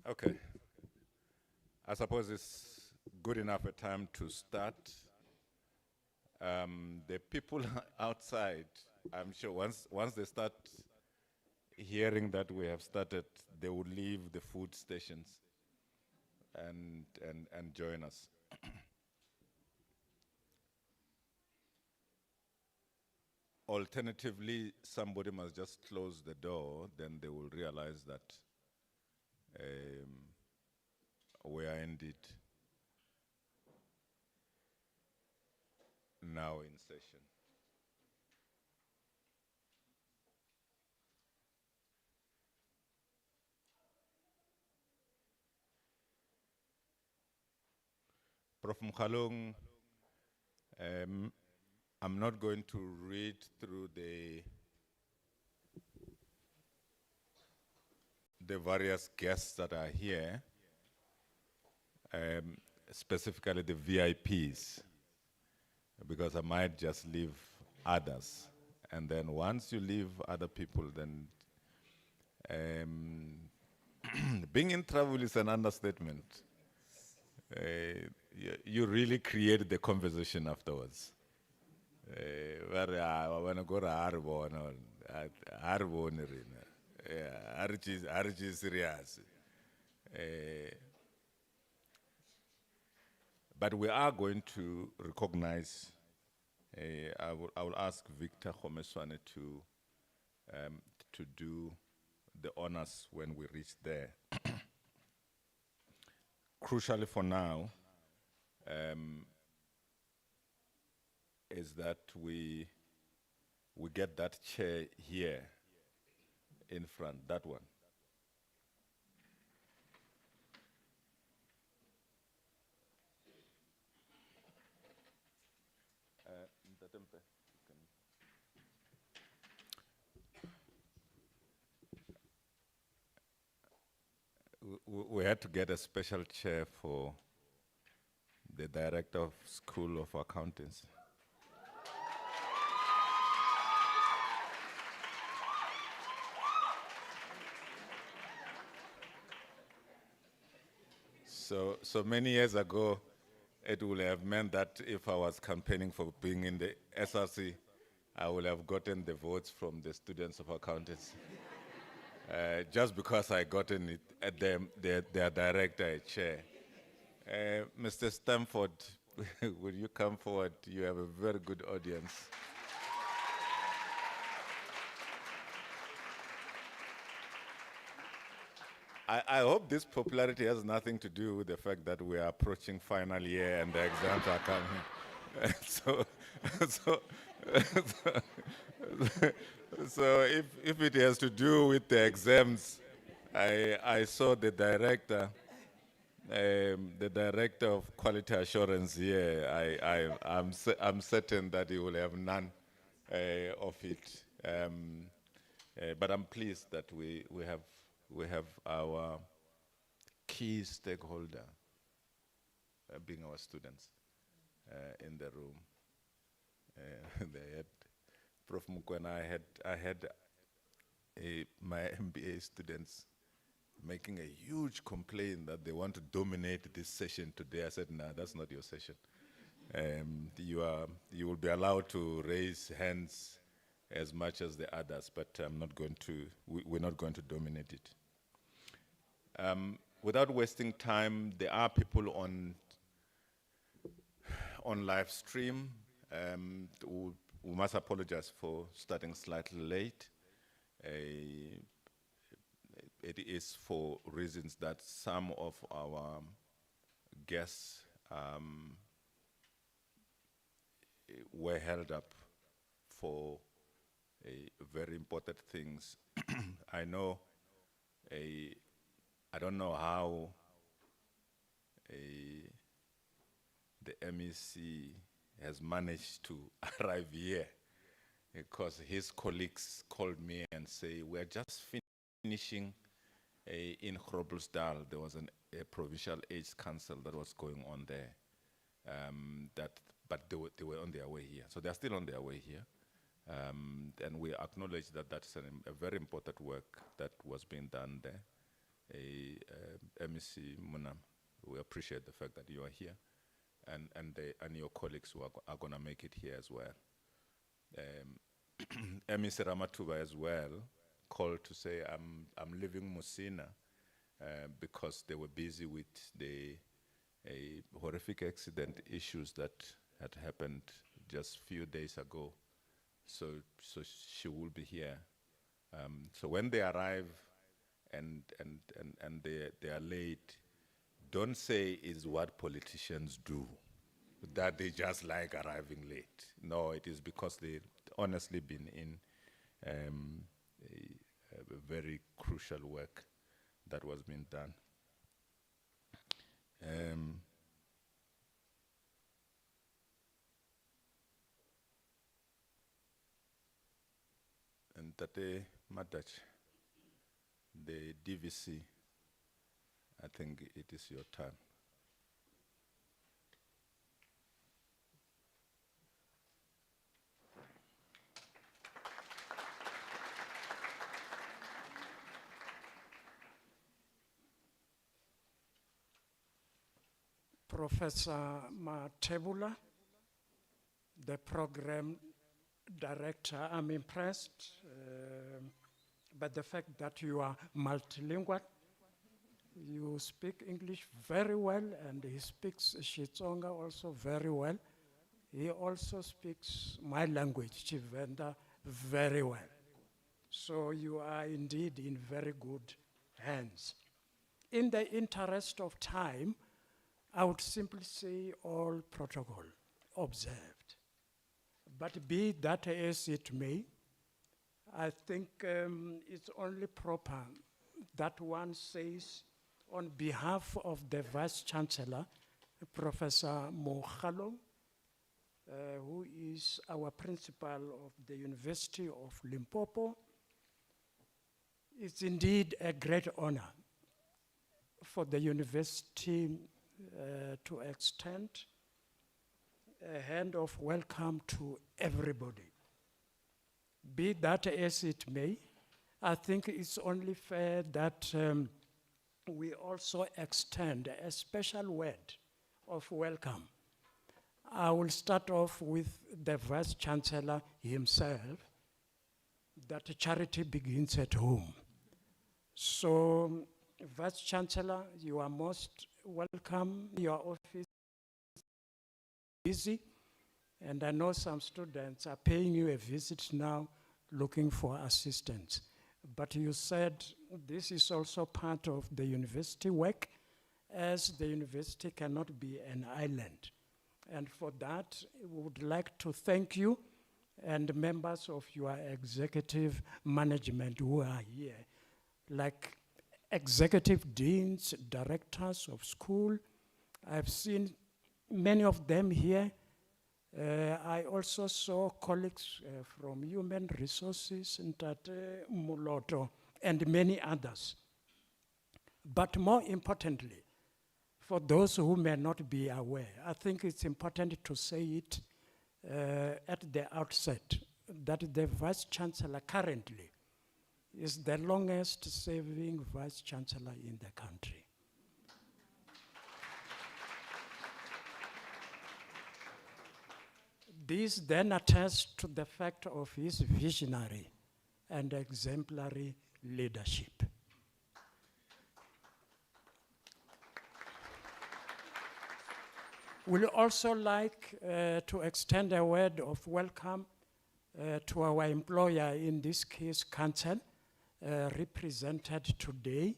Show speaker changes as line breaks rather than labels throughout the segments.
Okay. I suppose it's good enough a time to start. The people outside, I'm sure once they start hearing that we have started, they will leave the food stations and join us. Alternatively, somebody must just close the door, then they will realize that we are indeed now in session. Prof. Mkhalung, I'm not going to read through the various guests that are here, specifically the VIPs, because I might just leave others. And then once you leave other people, then being in trouble is an understatement. You really create the conversation afterwards. Where I want to go to Harbo, Harji is serious. But we are going to recognize, I will ask Victor Khomeswane to do the honors when we reach there. Crucially for now, is that we get that chair here in front, that one. We had to get a special chair for the director of School of Accountants. So many years ago, it would have meant that if I was campaigning for being in the SRC, I would have gotten the votes from the students of accountants. Just because I gotten it at their director a chair. Mr. Stamford, will you come forward? You have a very good audience. I hope this popularity has nothing to do with the fact that we are approaching final year and the exams are coming. So if it has to do with the exams, I saw the director of quality assurance here. I'm certain that he will have none of it. But I'm pleased that we have our key stakeholder being our students in the room. They had Prof. Mukwena, I had my MBA students making a huge complaint that they want to dominate this session today. I said, no, that's not your session. You will be allowed to raise hands as much as the others, but we're not going to dominate it. Without wasting time, there are people on live stream. We must apologize for starting slightly late. It is for reasons that some of our guests were held up for very important things. I know, I don't know how the MEC has managed to arrive here, because his colleagues called me and say, we're just finishing in Groblersdal. There was a provincial AIDS council that was going on there, but they were on their way here. So they're still on their way here. And we acknowledge that that's a very important work that was being done there. MEC Munam. We appreciate the fact that you are here, and your colleagues who are going to make it here as well. MEC Ramatuba as well called to say I'm leaving Musina because they were busy with the horrific accident issues that had happened just a few days ago. So she will be here. So when they arrive and they are late, don't say is what politicians do, that they just like arriving late. No, it is because they've honestly been in a very crucial work that was being done. And Tate Matach, the DVC, I think it is your turn.
Professor Matebula, the program director, I'm impressed by the fact that you are multilingual. You speak English very well, and he speaks Xitsonga also very well. He also speaks my language, Chivenda, very well. So you are indeed in very good hands. In the interest of time, I would simply say all protocol observed. But be that as it may, I think it's only proper that one says on behalf of the Vice Chancellor, Professor Mogalo, who is our principal of the University of Limpopo, it's indeed a great honor for the university to extend a hand of welcome to everybody. Be that as it may, I think it's only fair that we also extend a special word of welcome. I will start off with the Vice Chancellor himself, that charity begins at home. So, Vice Chancellor, you are most welcome. Your office is busy, and I know some students are paying you a visit now looking for assistance. But you said this is also part of the university work, as the university cannot be an island. And for that, we would like to thank you and members of your executive management who are here, like executive deans, directors of school. I've seen many of them here. I also saw colleagues from Human Resources, Ntate Muloto, and many others. But more importantly, for those who may not be aware, I think it's important to say it at the outset, that the Vice Chancellor currently is the longest serving Vice Chancellor in the country. This then attests to the fact of his visionary and exemplary leadership. We'd also like to extend a word of welcome to our employer, in this case, Council, represented today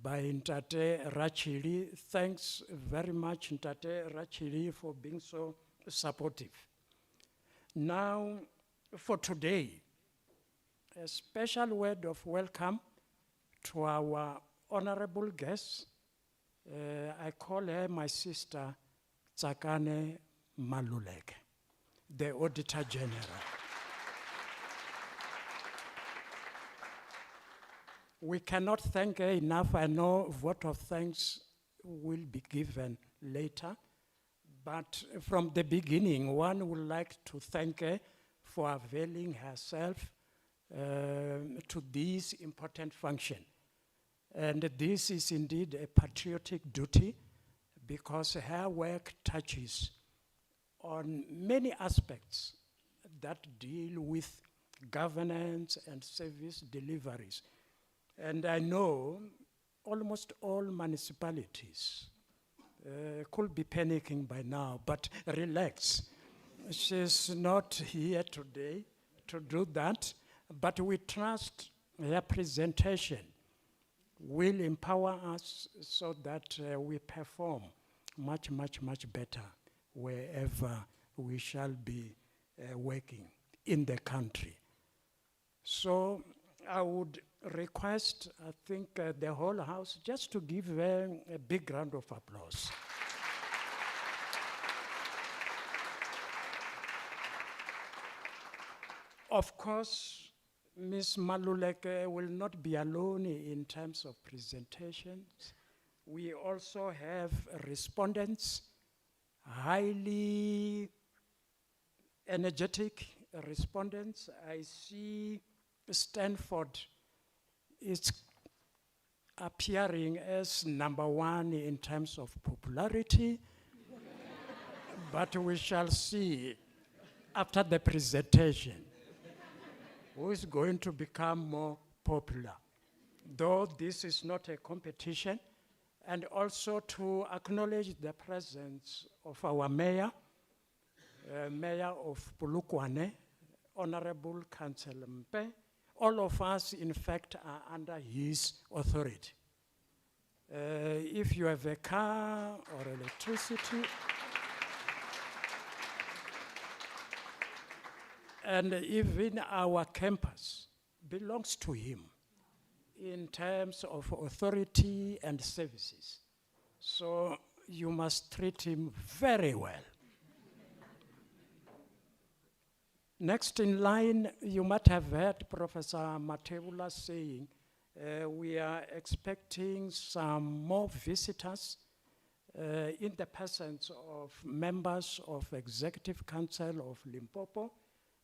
by Ntate Rachili. Thanks very much, Ntate Rachili, for being so supportive. Now, for today, a special word of welcome to our honorable guest. I call her my sister, Tsakani Maluleke, the Auditor-General. We cannot thank her enough. I know a vote of thanks will be given later. But from the beginning, one would like to thank her for availing herself to this important function. And this is indeed a patriotic duty because her work touches on many aspects that deal with governance and service deliveries. And I know almost all municipalities could be panicking by now, but relax. She's not here today to do that, but we trust her presentation will empower us so that we perform much, much, much better wherever we shall be working in the country. So I would request, I think, the whole House just to give her a big round of applause. Of course, Ms. Maluleke will not be alone in terms of presentations. We also have respondents, highly energetic respondents. I see Stanford is appearing as number one in terms of popularity, but we shall see after the presentation who is going to become more popular. Though this is not a competition, and also to acknowledge the presence of our mayor, Mayor of Polokwane, Honorable Councillor Mpe. All of us, in fact, are under his authority. If you have a car or electricity, and even our campus belongs to him in terms of authority and services. So you must treat him very well. Next in line, you might have heard Professor Matebula saying, we are expecting some more visitors in the presence of members of Executive Council of Limpopo,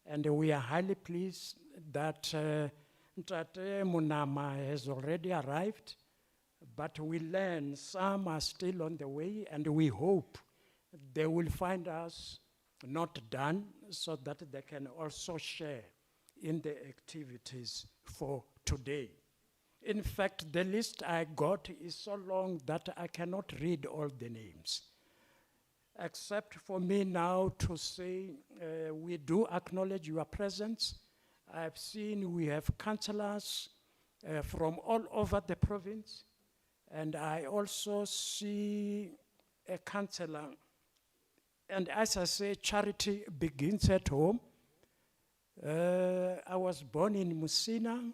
and we are highly pleased that Ntate Munama has already arrived, but we learn some are still on the way, and we hope they will find us not done so that they can also share in the activities for today. In fact, the list I got is so long that I cannot read all the names, except for me now to say we do acknowledge your presence. I've seen we have councillors from all over the province, and I also see a councillor. And as I say, charity begins at home. I was born in Musina,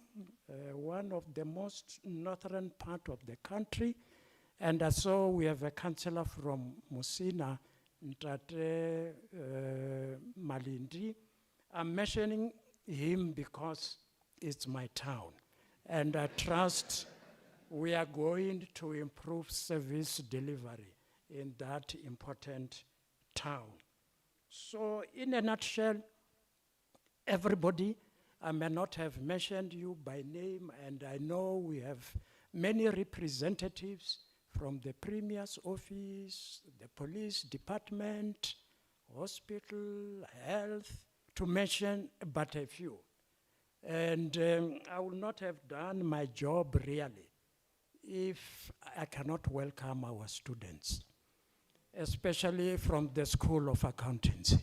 one of the most northern part of the country. And so we have a councillor from Musina, Ntate Malindi. I'm mentioning him because it's my town. And I trust we are going to improve service delivery in that important town. So in a nutshell, everybody, I may not have mentioned you by name, and I know we have many representatives from the Premier's office, the police department, hospital, health, to mention but a few. And I will not have done my job really if I cannot welcome our students, especially from the School of Accountancy.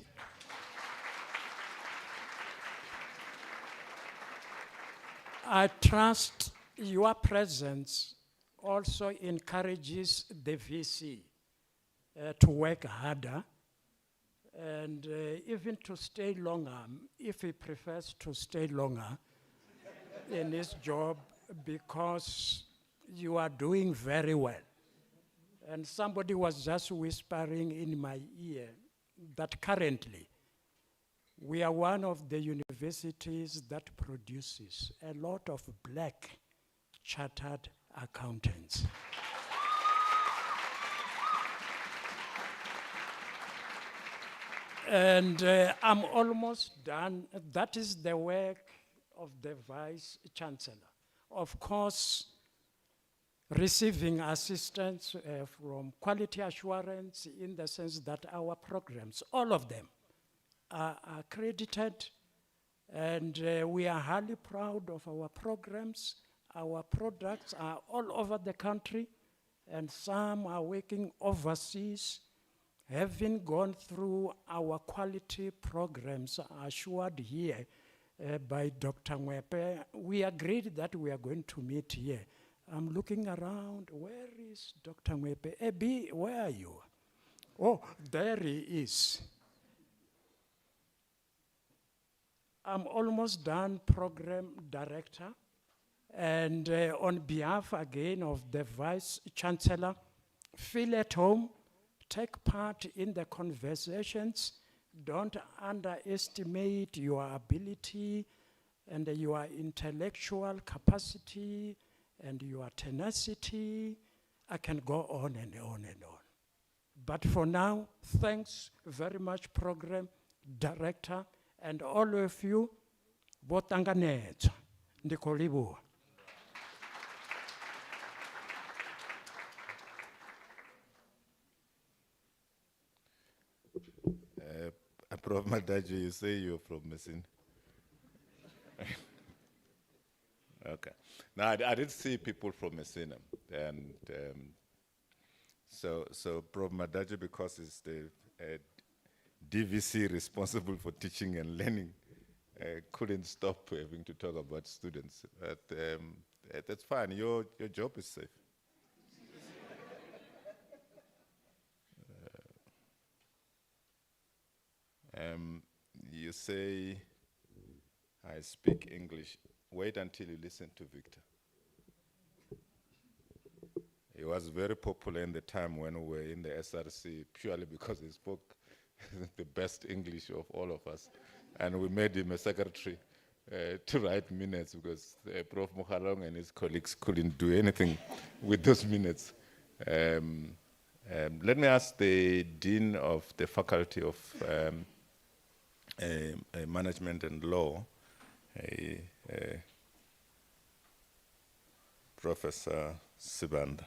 I trust your presence also encourages the VC to work harder and even to stay longer, if he prefers to stay longer in his job, because you are doing very well. And somebody was just whispering in my ear that currently we are one of the universities that produces a lot of black chartered accountants. And I'm almost done. That is the work of the Vice Chancellor. Of course, receiving assistance from quality assurance in the sense that our programs, all of them, are accredited, and we are highly proud of our programs. Our products are all over the country, and some are working overseas, having gone through our quality programs assured here by Dr. Mwepe. We agreed that we are going to meet here. I'm looking around, where is Dr. Mwepe? Ebi, where are you? Oh, there he is. I'm almost done, program director. And on behalf again of the Vice Chancellor, feel at home, take part in the conversations. Don't underestimate your ability and your intellectual capacity and your tenacity. I can go on and on and on. But for now, thanks very much, Program Director, and all of you, botanganetsa, ndikolibu.
Prof. Madaji, you say you're from Messina. Okay. Now, I did see people from Messina, and so Prof. Madaji, because he's the DVC responsible for teaching and learning, couldn't stop having to talk about students. But that's fine. Your job is safe. You say, I speak English. Wait until you listen to Victor. He was very popular in the time when we were in the SRC, purely because he spoke the best English of all of us. And we made him a secretary to write minutes, because Prof. Mukhalong and his colleagues couldn't do anything with those minutes. Let me ask the Dean of the Faculty of Management and Law, Professor Sibanda.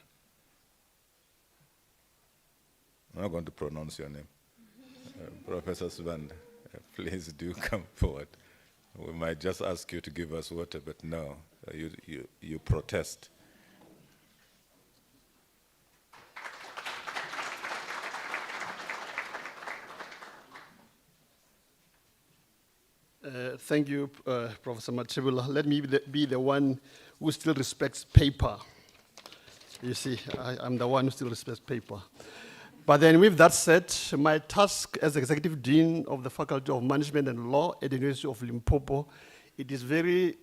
I'm not going to pronounce your name. Professor Sibanda, please do come forward. We might just ask you to give us water, but no, you protest.
Thank you, Professor Machibula. Let me be the one who still respects paper. You see, I'm the one who still respects paper. But then with that said, my task as Executive Dean of the Faculty of Management and Law at the University of Limpopo, it is very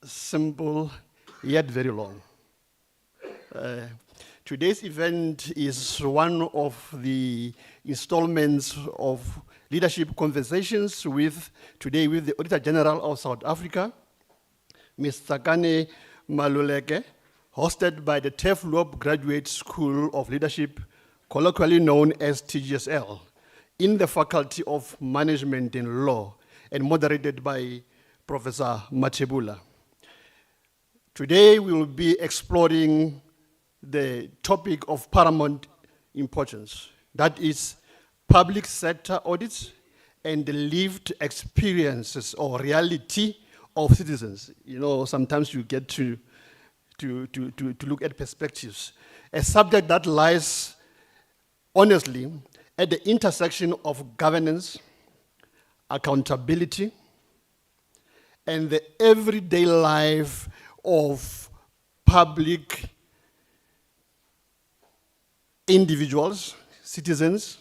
simple, yet very long. Today's event is one of the installments of leadership conversations today with the Auditor-General of South Africa, Ms. Tsakani Maluleke, hosted by the Turfloop Graduate School of Leadership, colloquially known as TGSL, in the Faculty of Management and Law, and moderated by Professor Machibula. Today we will be exploring the topic of paramount importance, that is public sector audits and the lived experiences or reality of citizens. You know, sometimes you get to look at perspectives. A subject that lies, honestly, at the intersection of governance, accountability, and the everyday life of public individuals, citizens,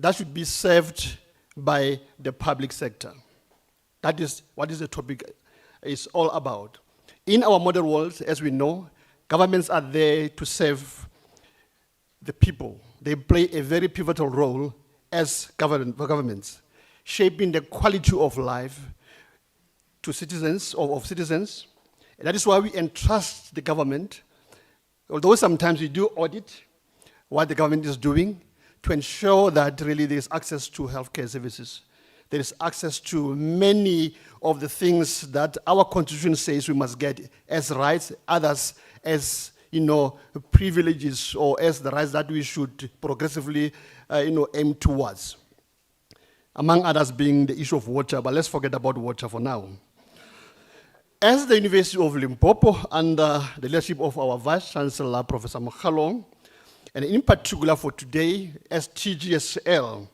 that should be served by the public sector. That is what the topic is all about. In our modern world, as we know, governments are there to serve the people. They play a very pivotal role as governments, shaping the quality of life to citizens, of citizens. And that is why we entrust the government, although sometimes we do audit what the government is doing, to ensure that really there is access to healthcare services. There is access to many of the things that our constitution says we must get as rights, others as, privileges or as the rights that we should progressively, aim towards. Among others being the issue of water, but let's forget about water for now. As the University of Limpopo, under the leadership of our Vice Chancellor, Professor Mokhalong, and in particular for today, as TGSL,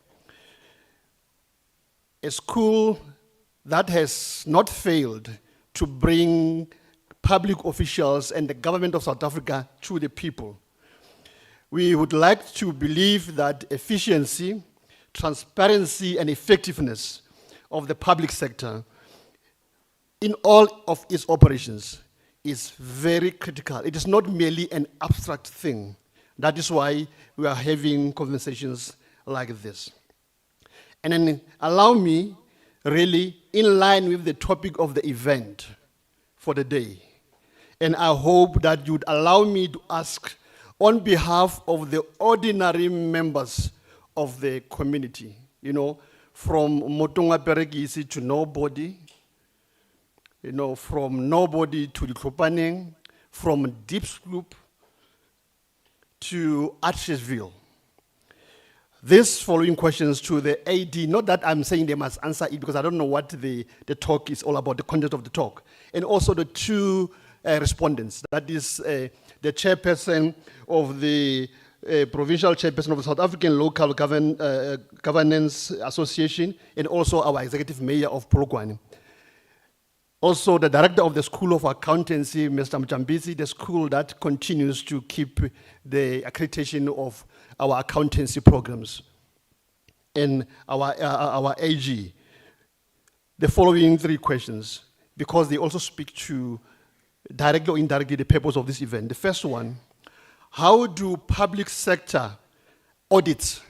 a school that has not failed to bring public officials and the government of South Africa to the people. We would like to believe that efficiency, transparency, and effectiveness of the public sector in all of its operations is very critical. It is not merely an abstract thing. That is why we are having conversations like this. And then allow me, really, in line with the topic of the event for the day, and I hope that you'd allow me to ask on behalf of the ordinary members of the community, from Motonga Peregisi to nobody, from nobody to the Klopaneng, from Turfloop to Archesville. These following questions to the AD, not that I'm saying they must answer it because I don't know what the talk is all about, the content of the talk. And also the two respondents, that is the chairperson of the provincial chairperson of the South African Local Governance Association, and also our executive mayor of Polokwane. Also the director of the School of Accountancy, Mr. Mchambisi, the school that continues to keep the accreditation of our accountancy programs, and our AG. The following three questions, because they also speak to, directly or indirectly, the purpose of this event. The first one, how do public sector audits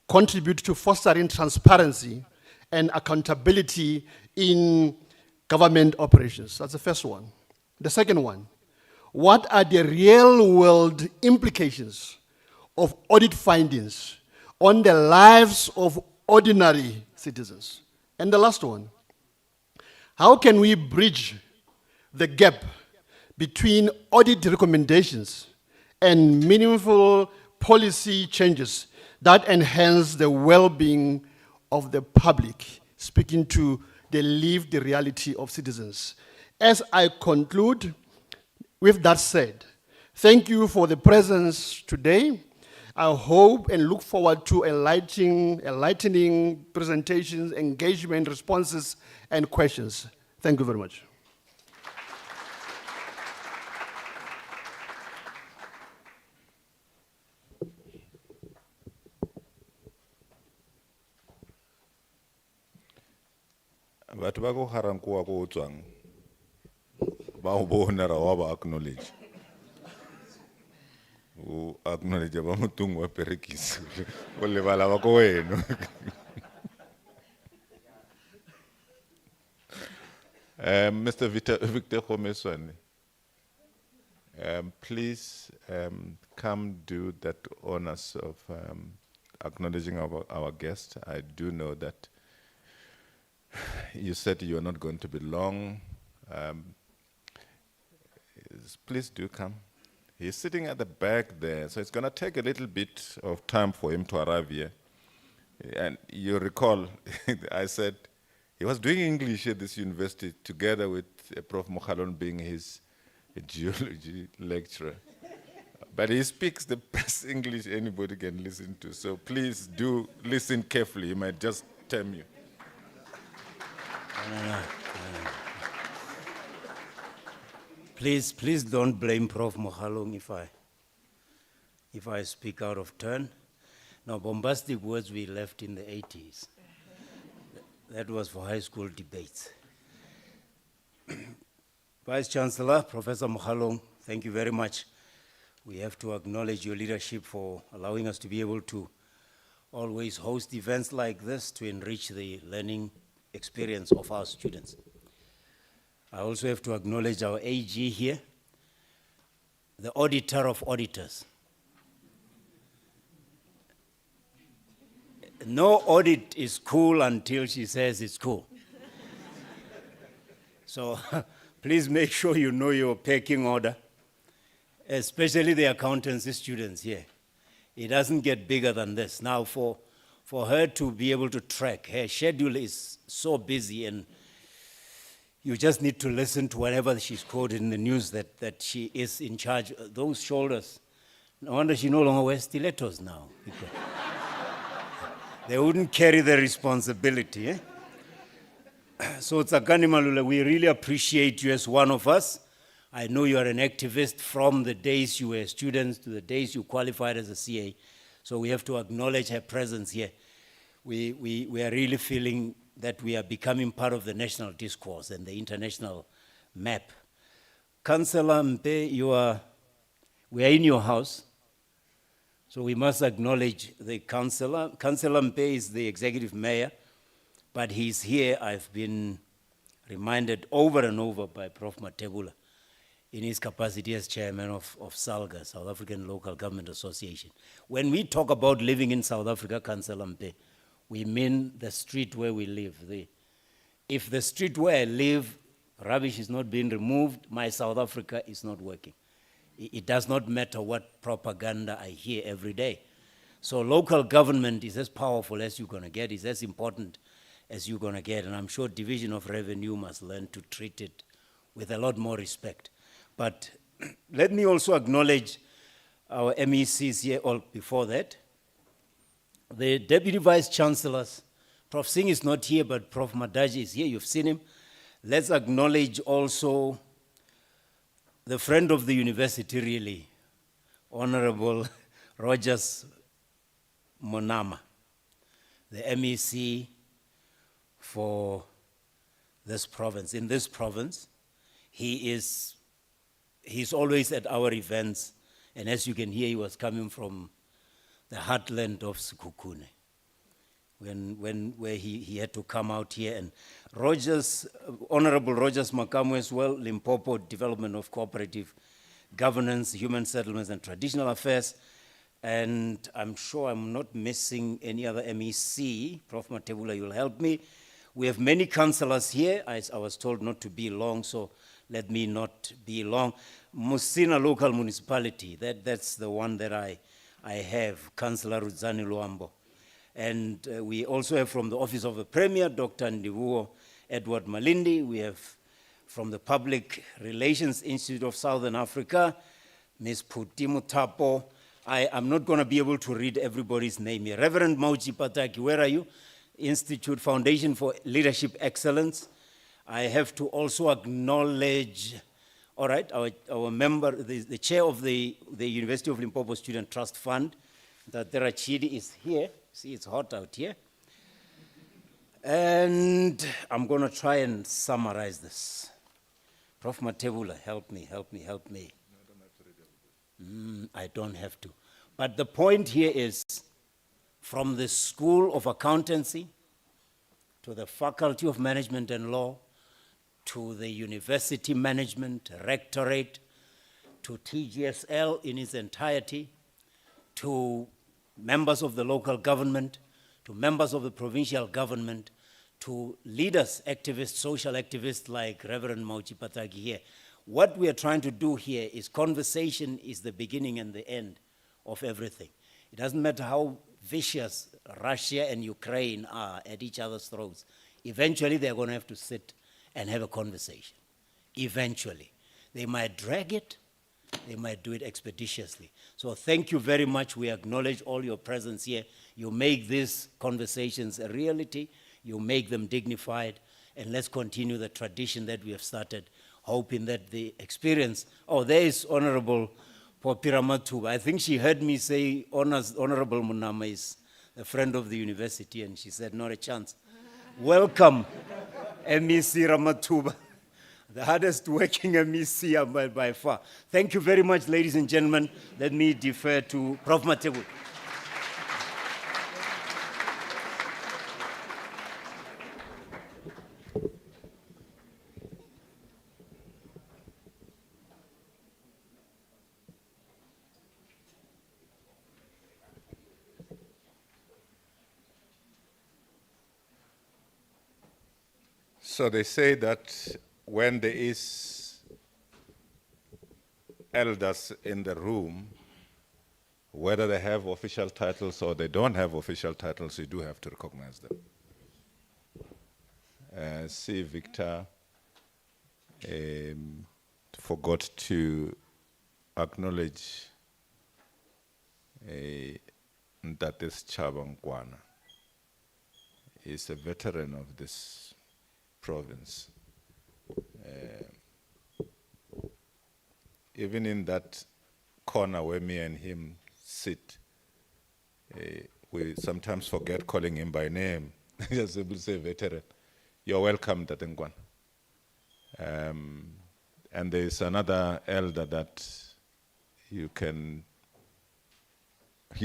contribute to fostering transparency and accountability in government operations? That's the first one. The second one, what are the real-world implications of audit findings on the lives of ordinary citizens? And the last one, how can we bridge the gap between audit recommendations and meaningful policy changes that enhance the well-being of the public, speaking to the lived reality of citizens? As I conclude, with that said, thank you for the presence today. I hope and look forward to enlightening presentations, engagement, responses, and questions. Thank you very much.
Batho ba go garang kwa go tswang ba o bona ra wa ba acknowledge o acknowledge ba motung wa perekisi o lebala ba go wena. Mr. Victor Khomeswane, please come do that honors of acknowledging our guest. I do know that you said you're not going to be long. Please do come. He's sitting at the back there, so it's going to take a little bit of time for him to arrive here. And you recall, I said he was doing English at this university together with Prof. Mokhalong being his geology lecturer. But he speaks the best English anybody can listen to, so please do listen carefully. He might just term you.
Please don't blame Prof. Mokhalong if I speak out of turn. Now, bombastic words we left in the 80s. That was for high school debates. Vice Chancellor, Professor Mokhalong, thank you very much. We have to acknowledge your leadership for allowing us to be able to always host events like this to enrich the learning experience of our students. I also have to acknowledge our AG here, the auditor of auditors. No audit is cool until she says it's cool. So please make sure you know your pecking order especially the accountancy students here. It doesn't get bigger than this. Now, for her to be able to track, her schedule is so busy, and you just need to listen to whatever she's quoted in the news that she is in charge. Those shoulders, no wonder she no longer wears stilettos now. Because they wouldn't carry the responsibility. Eh? So Tsakani Maluleka, we really appreciate you as one of us. I know you are an activist from the days you were students to the days you qualified as a CA. So we have to acknowledge her presence here. We are really feeling that we are becoming part of the national discourse and the international map. Councillor Mpe, we are in your house. So we must acknowledge the councillor. Councillor Mpe is the executive mayor, but he's here. I've been reminded over and over by Prof. Matebula in his capacity as chairman of SALGA, South African Local Government Association. When we talk about living in South Africa, Councillor Mpe, we mean the street where we live. If the street where I live, rubbish is not being removed, my South Africa is not working. It does not matter what propaganda I hear every day. So local government is as powerful as you're going to get, is as important as you're going to get, and I'm sure Division of Revenue must learn to treat it with a lot more respect. But let me also acknowledge our MECs here, or before that. The Deputy Vice Chancellors, Prof. Singh is not here, but Prof. Madaji is here, you've seen him. Let's acknowledge also the friend of the university, really, Honorable Rogers Monama, the MEC for this province. In this province, he's always at our events, and as you can hear, he was coming from the heartland of Sekhukhune, where he had to come out here. And Rogers, Honorable Rogers Makamu as well, Limpopo Development of Cooperative Governance, Human Settlements and Traditional Affairs. And I'm sure I'm not missing any other MEC. Prof. Matebula, you'll help me. We have many councillors here. I was told not to be long, so let me not be long. Musina Local Municipality, that's the one that I have, Councillor Rudzani Luambo. And we also have from the Office of the Premier, Dr. Ndivuo Edward Malindi. We have from the Public Relations Institute of Southern Africa, Ms. Puti Mutapo. I'm not going to be able to read everybody's name here. Reverend Mauchi Pataki, where are you? Institute Foundation for Leadership Excellence. I have to also acknowledge, all right, our member, the chair of the University of Limpopo Student Trust Fund, Tatera Chidi is here. See, it's hot out here. And I'm going to try and summarize this. Prof. Matebula, help me. No, I don't have to read everything. I don't have to. But the point here is, from the School of Accountancy to the Faculty of Management and Law, to the University Management, Rectorate, to TGSL in its entirety, to members of the local government, to members of the provincial government, to leaders, activists, social activists like Reverend Mauchi Pataki here. What we are trying to do here is conversation is the beginning and the end of everything. It doesn't matter how vicious Russia and Ukraine are at each other's throats. Eventually, they're going to have to sit and have a conversation. Eventually. They might drag it, they might do it expeditiously. So thank you very much. We acknowledge all your presence here. You make these conversations a reality. You make them dignified. And let's continue the tradition that we have started, hoping that the experience... Oh, there is Honorable Popira Matuba. I think she heard me say Honorable Munama is a friend of the university, and she said, not a chance. Welcome, MEC Ramatuba, the hardest working MEC by far. Thank you very much, ladies and gentlemen. Let me defer to Prof. Matebula.
So they say that when there is elders in the room, whether they have official titles or they don't have official titles, you do have to recognize them. See, Victor forgot to acknowledge that this Chabangwana is a veteran of this province. Even in that corner where me and him sit, we sometimes forget calling him by name. Just able to say veteran. You're welcome, Tatengwan. And there is another elder that you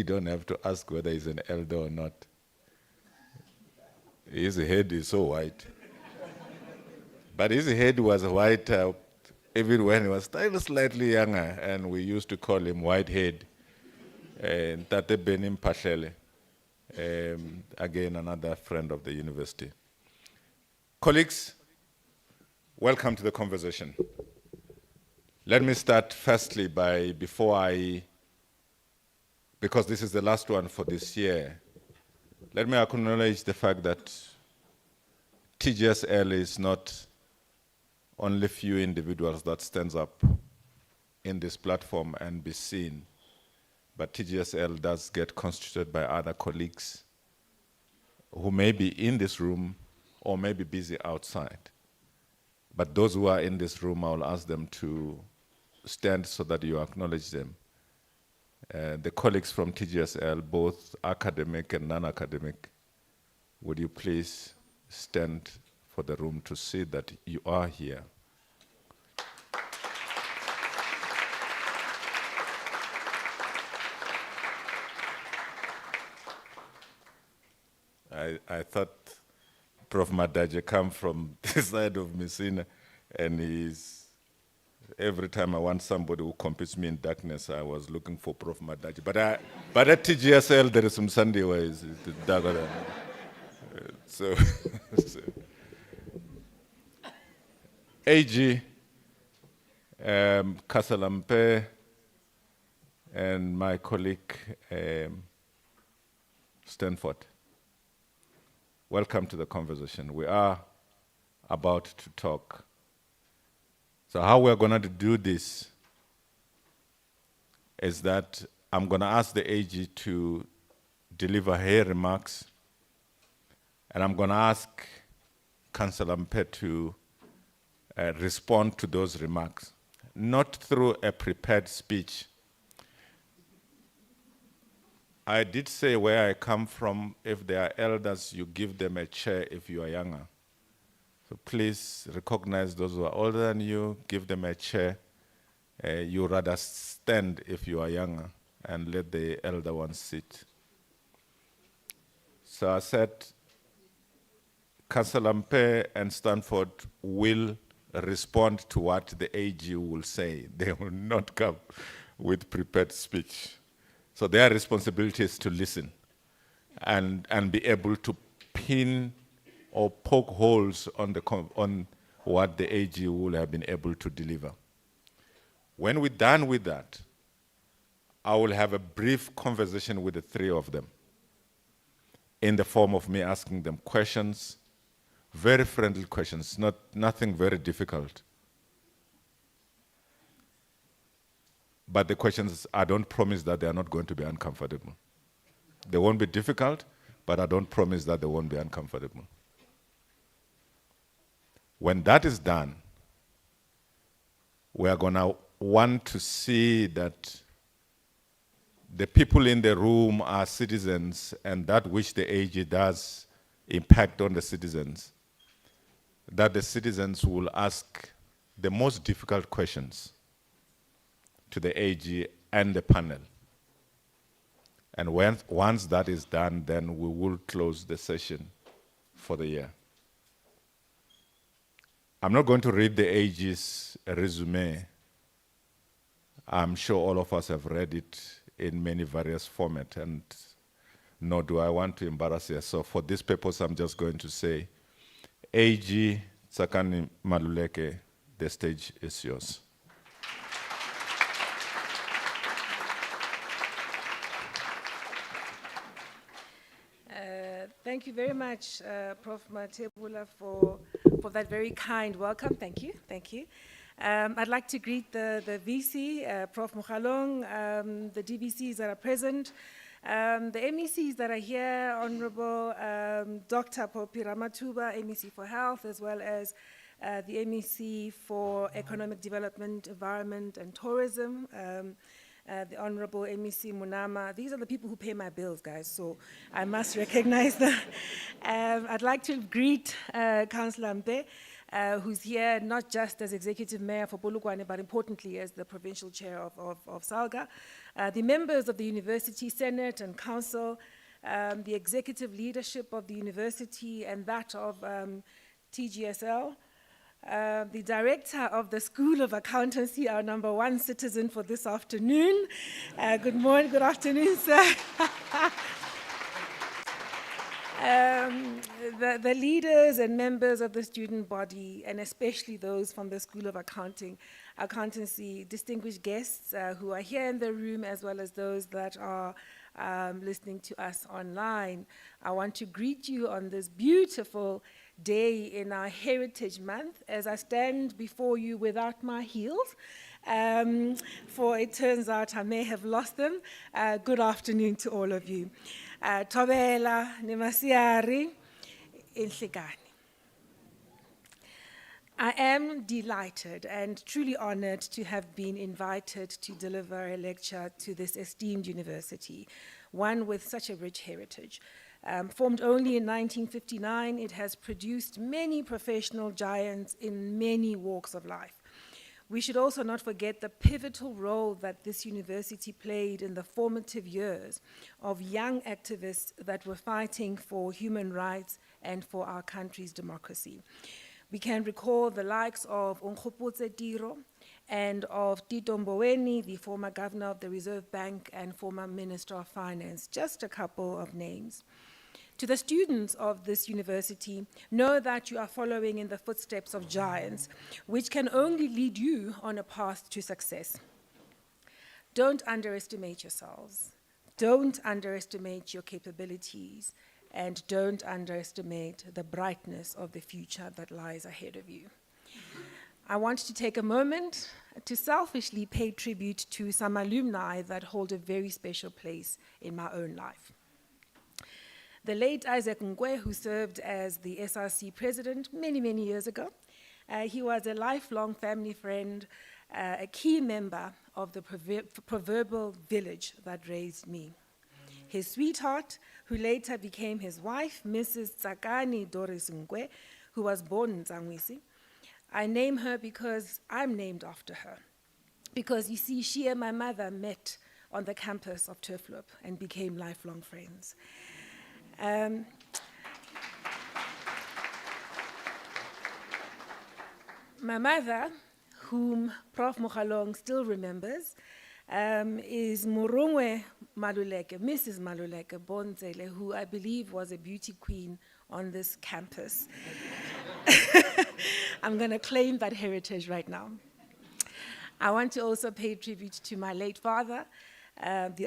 don't have to ask whether he's an elder or not. His head is so white. But his head was white even when he was still slightly younger, and we used to call him Whitehead. Tate Benim Pashele, again, another friend of the university. Colleagues, welcome to the conversation. Let me start firstly because this is the last one for this year, let me acknowledge the fact that TGSL is not only few individuals that stands up in this platform and be seen, but TGSL does get constituted by other colleagues who may be in this room or may be busy outside. But those who are in this room, I will ask them to stand so that you acknowledge them. The colleagues from TGSL, both academic and non-academic, would you please stand for the room to see that you are here. I thought Prof. Madaje come from this side of Messina, and every time I want somebody who competes me in darkness, I was looking for Prof. Madaje. But at TGSL, there is some Sunday ways. So, AG, Kasalampe, and my colleague, Stanford. Welcome to the conversation. We are about to talk. So how we're going to do this is that I'm going to ask the AG to deliver her remarks, and I'm going to ask Councillor Mpe to respond to those remarks, not through a prepared speech. I did say where I come from, if they are elders, you give them a chair if you are younger. So please recognize those who are older than you, give them a chair. You rather stand if you are younger and let the elder ones sit. So I said, Councillor Mpe and Stanford will respond to what the AG will say. They will not come with prepared speech. So their responsibility is to listen and be able to pin or poke holes on what the AG will have been able to deliver. When we're done with that, I will have a brief conversation with the three of them in the form of me asking them questions, very friendly questions, nothing very difficult. But the questions, I don't promise that they are not going to be uncomfortable. They won't be difficult, but I don't promise that they won't be uncomfortable. When that is done, we are going to want to see that the people in the room are citizens, and that which the AG does impact on the citizens, that the citizens will ask the most difficult questions to the AG and the panel. And once that is done, then we will close the session for the year. I'm not going to read the AG's resume. I'm sure all of us have read it in many various formats, and nor do I want to embarrass you. So for this purpose, I'm just going to say, AG Tsakani Maluleke, the stage is yours.
Thank you very much, Prof. Matebula, for that very kind welcome. Thank you, thank you. I'd like to greet the VC, Prof. Mokhalong, the DVCs that are present, the MECs that are here, Honorable Dr. Popi Ramatuba, MEC for Health, as well as the MEC for Economic Development, Environment and Tourism, the Honorable MEC Munama. These are the people who pay my bills, guys, so I must recognize them. I'd like to greet Councillor Mpe, who's here not just as Executive Mayor for Polokwane, but importantly as the Provincial Chair of Salga, the members of the University Senate and Council, the executive leadership of the university and that of TGSL, the director of the School of Accountancy, our number one citizen for this afternoon. Good morning, good afternoon, sir. The leaders and members of the student body, and especially those from the School of Accountancy, distinguished guests who are here in the room, as well as those that are listening to us online. I want to greet you on this beautiful day in our Heritage Month as I stand before you without my heels, for it turns out I may have lost them. Good afternoon to all of you. Tobela, Nemasiari, Inhlikani. I am delighted and truly honored to have been invited to deliver a lecture to this esteemed university, one with such a rich heritage. Formed only in 1959, it has produced many professional giants in many walks of life. We should also not forget the pivotal role that this university played in the formative years of young activists that were fighting for human rights and for our country's democracy. We can recall the likes of Nkgopotse Tiro and of Tito Mboweni, the former governor of the Reserve Bank and former Minister of Finance, just a couple of names. To the students of this university, know that you are following in the footsteps of giants, which can only lead you on a path to success. Don't underestimate yourselves. Don't underestimate your capabilities. And don't underestimate the brightness of the future that lies ahead of you. I want to take a moment to selfishly pay tribute to some alumni that hold a very special place in my own life. The late Isaac Ngwe, who served as the SRC president many, many years ago. He was a lifelong family friend, a key member of the proverbial village that raised me. His sweetheart, who later became his wife, Mrs. Tsakani Ngwe, who was born in Zangwisi. I name her because I'm named after her. Because you see, she and my mother met on the campus of Turfloop and became lifelong friends. My mother, whom Prof. Mokhalong still remembers, is Murungwe Maluleke, Mrs. Maluleke Bonzele, who I believe was a beauty queen on this campus. I'm going to claim that heritage right now. I want to also pay tribute to my late father, the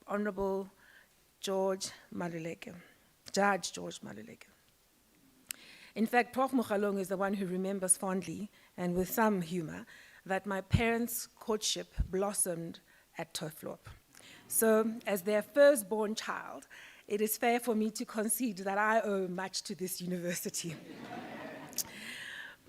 Honorable Judge George Maluleke. In fact, Prof. Mokhalong is the one who remembers fondly, and with some humor, that my parents' courtship blossomed at Turfloop. So, as their firstborn child, it is fair for me to concede that I owe much to this university.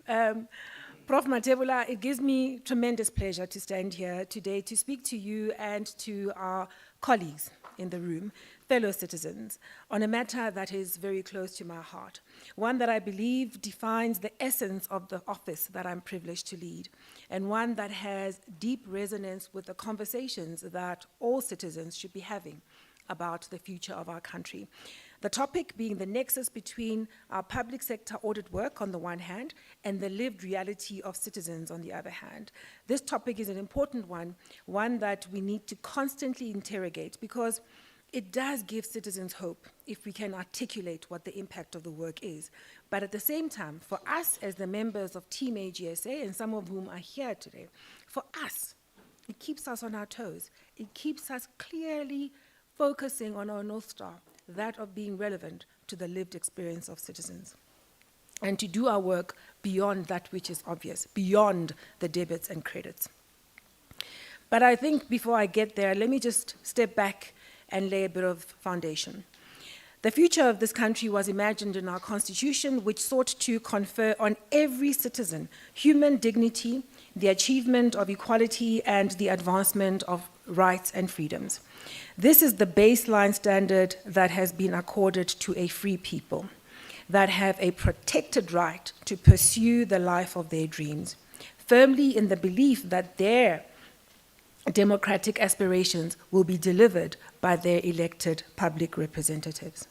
Prof. Matebula, it gives me tremendous pleasure to stand here today to speak to you and to our colleagues in the room, fellow citizens, on a matter that is very close to my heart, one that I believe defines the essence of the office that I'm privileged to lead, and one that has deep resonance with the conversations that all citizens should be having about the future of our country. The topic being the nexus between our public sector audit work on the one hand and the lived reality of citizens on the other hand. This topic is an important one, one that we need to constantly interrogate because it does give citizens hope if we can articulate what the impact of the work is. But at the same time, for us as the members of Team AGSA, and some of whom are here today, for us, it keeps us on our toes. It keeps us clearly focusing on our North Star, that of being relevant to the lived experience of citizens, and to do our work beyond that which is obvious, beyond the debits and credits. But I think before I get there, let me just step back and lay a bit of foundation. The future of this country was imagined in our Constitution, which sought to confer on every citizen human dignity, the achievement of equality, and the advancement of rights and freedoms. This is the baseline standard that has been accorded to a free people, that have a protected right to pursue the life of their dreams, firmly in the belief that their democratic aspirations will be delivered by their elected public representatives,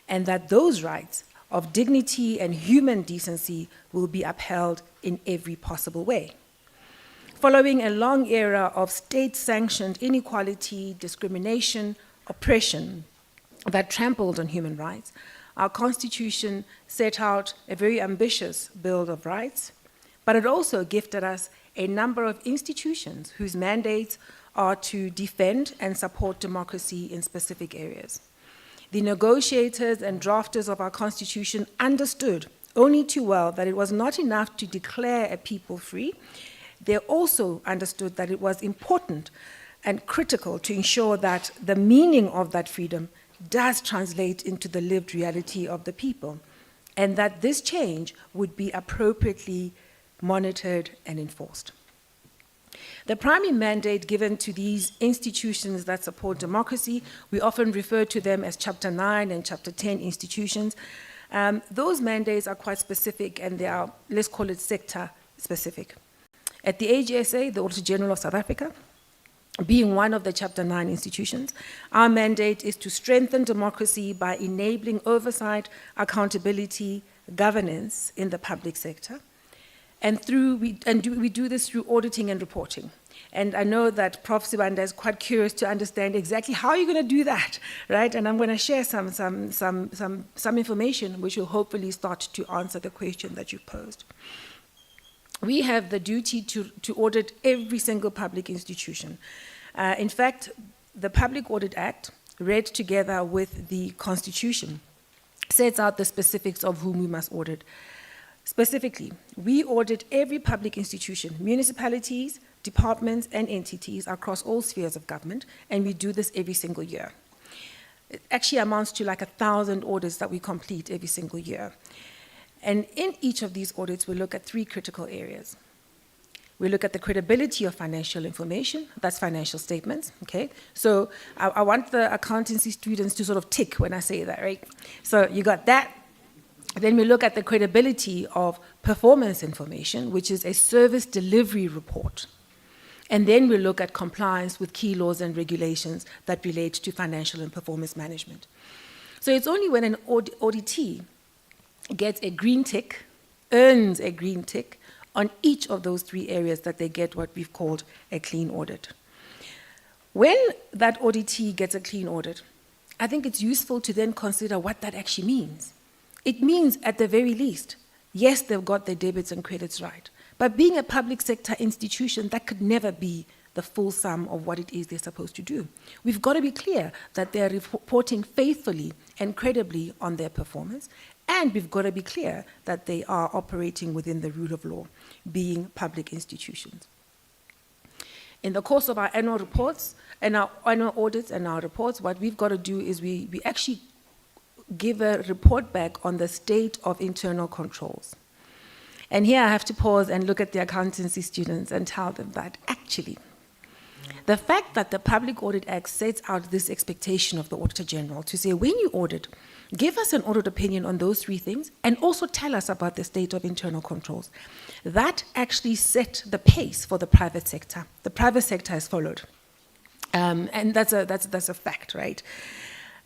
and that those rights of dignity and human decency will be upheld in every possible way. Following a long era of state-sanctioned inequality, discrimination, oppression that trampled on human rights, our Constitution set out a very ambitious Bill of Rights, but it also gifted us a number of institutions whose mandates are to defend and support democracy in specific areas. The negotiators and drafters of our Constitution understood only too well that it was not enough to declare a people free. They also understood that it was important and critical to ensure that the meaning of that freedom does translate into the lived reality of the people, and that this change would be appropriately monitored and enforced. The primary mandate given to these institutions that support democracy, we often refer to them as Chapter 9 and Chapter 10 institutions. Those mandates are quite specific, and they are, let's call it sector specific. At the AGSA, the Auditor-General of South Africa, being one of the Chapter 9 institutions, our mandate is to strengthen democracy by enabling oversight, accountability, governance in the public sector. And we do this through auditing and reporting. And I know that Prof. Sibanda is quite curious to understand exactly how you're going to do that, right? And I'm going to share some information which will hopefully start to answer the question that you posed. We have the duty to audit every single public institution. In fact, the Public Audit Act, read together with the Constitution, sets out the specifics of whom we must audit. Specifically, we audit every public institution, municipalities, departments, and entities across all spheres of government, and we do this every single year. It actually amounts to like 1,000 audits that we complete every single year. And in each of these audits, we look at 3 critical areas. We look at the credibility of financial information, that's financial statements, okay? So I want the accountancy students to sort of tick when I say that, right? So you got that. Then we look at the credibility of performance information, which is a service delivery report. And then we look at compliance with key laws and regulations that relate to financial and performance management. So it's only when an auditee gets a green tick, earns a green tick on each of those 3 areas that they get what we've called a clean audit. When that auditee gets a clean audit, I think it's useful to then consider what that actually means. It means, at the very least, yes, they've got their debits and credits right, but being a public sector institution, that could never be the full sum of what it is they're supposed to do. We've got to be clear that they're reporting faithfully and credibly on their performance, and we've got to be clear that they are operating within the rule of law, being public institutions. In the course of our annual reports and our annual audits and our reports, what we've got to do is we actually give a report back on the state of internal controls. And here I have to pause and look at the accountancy students and tell them that actually, the fact that the Public Audit Act sets out this expectation of the Auditor General to say, when you audit, give us an audit opinion on those 3 things and also tell us about the state of internal controls. That actually set the pace for the private sector. The private sector has followed. And that's a fact, right?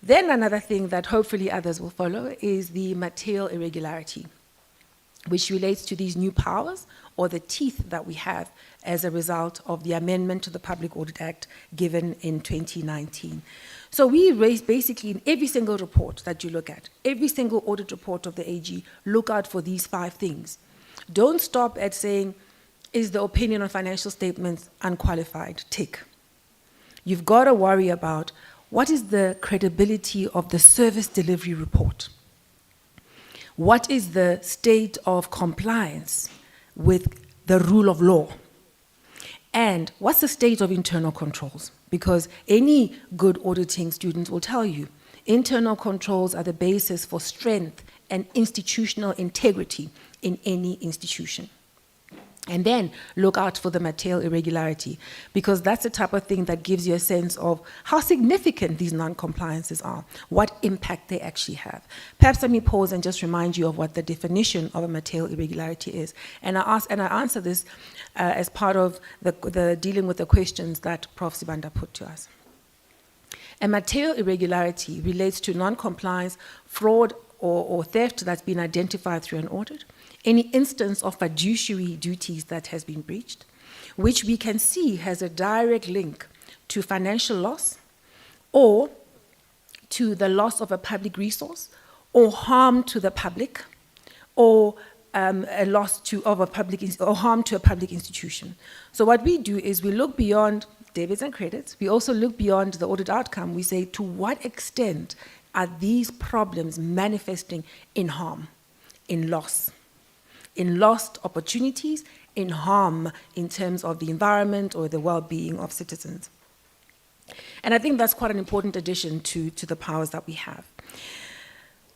Then another thing that hopefully others will follow is the material irregularity, which relates to these new powers or the teeth that we have as a result of the amendment to the Public Audit Act given in 2019. So we raise basically in every single report that you look at, every single audit report of the AG, look out for these 5 things. Don't stop at saying, is the opinion on financial statements unqualified? Tick. You've got to worry about what is the credibility of the service delivery report. What is the state of compliance with the rule of law? And what's the state of internal controls? Because any good auditing student will tell you, internal controls are the basis for strength and institutional integrity in any institution. And then look out for the material irregularity, because that's the type of thing that gives you a sense of how significant these non-compliances are, what impact they actually have. Perhaps let me pause and just remind you of what the definition of a material irregularity is. And I answer this as part of the dealing with the questions that Prof. Sibanda put to us. A material irregularity relates to non-compliance, fraud, or theft that's been identified through an audit, any instance of fiduciary duties that has been breached, which we can see has a direct link to financial loss or to the loss of a public resource or harm to the public or a loss of a public or harm to a public institution. So what we do is we look beyond debits and credits. We also look beyond the audit outcome. We say, to what extent are these problems manifesting in harm, in loss, in lost opportunities, in harm in terms of the environment or the well-being of citizens? And I think that's quite an important addition to the powers that we have.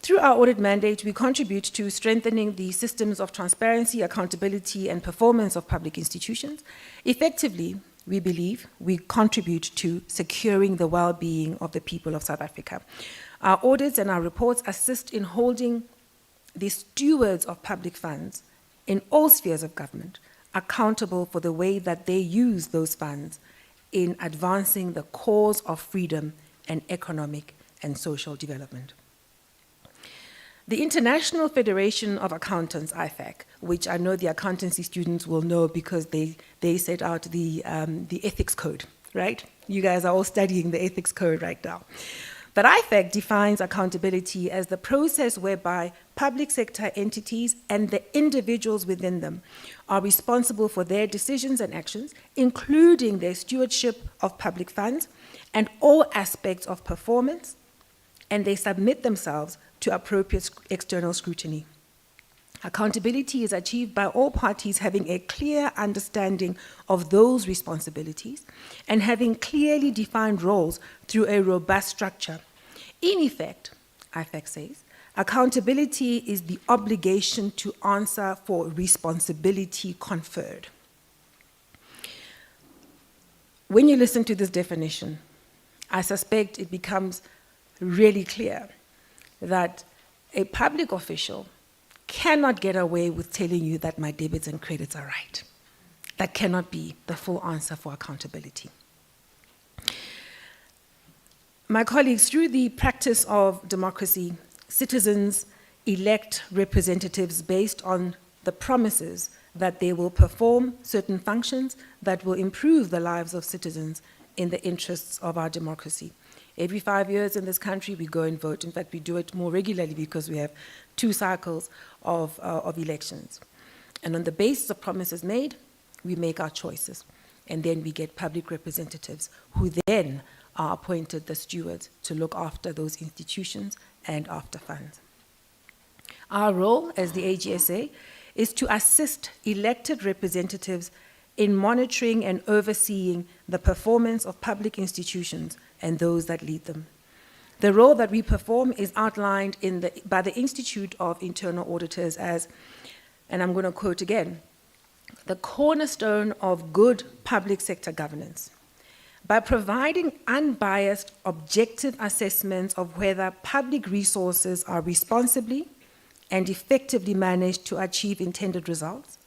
Through our audit mandate, we contribute to strengthening the systems of transparency, accountability, and performance of public institutions. Effectively, we believe we contribute to securing the well-being of the people of South Africa. Our audits and our reports assist in holding the stewards of public funds in all spheres of government accountable for the way that they use those funds in advancing the cause of freedom and economic and social development. The International Federation of Accountants, IFAC, which I know the accountancy students will know because they set out the ethics code, right? You guys are all studying the ethics code right now. But IFAC defines accountability as the process whereby public sector entities and the individuals within them are responsible for their decisions and actions, including their stewardship of public funds and all aspects of performance, and they submit themselves to appropriate external scrutiny. Accountability is achieved by all parties having a clear understanding of those responsibilities and having clearly defined roles through a robust structure. In effect, IFAC says, accountability is the obligation to answer for responsibility conferred. When you listen to this definition, I suspect it becomes really clear that a public official cannot get away with telling you that my debits and credits are right. That cannot be the full answer for accountability. My colleagues, through the practice of democracy, citizens elect representatives based on the promises that they will perform certain functions that will improve the lives of citizens in the interests of our democracy. Every 5 years in this country, we go and vote. In fact, we do it more regularly because we have 2 cycles of elections. And on the basis of promises made, we make our choices. And then we get public representatives who then are appointed the stewards to look after those institutions and after funds. Our role as the AGSA is to assist elected representatives in monitoring and overseeing the performance of public institutions and those that lead them. The role that we perform is outlined by the Institute of Internal Auditors as, and I'm going to quote again, the cornerstone of good public sector governance. By providing unbiased, objective assessments of whether public resources are responsibly and effectively managed to achieve intended results,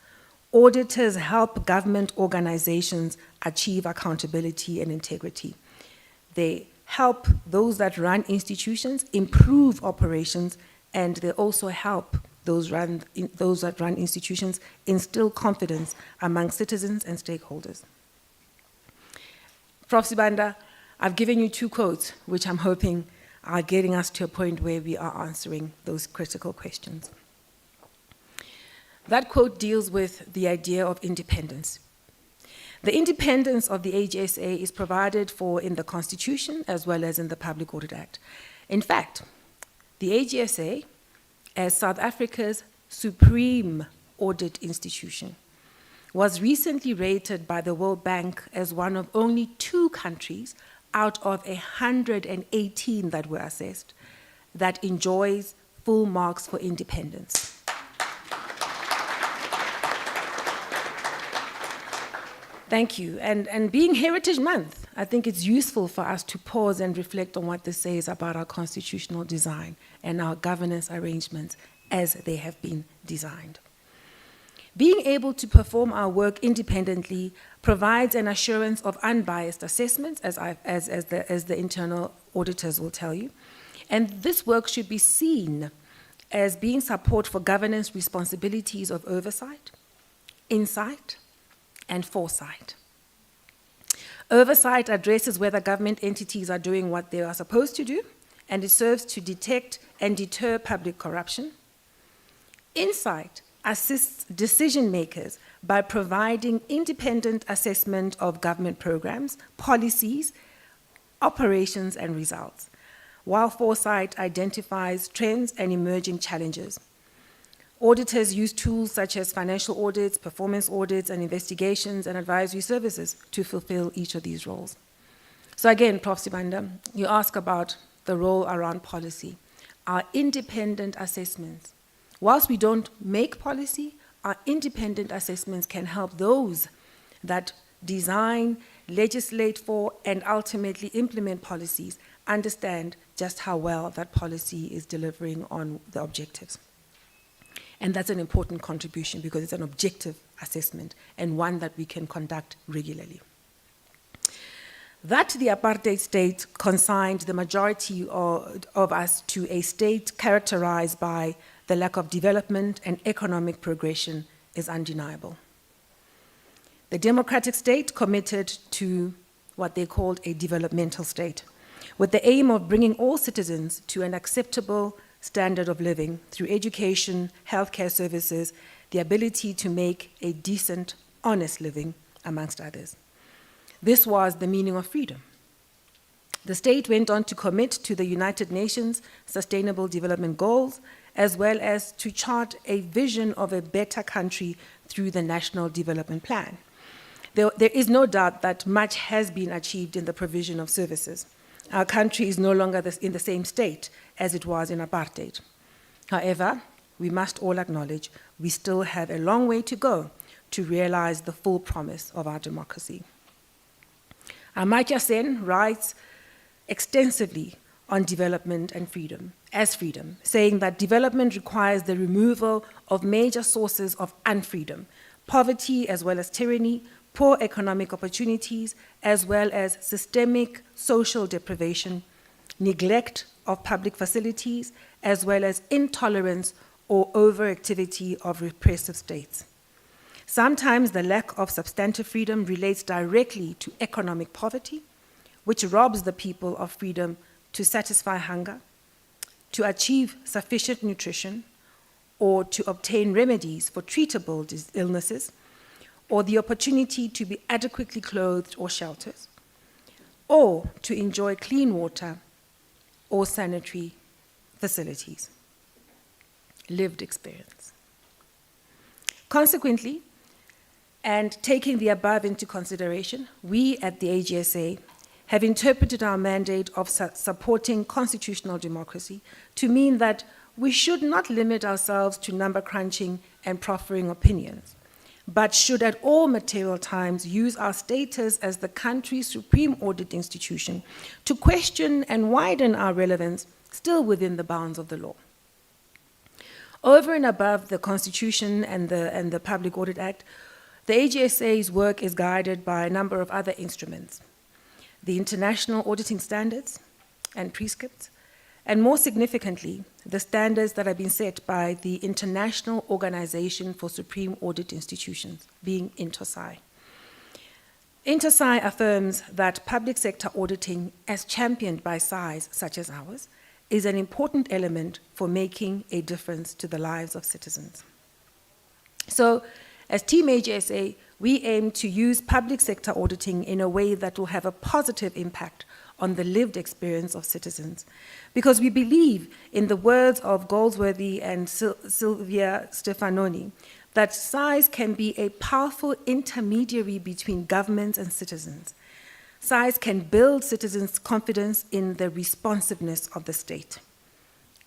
auditors help government organizations achieve accountability and integrity. They help those that run institutions improve operations, and they also help those that run institutions instill confidence among citizens and stakeholders. Prof. Sibanda, I've given you 2 quotes, which I'm hoping are getting us to a point where we are answering those critical questions. That quote deals with the idea of independence. The independence of the AGSA is provided for in the Constitution as well as in the Public Audit Act. In fact, the AGSA as South Africa's supreme audit institution, was recently rated by the World Bank as one of only 2 countries out of 118 that were assessed that enjoys full marks for independence. Thank you. And being Heritage Month, I think it's useful for us to pause and reflect on what this says about our constitutional design and our governance arrangements as they have been designed. Being able to perform our work independently provides an assurance of unbiased assessments, as the internal auditors will tell you. And this work should be seen as being support for governance responsibilities of oversight, insight, and foresight. Oversight addresses whether government entities are doing what they are supposed to do, and it serves to detect and deter public corruption. Insight assists decision makers by providing independent assessment of government programs, policies, operations, and results, while foresight identifies trends and emerging challenges. Auditors use tools such as financial audits, performance audits, and investigations and advisory services to fulfill each of these roles. So again, Prof. Sibanda, you ask about the role around policy. Our independent assessments, whilst we don't make policy, our independent assessments can help those that design, legislate for, and ultimately implement policies understand just how well that policy is delivering on the objectives. And that's an important contribution because it's an objective assessment and one that we can conduct regularly. That the apartheid state consigned the majority of us to a state characterized by the lack of development and economic progression is undeniable. The democratic state committed to what they called a developmental state, with the aim of bringing all citizens to an acceptable standard of living through education, healthcare services, the ability to make a decent, honest living, amongst others. This was the meaning of freedom. The state went on to commit to the United Nations Sustainable Development Goals, as well as to chart a vision of a better country through the National Development Plan. There is no doubt that much has been achieved in the provision of services. Our country is no longer in the same state as it was in apartheid. However, we must all acknowledge we still have a long way to go to realize the full promise of our democracy. Amartya Sen writes extensively on development and freedom, saying that development requires the removal of major sources of unfreedom, poverty as well as tyranny, poor economic opportunities, as well as systemic social deprivation, neglect of public facilities, as well as intolerance or overactivity of repressive states. Sometimes the lack of substantive freedom relates directly to economic poverty, which robs the people of freedom to satisfy hunger, to achieve sufficient nutrition, or to obtain remedies for treatable illnesses, or the opportunity to be adequately clothed or sheltered, or to enjoy clean water or sanitary facilities. Lived experience. Consequently, and taking the above into consideration, we at the AGSA have interpreted our mandate of supporting constitutional democracy to mean that we should not limit ourselves to number crunching and proffering opinions, but should at all material times use our status as the country's supreme audit institution to question and widen our relevance still within the bounds of the law. Over and above the Constitution and the Public Audit Act, the AGSA's work is guided by a number of other instruments: the international auditing standards and prescripts, and more significantly, the standards that have been set by the International Organization for Supreme Audit Institutions, being INTOSAI. INTOSAI affirms that public sector auditing, as championed by SAIs such as ours, is an important element for making a difference to the lives of citizens. So, as Team AGSA, we aim to use public sector auditing in a way that will have a positive impact on the lived experience of citizens. Because we believe, in the words of Goldsworthy and Sylvia Stefanoni, that size can be a powerful intermediary between governments and citizens. Size can build citizens' confidence in the responsiveness of the state,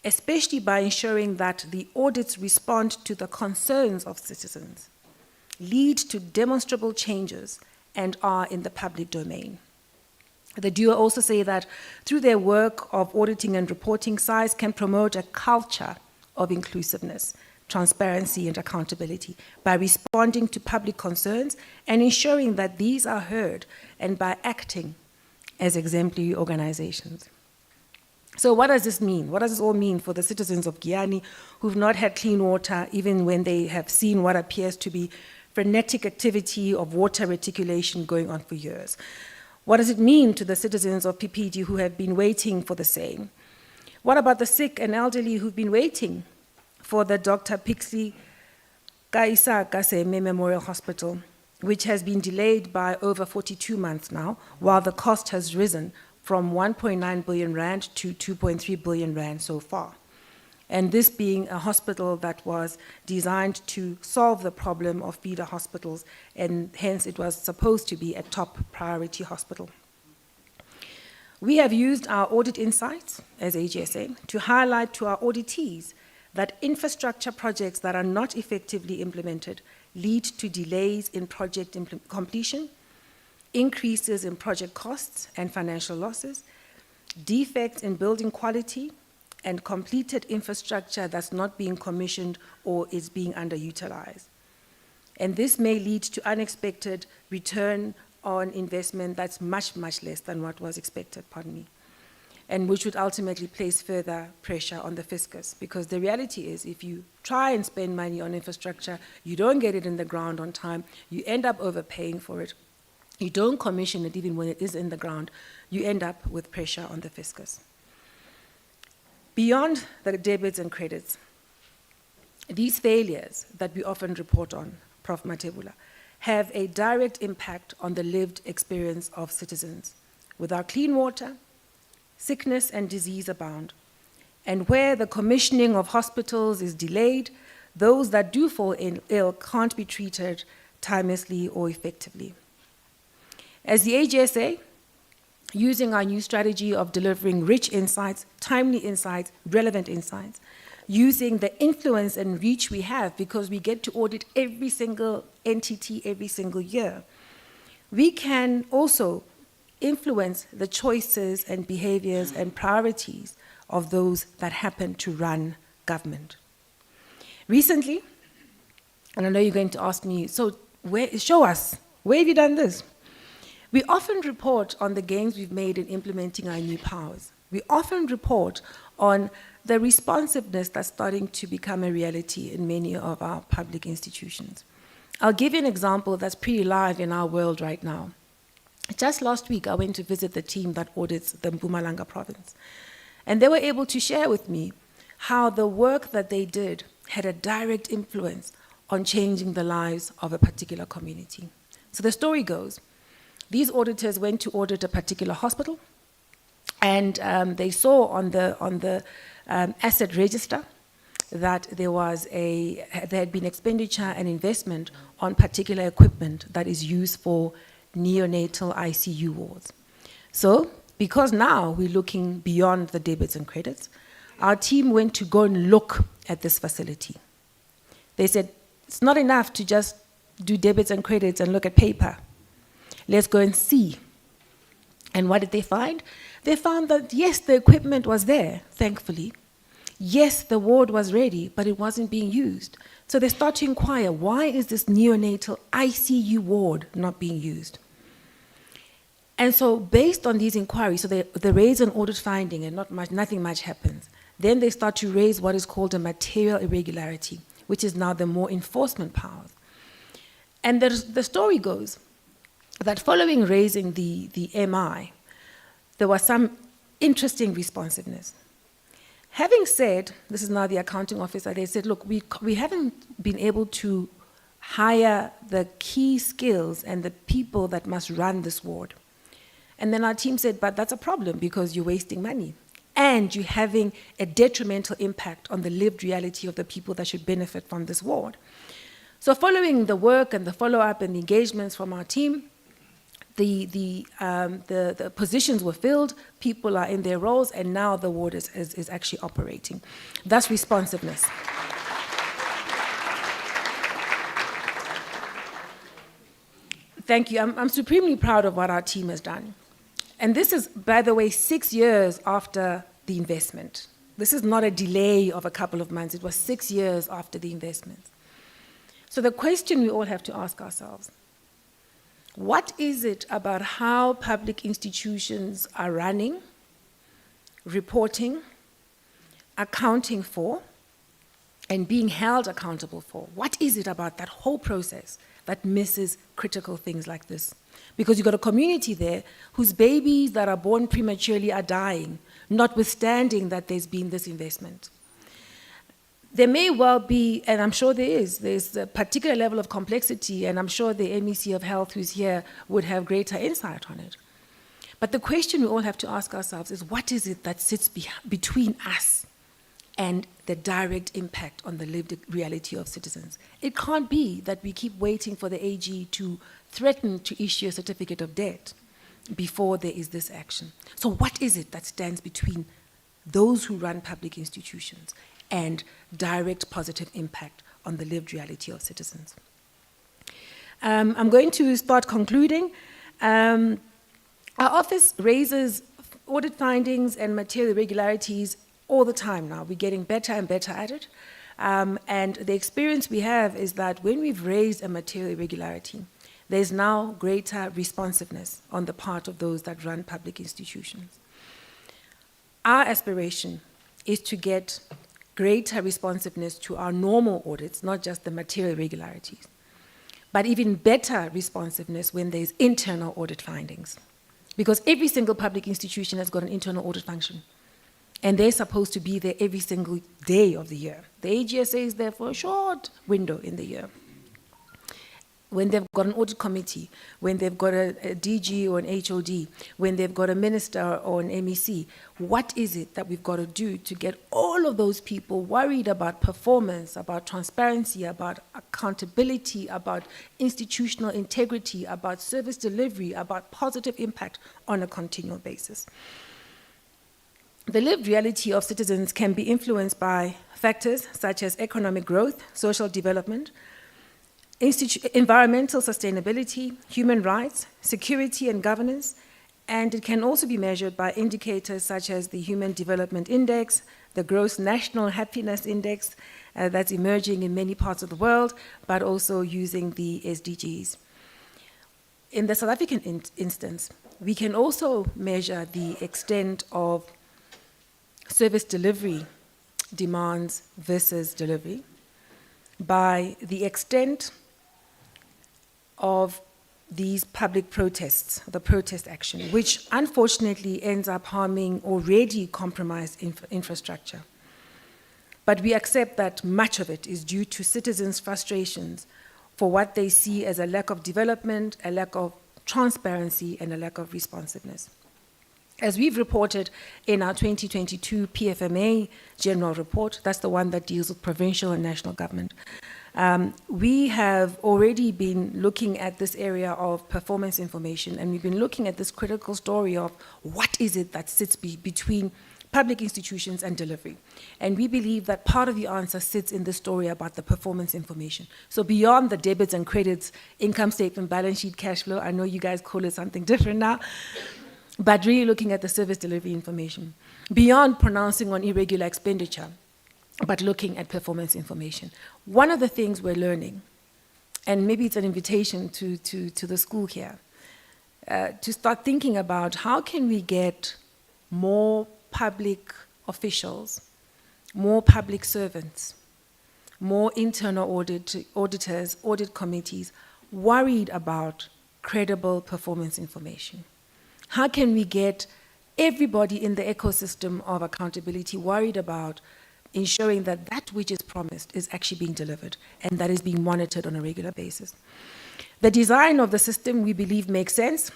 especially by ensuring that the audits respond to the concerns of citizens, lead to demonstrable changes, and are in the public domain. The duo also say that through their work of auditing and reporting, size can promote a culture of inclusiveness, transparency, and accountability by responding to public concerns and ensuring that these are heard, and by acting as exemplary organizations. So what does this mean? What does this all mean for the citizens of Giyani who've not had clean water, even when they have seen what appears to be frenetic activity of water reticulation going on for years? What does it mean to the citizens of PPD who have been waiting for the same? What about the sick and elderly who've been waiting for the Dr. Pixley Kaisa Kaseme Memorial Hospital, which has been delayed by over 42 months now, while the cost has risen from 1.9 billion rand to 2.3 billion rand so far? And this being a hospital that was designed to solve the problem of feeder hospitals, and hence it was supposed to be a top priority hospital. We have used our audit insights as AGSA to highlight to our auditees that infrastructure projects that are not effectively implemented lead to delays in project completion, increases in project costs and financial losses, defects in building quality, and completed infrastructure that's not being commissioned or is being underutilized. And this may lead to unexpected return on investment that's much, much less than what was expected, and which would ultimately place further pressure on the fiscus. Because the reality is, if you try and spend money on infrastructure, you don't get it in the ground on time, you end up overpaying for it, you don't commission it even when it is in the ground, you end up with pressure on the fiscus. Beyond the debits and credits, these failures that we often report on, Prof. Matebula, have a direct impact on the lived experience of citizens. Without clean water, sickness and disease abound. And where the commissioning of hospitals is delayed, those that do fall ill can't be treated timelessly or effectively. As the AGSA, using our new strategy of delivering rich insights, timely insights, relevant insights, using the influence and reach we have because we get to audit every single entity every single year, we can also influence the choices and behaviors and priorities of those that happen to run government. Recently, and I know you're going to ask me, so show us, where have you done this? We often report on the gains we've made in implementing our new powers. We often report on the responsiveness that's starting to become a reality in many of our public institutions. I'll give you an example that's pretty live in our world right now. Just last week, I went to visit the team that audits the Mpumalanga province. And they were able to share with me how the work that they did had a direct influence on changing the lives of a particular community. So the story goes, these auditors went to audit a particular hospital, and they saw on the asset register that there had been expenditure and investment on particular equipment that is used for neonatal ICU wards. So, because now we're looking beyond the debits and credits, our team went to go and look at this facility. They said, it's not enough to just do debits and credits and look at paper. Let's go and see. And what did they find? They found that, yes, the equipment was there, thankfully. Yes, the ward was ready, but it wasn't being used. So they start to inquire, why is this neonatal ICU ward not being used? And so based on these inquiries, so they raise an audit finding and nothing much happens. Then they start to raise what is called a material irregularity, which is now the more enforcement powers. And the story goes that following raising the MI, there was some interesting responsiveness. Having said, this is now the accounting officer, they said, look, we haven't been able to hire the key skills and the people that must run this ward. And then our team said, but that's a problem because you're wasting money and you're having a detrimental impact on the lived reality of the people that should benefit from this award. So following the work and the follow-up and the engagements from our team, the positions were filled, people are in their roles, and now the award is actually operating. That's responsiveness. Thank you. I'm supremely proud of what our team has done. And this is, by the way, 6 years after the investment. This is not a delay of a couple of months. It was 6 years after the investment. So the question we all have to ask ourselves, what is it about how public institutions are running, reporting, accounting for, and being held accountable for? What is it about that whole process that misses critical things like this? Because you've got a community there whose babies that are born prematurely are dying, notwithstanding that there's been this investment. There may well be, and I'm sure there's a particular level of complexity, and I'm sure the MEC of Health who's here would have greater insight on it. But the question we all have to ask ourselves is, what is it that sits between us and the direct impact on the lived reality of citizens? It can't be that we keep waiting for the AG to threaten to issue a certificate of debt before there is this action. So what is it that stands between those who run public institutions and direct positive impact on the lived reality of citizens? I'm going to start concluding. Our office raises audit findings and material irregularities all the time now. We're getting better and better at it. And the experience we have is that when we've raised a material irregularity, there's now greater responsiveness on the part of those that run public institutions. Our aspiration is to get greater responsiveness to our normal audits, not just the material irregularities, but even better responsiveness when there's internal audit findings. Because every single public institution has got an internal audit function, and they're supposed to be there every single day of the year. The AGSA is there for a short window in the year. When they've got an audit committee, when they've got a DG or an HOD, when they've got a minister or an MEC, what is it that we've got to do to get all of those people worried about performance, about transparency, about accountability, about institutional integrity, about service delivery, about positive impact on a continual basis? The lived reality of citizens can be influenced by factors such as economic growth, social development, environmental sustainability, human rights, security and governance, and it can also be measured by indicators such as the Human Development Index, the Gross National Happiness Index that's emerging in many parts of the world, but also using the SDGs. In the South African instance, we can also measure the extent of service delivery demands versus delivery by the extent of these public protests, the protest action, which unfortunately ends up harming already compromised infrastructure. But we accept that much of it is due to citizens' frustrations for what they see as a lack of development, a lack of transparency, and a lack of responsiveness. As we've reported in our 2022 PFMA general report, that's the one that deals with provincial and national government, we have already been looking at this area of performance information, and we've been looking at this critical story of what is it that sits between public institutions and delivery. And we believe that part of the answer sits in the story about the performance information. So beyond the debits and credits, income statement, balance sheet, cash flow, I know you guys call it something different now, but really looking at the service delivery information. Beyond pronouncing on irregular expenditure, but looking at performance information. One of the things we're learning, and maybe it's an invitation to the school here, to start thinking about how can we get more public officials, more public servants, more internal auditors, audit committees, worried about credible performance information. How can we get everybody in the ecosystem of accountability worried about ensuring that that which is promised is actually being delivered and that is being monitored on a regular basis? The design of the system, we believe, makes sense.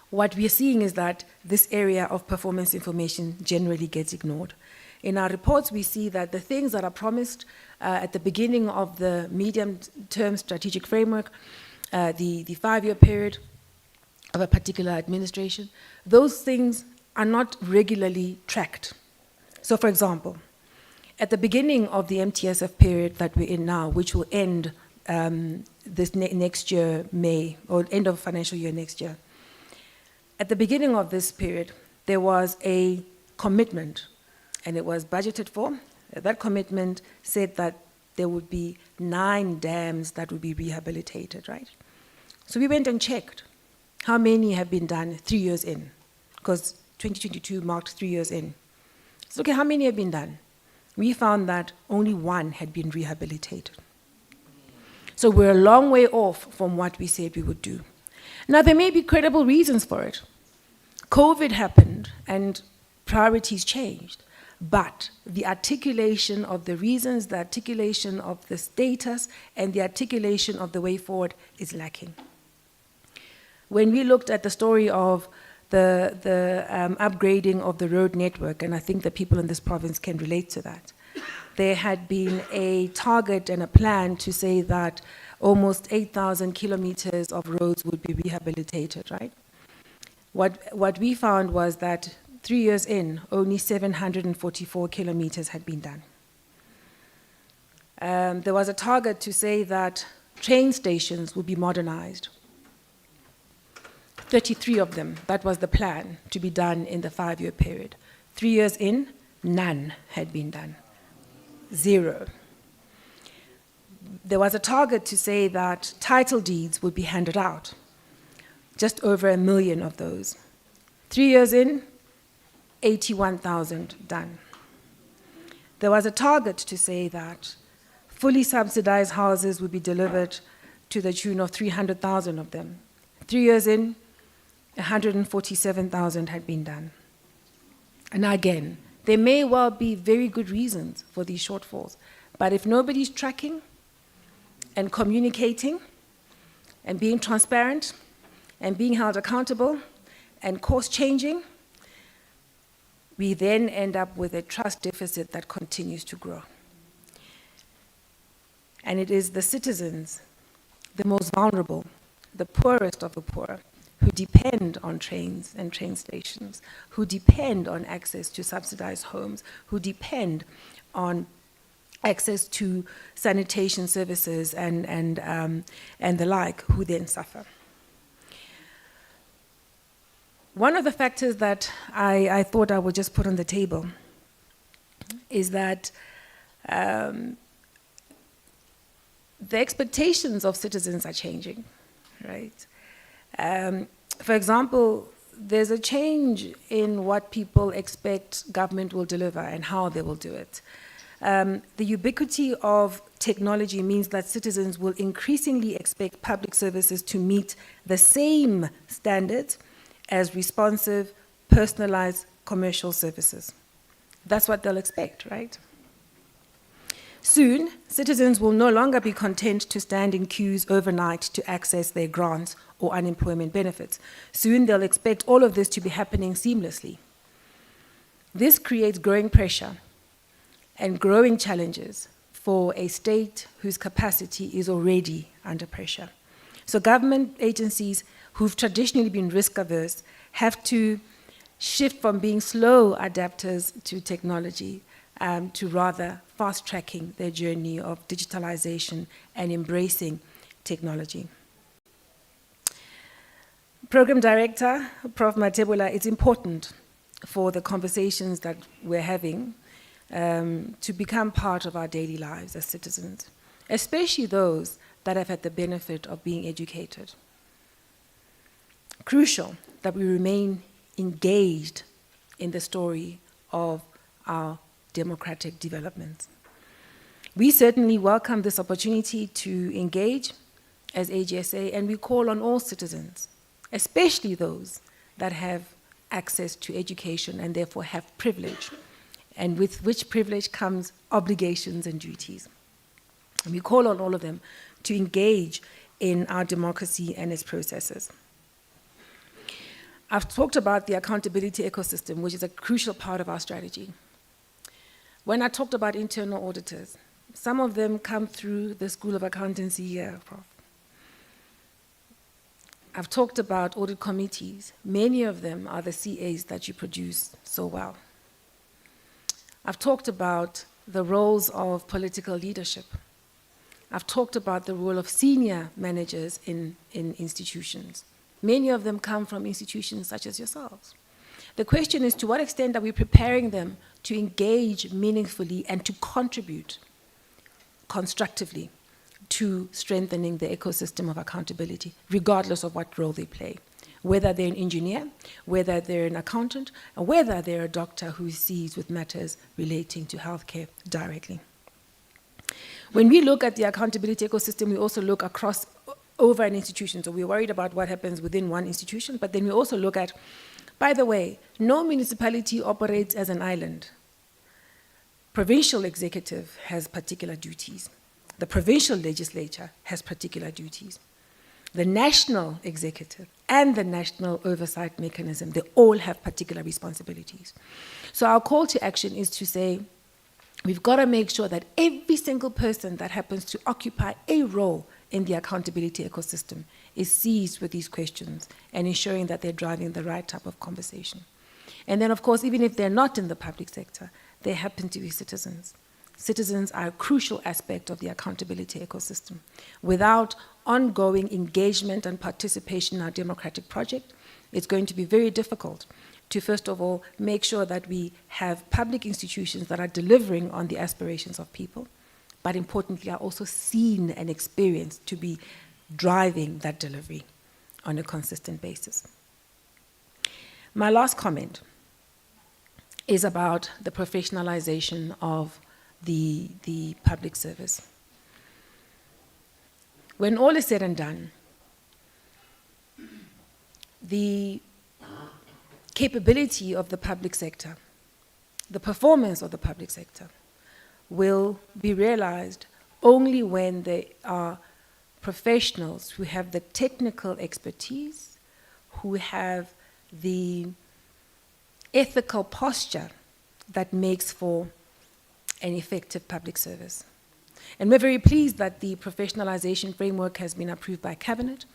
what we are seeing is that this area of performance information generally gets ignored. In our reports, we see that the things that are promised at the beginning of the medium-term strategic framework, the 5-year period of a particular administration, those things are not regularly tracked. So, for example, at the beginning of the MTSF period that we're in now, which will end this next year, May, or end of financial year next year, at the beginning of this period, there was a commitment, and it was budgeted for. That commitment said that there would be 9 dams that would be rehabilitated, right? So we went and checked how many have been done 3 years in, because 2022 marked 3 years in. So, okay, how many have been done? We found that only 1 had been rehabilitated. So we're a long way off from what we said we would do. Now, there may be credible reasons for it. COVID happened and priorities changed, but the articulation of the reasons, the articulation of the status, and the articulation of the way forward is lacking. When we looked at the story of the upgrading of the road network, and I think the people in this province can relate to that, there had been a target and a plan to say that almost 8,000 kilometers of roads would be rehabilitated, right? What we found was that 3 years in, only 744 kilometers had been done. There was a target to say that train stations would be modernized. 33 of them, that was the plan to be done in the 5-year period. 3 years in, none had been done. 0. There was a target to say that title deeds would be handed out. Just over 1 million of those. 3 years in, 81,000 done. There was a target to say that fully subsidized houses would be delivered to the tune of 300,000 of them. 3 years in, 147,000 had been done. And again, there may well be very good reasons for these shortfalls, but if nobody's tracking and communicating and being transparent and being held accountable and course changing, we then end up with a trust deficit that continues to grow. And it is the citizens, the most vulnerable, the poorest of the poor, who depend on trains and train stations, who depend on access to subsidized homes, who depend on access to sanitation services and the like, who then suffer. One of the factors that I thought I would just put on the table is that the expectations of citizens are changing, right? For example, there's a change in what people expect government will deliver and how they will do it. The ubiquity of technology means that citizens will increasingly expect public services to meet the same standards as responsive, personalized commercial services. That's what they'll expect, right? Soon, citizens will no longer be content to stand in queues overnight to access their grants or unemployment benefits. Soon, they'll expect all of this to be happening seamlessly. This creates growing pressure and growing challenges for a state whose capacity is already under pressure. So government agencies who've traditionally been risk-averse have to shift from being slow adapters to technology to rather fast-tracking their journey of digitalization and embracing technology. Program Director, Prof. Matebula, it's important for the conversations that we're having to become part of our daily lives as citizens, especially those that have had the benefit of being educated. Crucial that we remain engaged in the story of our democratic development. We certainly welcome this opportunity to engage as AGSA, and we call on all citizens, especially those that have access to education and therefore have privilege, and with which privilege comes obligations and duties. And we call on all of them to engage in our democracy and its processes. I've talked about the accountability ecosystem, which is a crucial part of our strategy. When I talked about internal auditors, some of them come through the School of Accountancy here, Prof. I've talked about audit committees. Many of them are the CAs that you produce so well. I've talked about the roles of political leadership. I've talked about the role of senior managers in institutions. Many of them come from institutions such as yourselves. The question is, to what extent are we preparing them to engage meaningfully and to contribute constructively to strengthening the ecosystem of accountability, regardless of what role they play, whether they're an engineer, whether they're an accountant, or whether they're a doctor who sees with matters relating to healthcare directly. When we look at the accountability ecosystem, we also look across over an institution. So we're worried about what happens within one institution, but then we also look at, by the way, no municipality operates as an island. Provincial executive has particular duties. The provincial legislature has particular duties. The national executive and the national oversight mechanism, they all have particular responsibilities. So our call to action is to say, we've got to make sure that every single person that happens to occupy a role in the accountability ecosystem is seized with these questions and ensuring that they're driving the right type of conversation. And then, of course, even if they're not in the public sector, they happen to be citizens. Citizens are a crucial aspect of the accountability ecosystem. Without ongoing engagement and participation in our democratic project, it's going to be very difficult to, first of all, make sure that we have public institutions that are delivering on the aspirations of people, but importantly are also seen and experienced to be driving that delivery on a consistent basis. My last comment is about the professionalization of the public service. When all is said and done, the capability of the public sector, the performance of the public sector, will be realized only when there are professionals who have the technical expertise, who have the ethical posture that makes for an effective public service. And we're very pleased that the professionalization framework has been approved by Cabinet.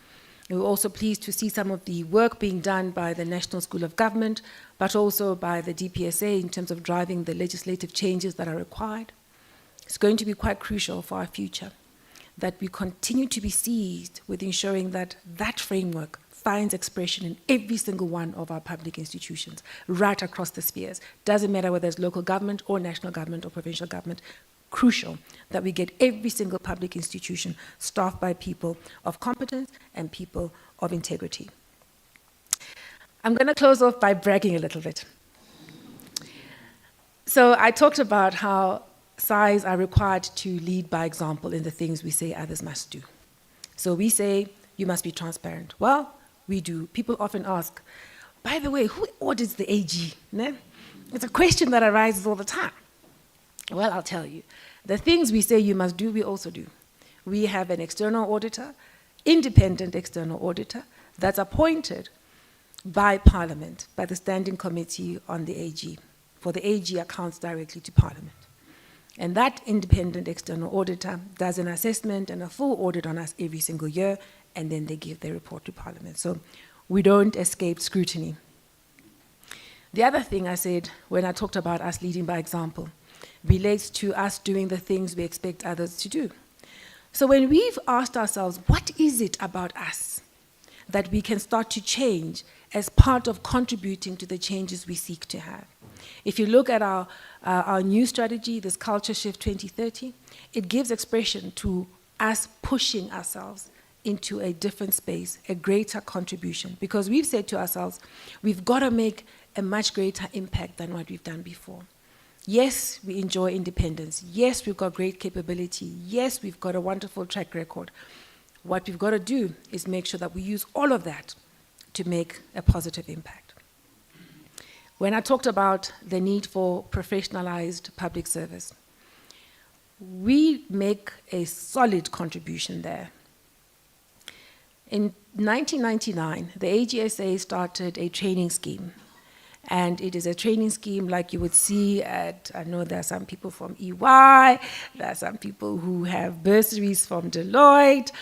And we're also pleased to see some of the work being done by the National School of Government, but also by the DPSA in terms of driving the legislative changes that are required. It's going to be quite crucial for our future that we continue to be seized with ensuring that that framework finds expression in every single one of our public institutions, right across the spheres. Doesn't matter whether it's local government or national government or provincial government. Crucial that we get every single public institution staffed by people of competence and people of integrity. I'm going to close off by bragging a little bit. So I talked about how SAIs are required to lead by example in the things we say others must do. So we say, you must be transparent. Well, we do. People often ask, by the way, who audits the AG? Ne? It's a question that arises all the time. Well, I'll tell you. The things we say you must do, we also do. We have an external auditor, independent external auditor, that's appointed by Parliament, by the Standing Committee on the AG, for the AG accounts directly to Parliament. And that independent external auditor does an assessment and a full audit on us every single year, and then they give their report to Parliament. So we don't escape scrutiny. The other thing I said when I talked about us leading by example relates to us doing the things we expect others to do. So when we've asked ourselves, what is it about us that we can start to change as part of contributing to the changes we seek to have? If you look at our new strategy, this Culture Shift 2030, it gives expression to us pushing ourselves into a different space, a greater contribution, because we've said to ourselves, we've got to make a much greater impact than what we've done before. Yes, we enjoy independence. Yes, we've got great capability. Yes, we've got a wonderful track record. What we've got to do is make sure that we use all of that to make a positive impact. When I talked about the need for professionalized public service, we make a solid contribution there. In 1999, the AGSA started a training scheme. And it is a training scheme like you would see at, I know there are some people from EY, there are some people who have bursaries from Deloitte.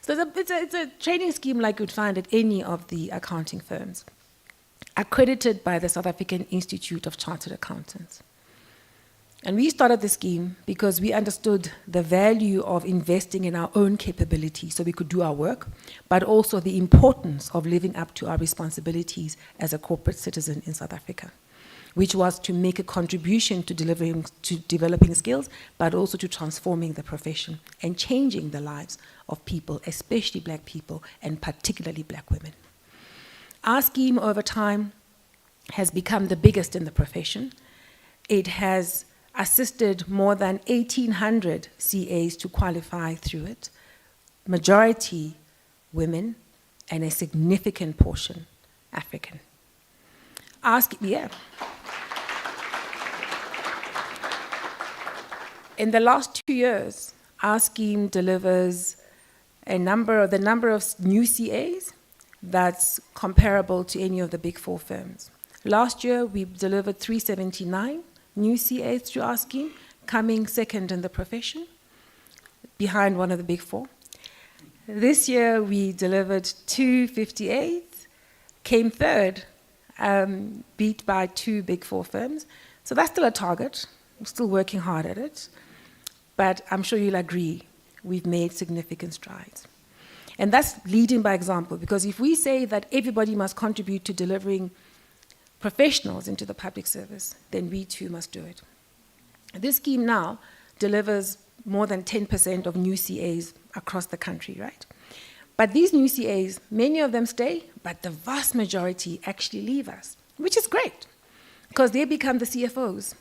So it's a training scheme like you'd find at any of the accounting firms, accredited by the South African Institute of Chartered Accountants. And we started the scheme because we understood the value of investing in our own capability so we could do our work, but also the importance of living up to our responsibilities as a corporate citizen in South Africa, which was to make a contribution to developing skills, but also to transforming the profession and changing the lives of people, especially Black people, and particularly Black women. Our scheme over time has become the biggest in the profession. It has assisted more than 1,800 CAs to qualify through it, majority women, and a significant portion African. In the last 2 years, our scheme delivers the number of new CAs that's comparable to any of the Big Four firms. Last year, we delivered 379 new CAs through our scheme, coming second in the profession, behind one of the Big Four. This year, we delivered 258, came third, beat by 2 Big Four firms. So that's still a target. We're still working hard at it. But I'm sure you'll agree, we've made significant strides. And that's leading by example, because if we say that everybody must contribute to delivering professionals into the public service, then we too must do it. This scheme now delivers more than 10% of new CAs across the country, right? But these new CAs, many of them stay, but the vast majority actually leave us, which is great, because they become the CFOs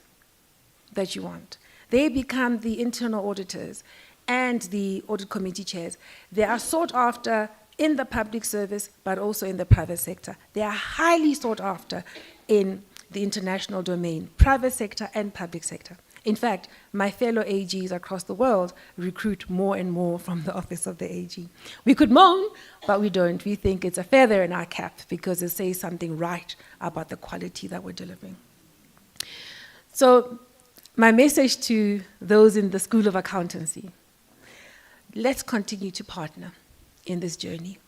that you want. They become the internal auditors and the audit committee chairs. They are sought after in the public service, but also in the private sector. They are highly sought after in the international domain, private sector and public sector. In fact, my fellow AGs across the world recruit more and more from the office of the AG. We could moan, but we don't. We think it's a feather in our cap because it says something right about the quality that we're delivering. So my message to those in the School of Accountancy, let's continue to partner in this journey.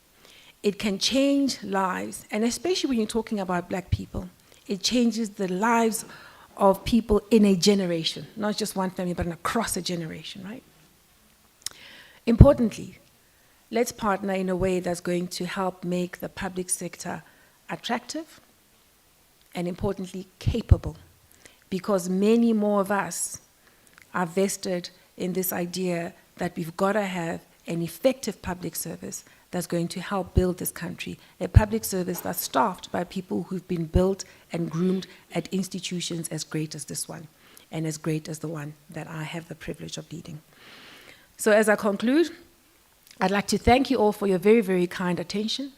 It can change lives, and especially when you're talking about Black people, it changes the lives of people in a generation, not just one family, but across a generation, right? Importantly, let's partner in a way that's going to help make the public sector attractive and, importantly, capable, because many more of us are vested in this idea that we've got to have an effective public service that's going to help build this country, a public service that's staffed by people who've been built and groomed at institutions as great as this one, and as great as the one that I have the privilege of leading. So as I conclude, I'd like to thank you all for your very, very kind attention.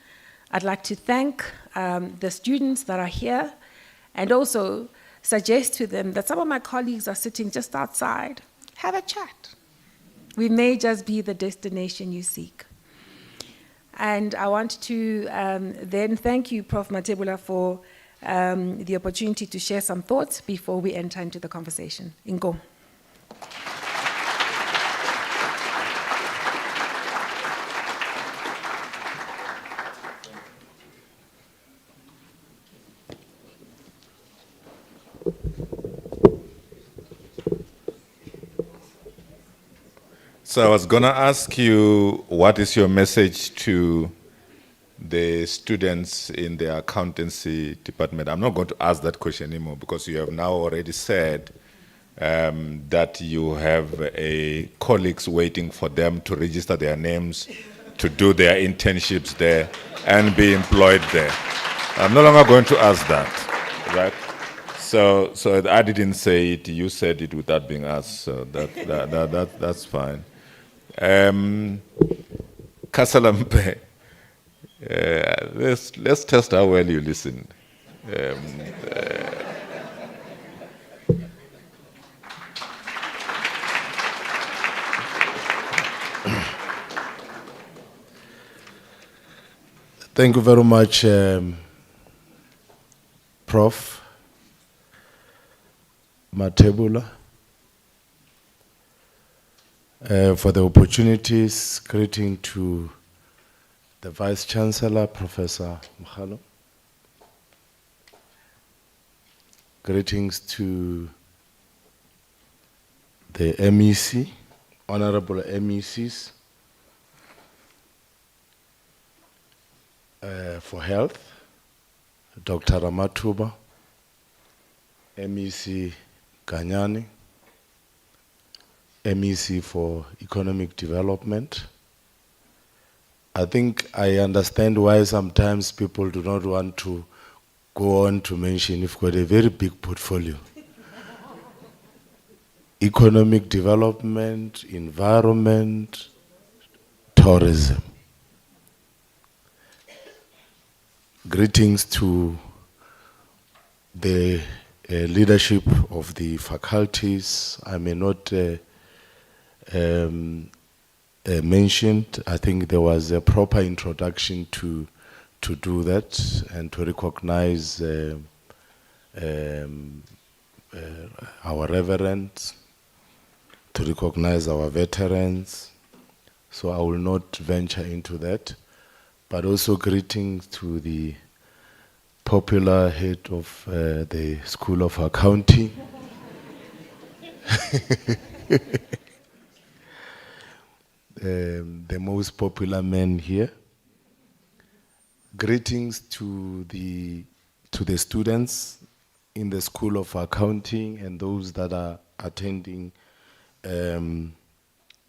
I'd like to thank the students that are here, and also suggest to them that some of my colleagues are sitting just outside. Have a chat. We may just be the destination you seek. And I want to then thank you, Prof. Matebula, for the opportunity to share some thoughts before we enter into the conversation. Ingo.
So I was going to ask you, what is your message to the students in the accountancy department? I'm not going to ask that question anymore because you have now already said that you have colleagues waiting for them to register their names, to do their internships there, and be employed there. I'm no longer going to ask that, right? So I didn't say it, you said it without being asked, so that's fine. Kasalampe, let's test how well you listen.
Thank you very much, Prof. Matebula, for the opportunities. Greeting to the Vice Chancellor, Professor Mkhalo. Greetings to the MEC, Honorable MECs for Health, Dr. Ramatuba, MEC Ganyani, MEC for Economic Development. I think I understand why sometimes people do not want to go on to mention you've got a very big portfolio. Economic development, environment, tourism. Greetings to the leadership of the faculties. I may not mention, I think there was a proper introduction to do that and to recognize our reverends, to recognize our veterans. So I will not venture into that. But also greetings to the popular head of the School of Accounting. The most popular man here. Greetings to the students in the School of Accounting and those that are attending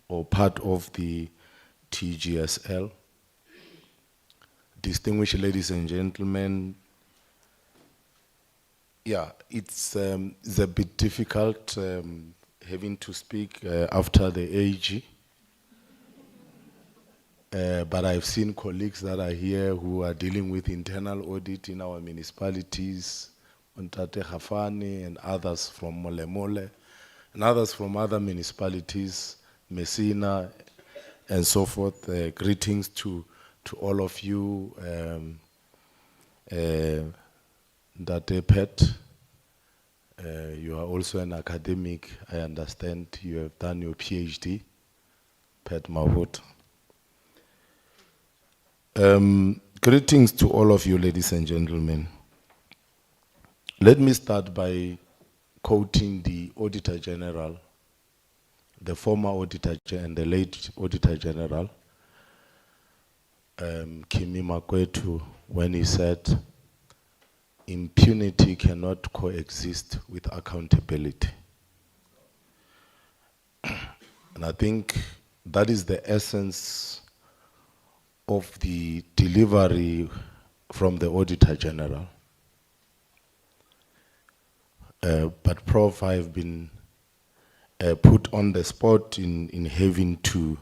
or part of the TGSL. Distinguished ladies and gentlemen, yeah, it's a bit difficult having to speak after the AG. But I've seen colleagues that are here who are dealing with internal audit in our municipalities, Ontate Hafani and others from Molemole, and others from other municipalities, Messina, and so forth. Greetings to all of you, Ndate Pet. You are also an academic. I understand you have done your PhD, Pet Mahut. Greetings to all of you, ladies and gentlemen. Let me start by quoting the Auditor General, the former Auditor and the late Auditor General, Kimi Makwetu, when he said, impunity cannot coexist with accountability. And I think that is the essence of the delivery from the Auditor General. But Prof, I've been put on the spot in having to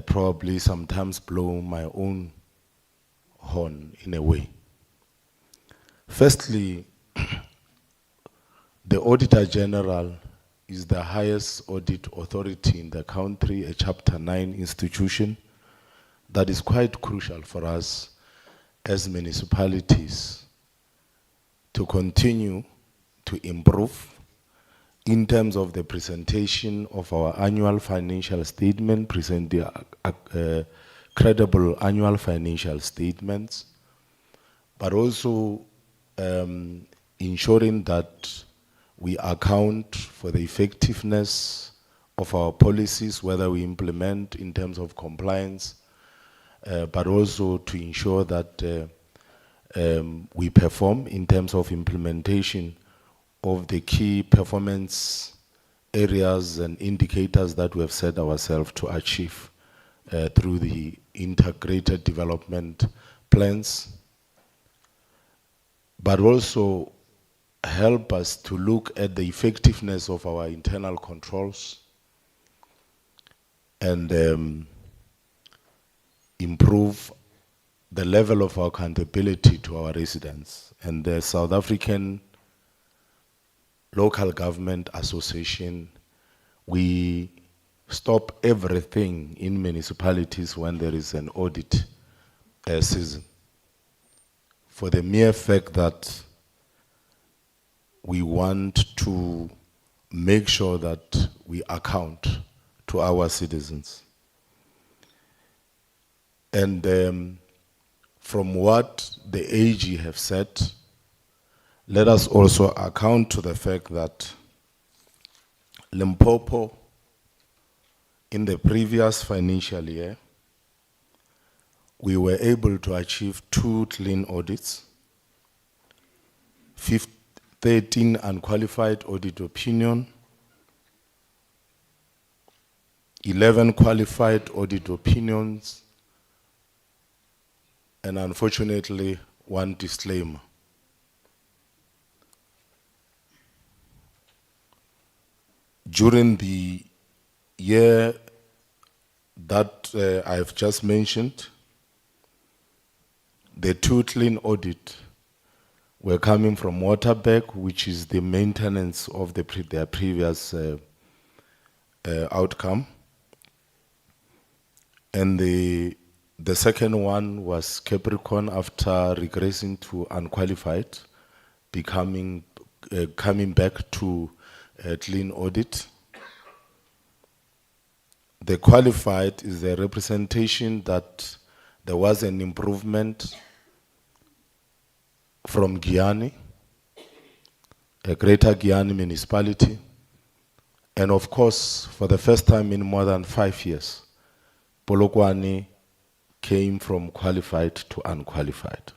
probably sometimes blow my own horn in a way. Firstly, the Auditor General is the highest audit authority in the country, a Chapter 9 institution that is quite crucial for us as municipalities to continue to improve in terms of the presentation of our annual financial statement, present the credible annual financial statements, but also ensuring that we account for the effectiveness of our policies, whether we implement in terms of compliance, but also to ensure that we perform in terms of implementation of the key performance areas and indicators that we have set ourselves to achieve through the integrated development plans, but also help us to look at the effectiveness of our internal controls and improve the level of accountability to our residents. And the South African Local Government Association, we stop everything in municipalities when there is an audit season. for the mere fact that we want to make sure that we account to our citizens. And from what the AG have said, let us also account to the fact that Limpopo, in the previous financial year, we were able to achieve 2 clean audits, 13 unqualified audit opinion, 11 qualified audit opinions, and unfortunately, 1 disclaimer. During the year that I've just mentioned, the 2 clean audit were coming from Waterberg, which is the maintenance of their previous outcome. And the second one was Capricorn, after regressing to unqualified, coming back to a clean audit. The qualified is the representation that there was an improvement from Guyana, a greater Guyana municipality, and of course, for the first time in more than 5 years, Polokwane came from qualified to unqualified.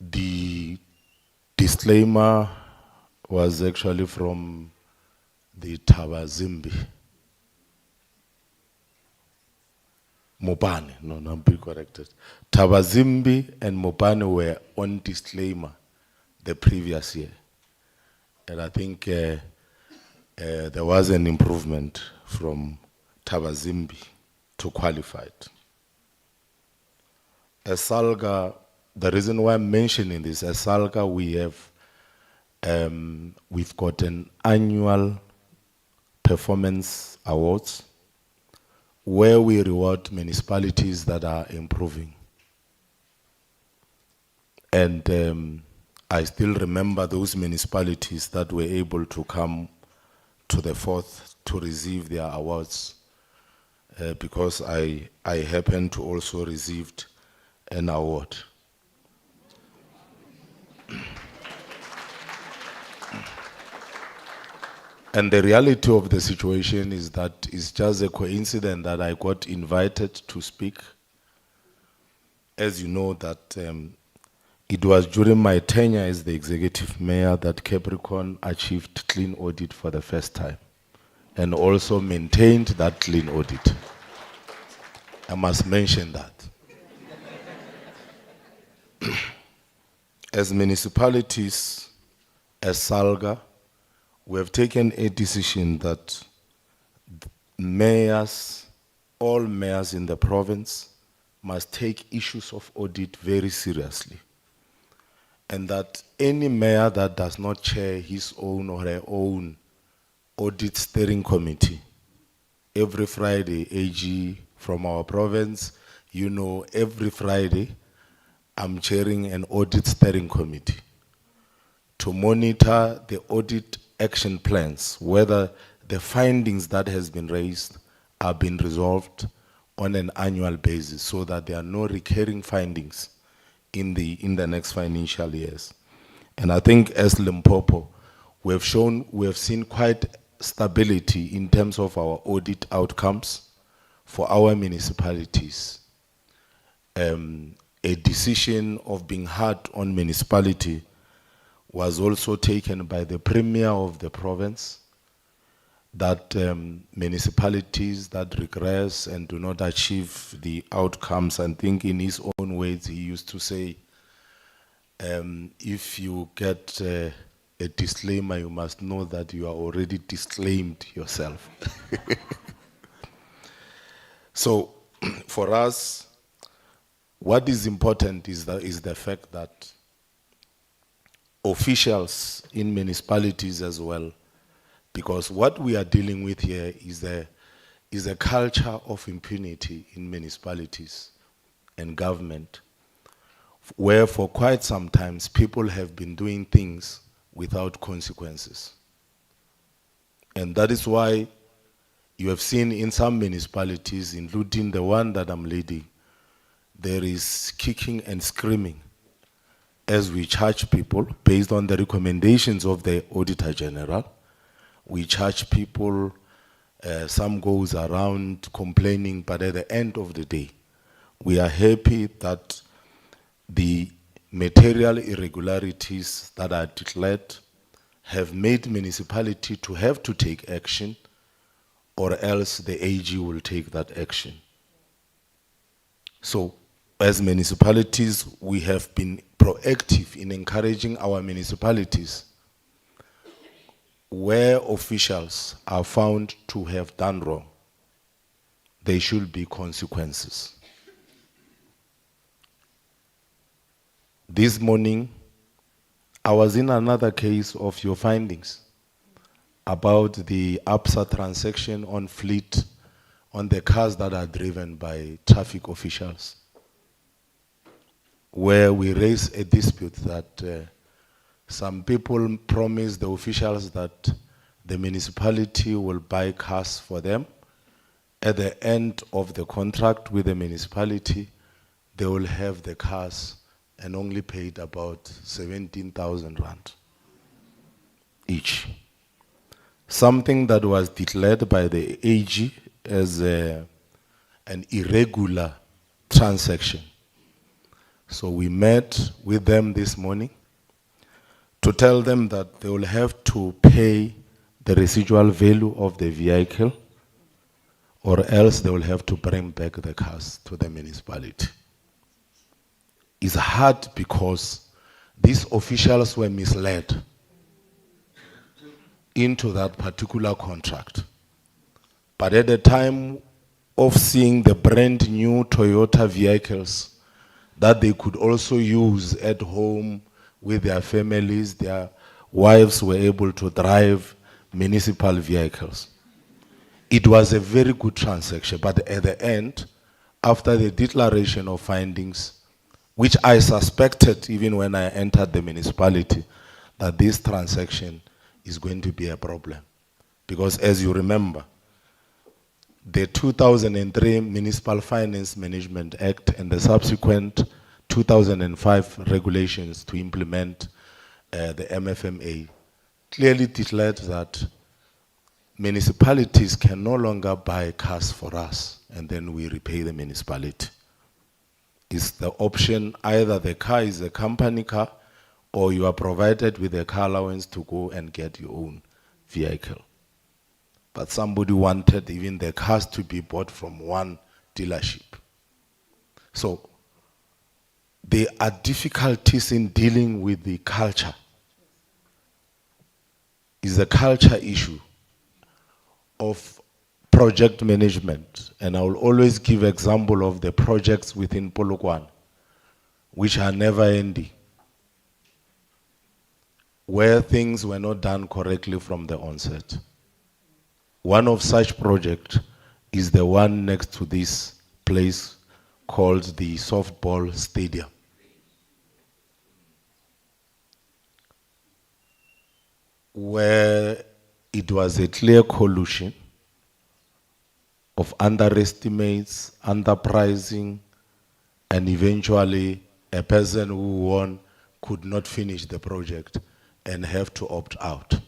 The disclaimer was actually from the Tabazimbi. Mopane, no, I'm being corrected. Tabazimbi and Mopane were on disclaimer the previous year. And I think there was an improvement from Tabazimbi to qualified. As Salga, the reason why I'm mentioning this, as Salga, we've got an annual performance awards where we reward municipalities that are improving. And I still remember those municipalities that were able to come to the 4th to receive their awards, because I happened to also receive an award. And the reality of the situation is that it's just a coincidence that I got invited to speak. As you know, that it was during my tenure as the executive mayor that Capricorn achieved clean audit for the first time, and also maintained that clean audit. I must mention that. As municipalities, as Salga, we have taken a decision that mayors, all mayors in the province, must take issues of audit very seriously. And that any mayor that does not chair his own or her own audit steering committee, every Friday, AG from our province, you know, every Friday, I'm chairing an audit steering committee to monitor the audit action plans, whether the findings that has been raised are being resolved on an annual basis, so that there are no recurring findings in the next financial years. And I think as Limpopo, we have seen quite stability in terms of our audit outcomes for our municipalities. A decision of being hard on municipality was also taken by the Premier of the province, that municipalities that regress and do not achieve the outcomes, I think in his own words, he used to say, if you get a disclaimer, you must know that you are already disclaimed yourself. So for us, what is important is the fact that officials in municipalities as well Because what we are dealing with here is a culture of impunity in municipalities and government, where for quite some times people have been doing things without consequences. And that is why you have seen in some municipalities, including the one that I'm leading, there is kicking and screaming as we charge people based on the recommendations of the Auditor-General. We charge people, some goes around complaining, but at the end of the day, we are happy that the material irregularities that are declared have made municipality to have to take action, or else the AG will take that action. So, as municipalities, we have been proactive in encouraging our municipalities where officials are found to have done wrong, there should be consequences. This morning, I was in another case of your findings about the APSA transaction on fleet, on the cars that are driven by traffic officials, where we raised a dispute that some people promised the officials that the municipality will buy cars for them. At the end of the contract with the municipality, they will have the cars and only paid about 17,000 rand each. Something that was declared by the AG as an irregular transaction. So we met with them this morning to tell them that they will have to pay the residual value of the vehicle, or else they will have to bring back the cars to the municipality. It's hard because these officials were misled into that particular contract. But at the time of seeing the brand new Toyota vehicles that they could also use at home with their families, their wives were able to drive municipal vehicles. It was a very good transaction, but at the end, after the declaration of findings, which I suspected even when I entered the municipality, that this transaction is going to be a problem. Because as you remember, the 2003 Municipal Finance Management Act and the subsequent 2005 regulations to implement the MFMA clearly declared that municipalities can no longer buy cars for us and then we repay the municipality. It's the option, either the car is a company car or you are provided with a car allowance to go and get your own vehicle. But somebody wanted even the cars to be bought from one dealership. So there are difficulties in dealing with the culture. It's a culture issue of project management. And I will always give example of the projects within Polokwane, which are never ending, where things were not done correctly from the onset. One of such projects is the one next to this place called the softball stadium. Where it was a clear collusion of underestimates, underpricing, and eventually a person who won could not finish the project and have to opt out.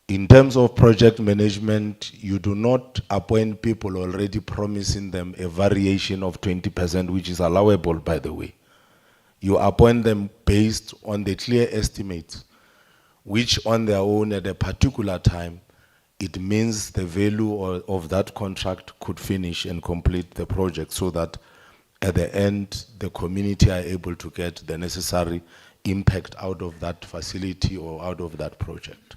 In terms of project management, you do not appoint people already promising them a variation of 20%, which is allowable, by the way. You appoint them based on the clear estimates, which on their own at a particular time, it means the value of that contract could finish and complete the project so that at the end, the community are able to get the necessary impact out of that facility or out of that project.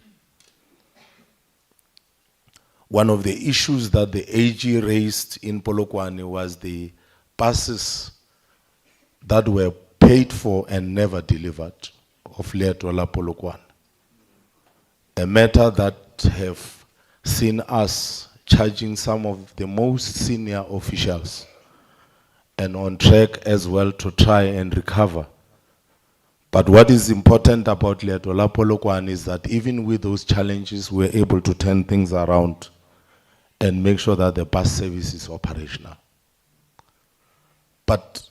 One of the issues that the AG raised in Polokwane was the buses that were paid for and never delivered of Leatola Polokwane. a matter that have seen us charging some of the most senior officials and on track as well to try and recover. But what is important about Leeto la Polokwane is that even with those challenges, we're able to turn things around and make sure that the bus service is operational. But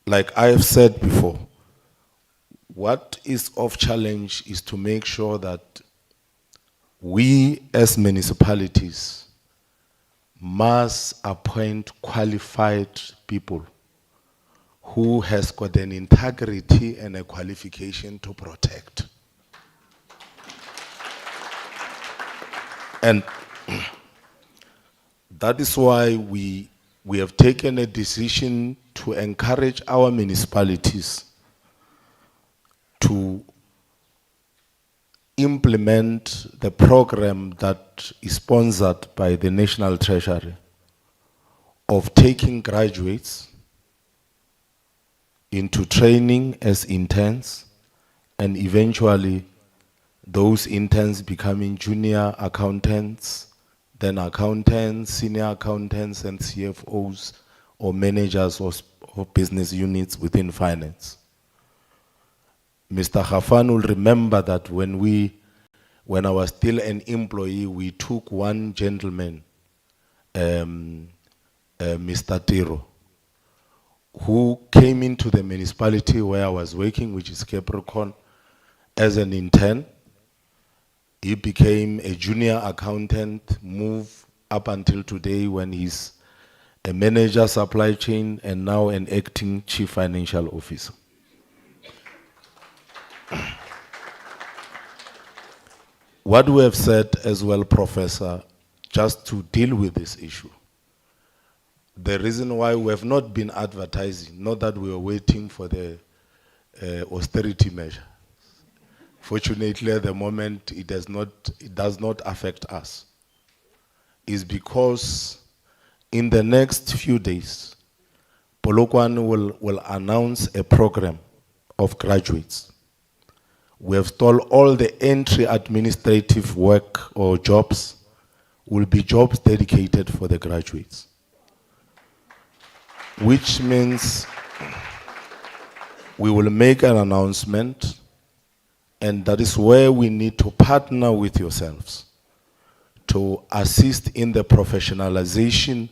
like I have said before, what is of challenge is to make sure that we as municipalities must appoint qualified people who has got an integrity and a qualification to protect. And that is why we have taken a decision to encourage our municipalities to implement the program that is sponsored by the National Treasury of taking graduates into training as interns, and eventually those interns becoming junior accountants, then accountants, senior accountants, and CFOs or managers of business units within finance. Mr. Khafan will remember that when I was still an employee, we took one gentleman, Mr. Tiro, who came into the municipality where I was working, which is Capricorn, as an intern. He became a junior accountant, moved up until today when he's a manager supply chain and now an acting chief financial officer. What we have said as well, Professor, just to deal with this issue, the reason why we have not been advertising, not that we were waiting for the austerity measure. Fortunately, at the moment, it does not affect us, is because in the next few days, Polokwane will announce a program of graduates. We have told all the entry administrative work or jobs will be jobs dedicated for the graduates, which means we will make an announcement, and that is where we need to partner with yourselves to assist in the professionalization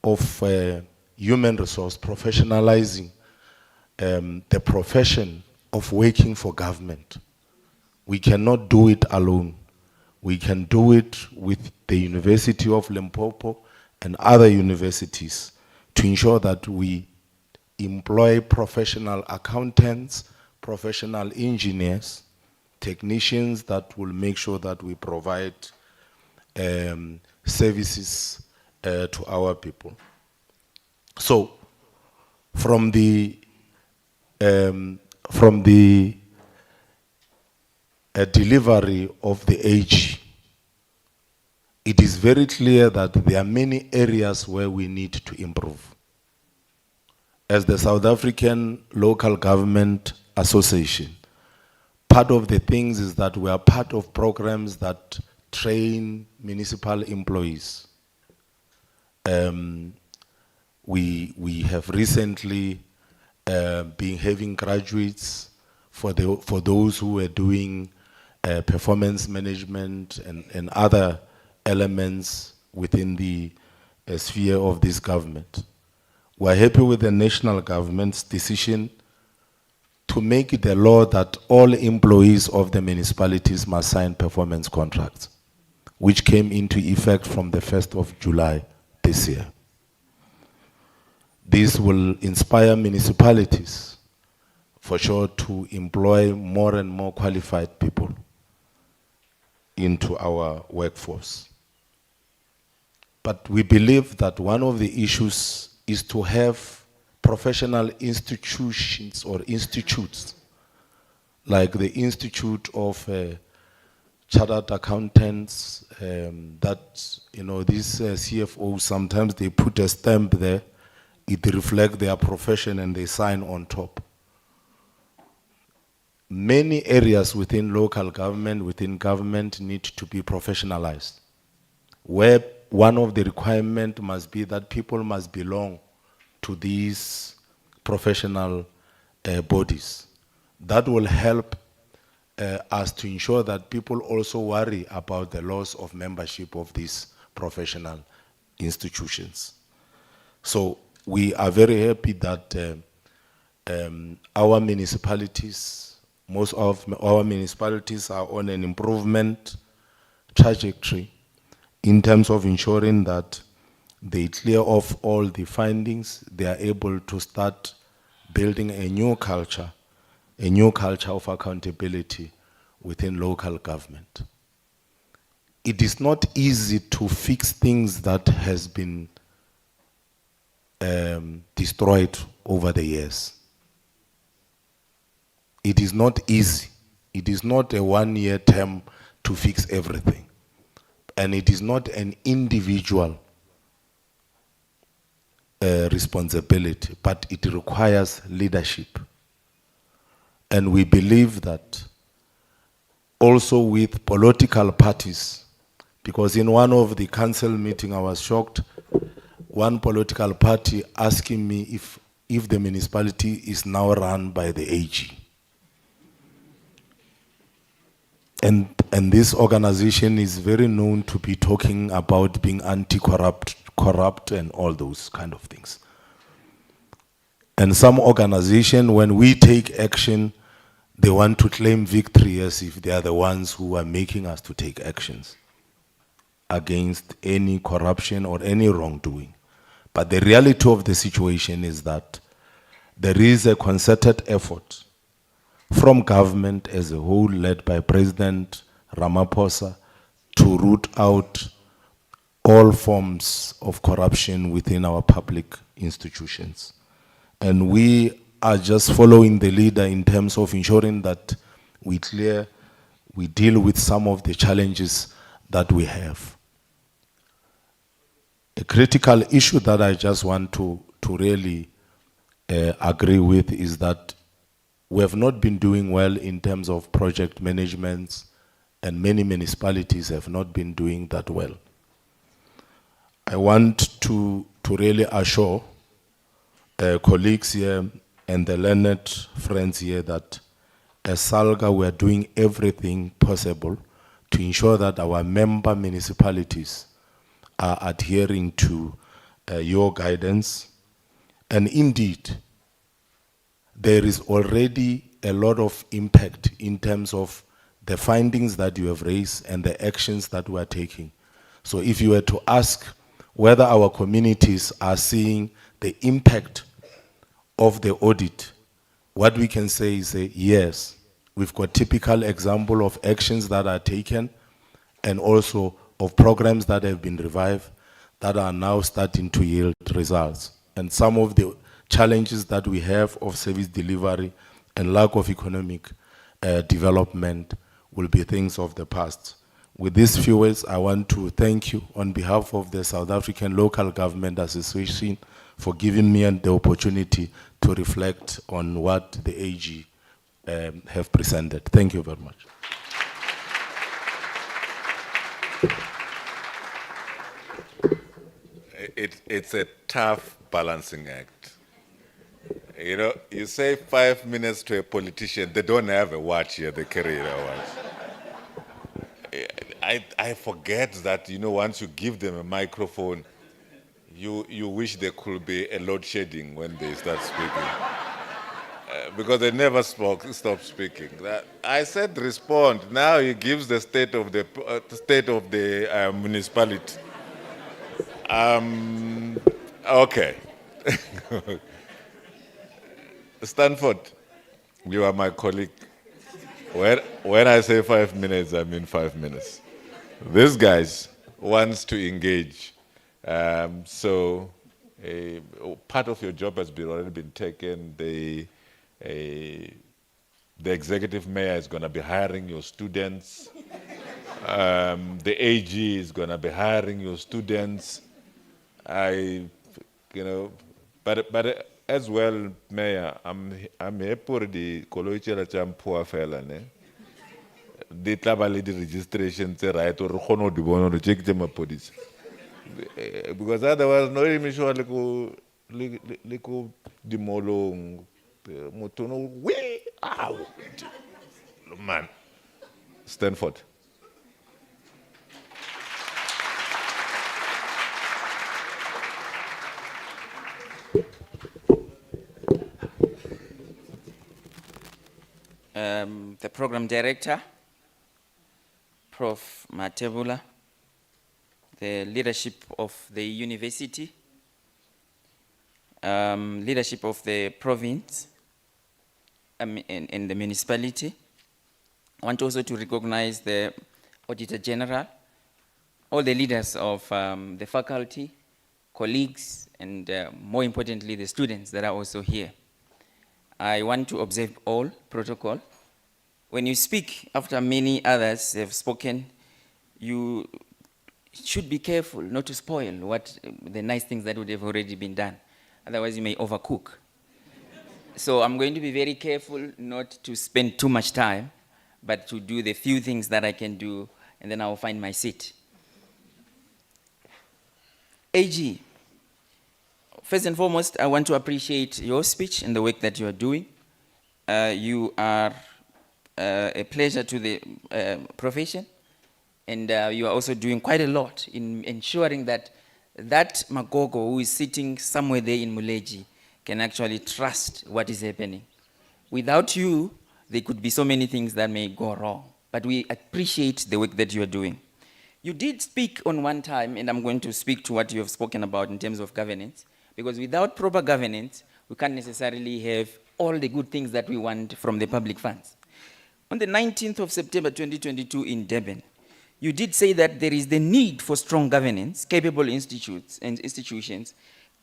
of human resource, professionalizing the profession of working for government. We cannot do it alone. We can do it with the University of Limpopo and other universities to ensure that we employ professional accountants, professional engineers, technicians that will make sure that we provide services to our people. So, from the delivery of the AG, it is very clear that there are many areas where we need to improve. As the South African Local Government Association, part of the things is that we are part of programs that train municipal employees. We have recently been having graduates for those who are doing performance management and other elements within the sphere of this government. We're happy with the national government's decision to make it a law that all employees of the municipalities must sign performance contracts, which came into effect from the 1st of July this year. This will inspire municipalities, for sure, to employ more and more qualified people into our workforce. But we believe that one of the issues is to have professional institutions or institutes, like the Institute of Chartered Accountants, that, these CFOs, sometimes they put a stamp there, it reflects their profession and they sign on top. many areas within local government, within government, need to be professionalized, where one of the requirements must be that people must belong to these professional bodies. That will help us to ensure that people also worry about the loss of membership of these professional institutions. So we are very happy that our municipalities, most of our municipalities are on an improvement trajectory in terms of ensuring that they clear off all the findings, they are able to start building a new culture of accountability within local government. It is not easy to fix things that has been destroyed over the years. It is not easy. It is not a one-year term to fix everything. And it is not an individual responsibility, but it requires leadership. And we believe that also with political parties, because in one of the council meeting I was shocked, one political party asking me if the municipality is now run by the AG. And this organization is very known to be talking about being corrupt and all those kind of things. And some organization, when we take action, they want to claim victory as if they are the ones who are making us to take actions against any corruption or any wrongdoing. But the reality of the situation is that there is a concerted effort from government as a whole, led by President Ramaphosa, to root out all forms of corruption within our public institutions. And we are just following the leader in terms of ensuring that we deal with some of the challenges that we have. A critical issue that I just want to really agree with is that we have not been doing well in terms of project management, and many municipalities have not been doing that well. I want to really assure colleagues here and the learned friends here that as SALGA we are doing everything possible to ensure that our member municipalities are adhering to your guidance. And indeed, there is already a lot of impact in terms of the findings that you have raised and the actions that we are taking. So if you were to ask whether our communities are seeing the impact of the audit, what we can say is yes. We've got typical example of actions that are taken and also of programs that have been revived that are now starting to yield results. And some of the challenges that we have of service delivery and lack of economic development will be things of the past. With these few words, I want to thank you on behalf of the South African Local Government Association for giving me the opportunity to reflect on what the AG have presented. Thank you very much.
It's a tough balancing act. You know, you say 5 minutes to a politician, they don't have a watch here, they carry a watch. I forget that, you know, once you give them a microphone, you wish there could be a load shedding when they start speaking. Because they never stop speaking. I said respond. Now he gives the state of the municipality. Okay. Stanford, you are my colleague. When I say 5 minutes, I mean 5 minutes. This guys wants to engage. So part of your job has already been taken. The executive mayor is going to be hiring your students. The AG is going to be hiring your students. But as well, Mayor, I'm here for the Koloichela Champua fella, ne? Di tla ba le di-registration tse right or re kgone go di bona gore tše ke tše maphodisa. Because otherwise no even sure le ko dimolong motho no we out man. Stanford.
The program director, Prof. Matebula, the leadership of the university, leadership of the province and the municipality. I want also to recognize the Auditor-General, all the leaders of the faculty, colleagues, and more importantly, the students that are also here. I want to observe all protocol. When you speak after many others have spoken, you should be careful not to spoil what the nice things that would have already been done. Otherwise, you may overcook. So I'm going to be very careful not to spend too much time, but to do the few things that I can do, and then I will find my seat. AG, first and foremost, I want to appreciate your speech and the work that you are doing. You are a pleasure to the profession, and you are also doing quite a lot in ensuring that that Magogo who is sitting somewhere there in Muleji can actually trust what is happening. Without you, there could be so many things that may go wrong, but we appreciate the work that you are doing. You did speak on one time, and I'm going to speak to what you have spoken about in terms of governance, because without proper governance, we can't necessarily have all the good things that we want from the public funds. On the 19th of September 2022 in Durban, you did say that there is the need for strong governance, capable institutes and institutions,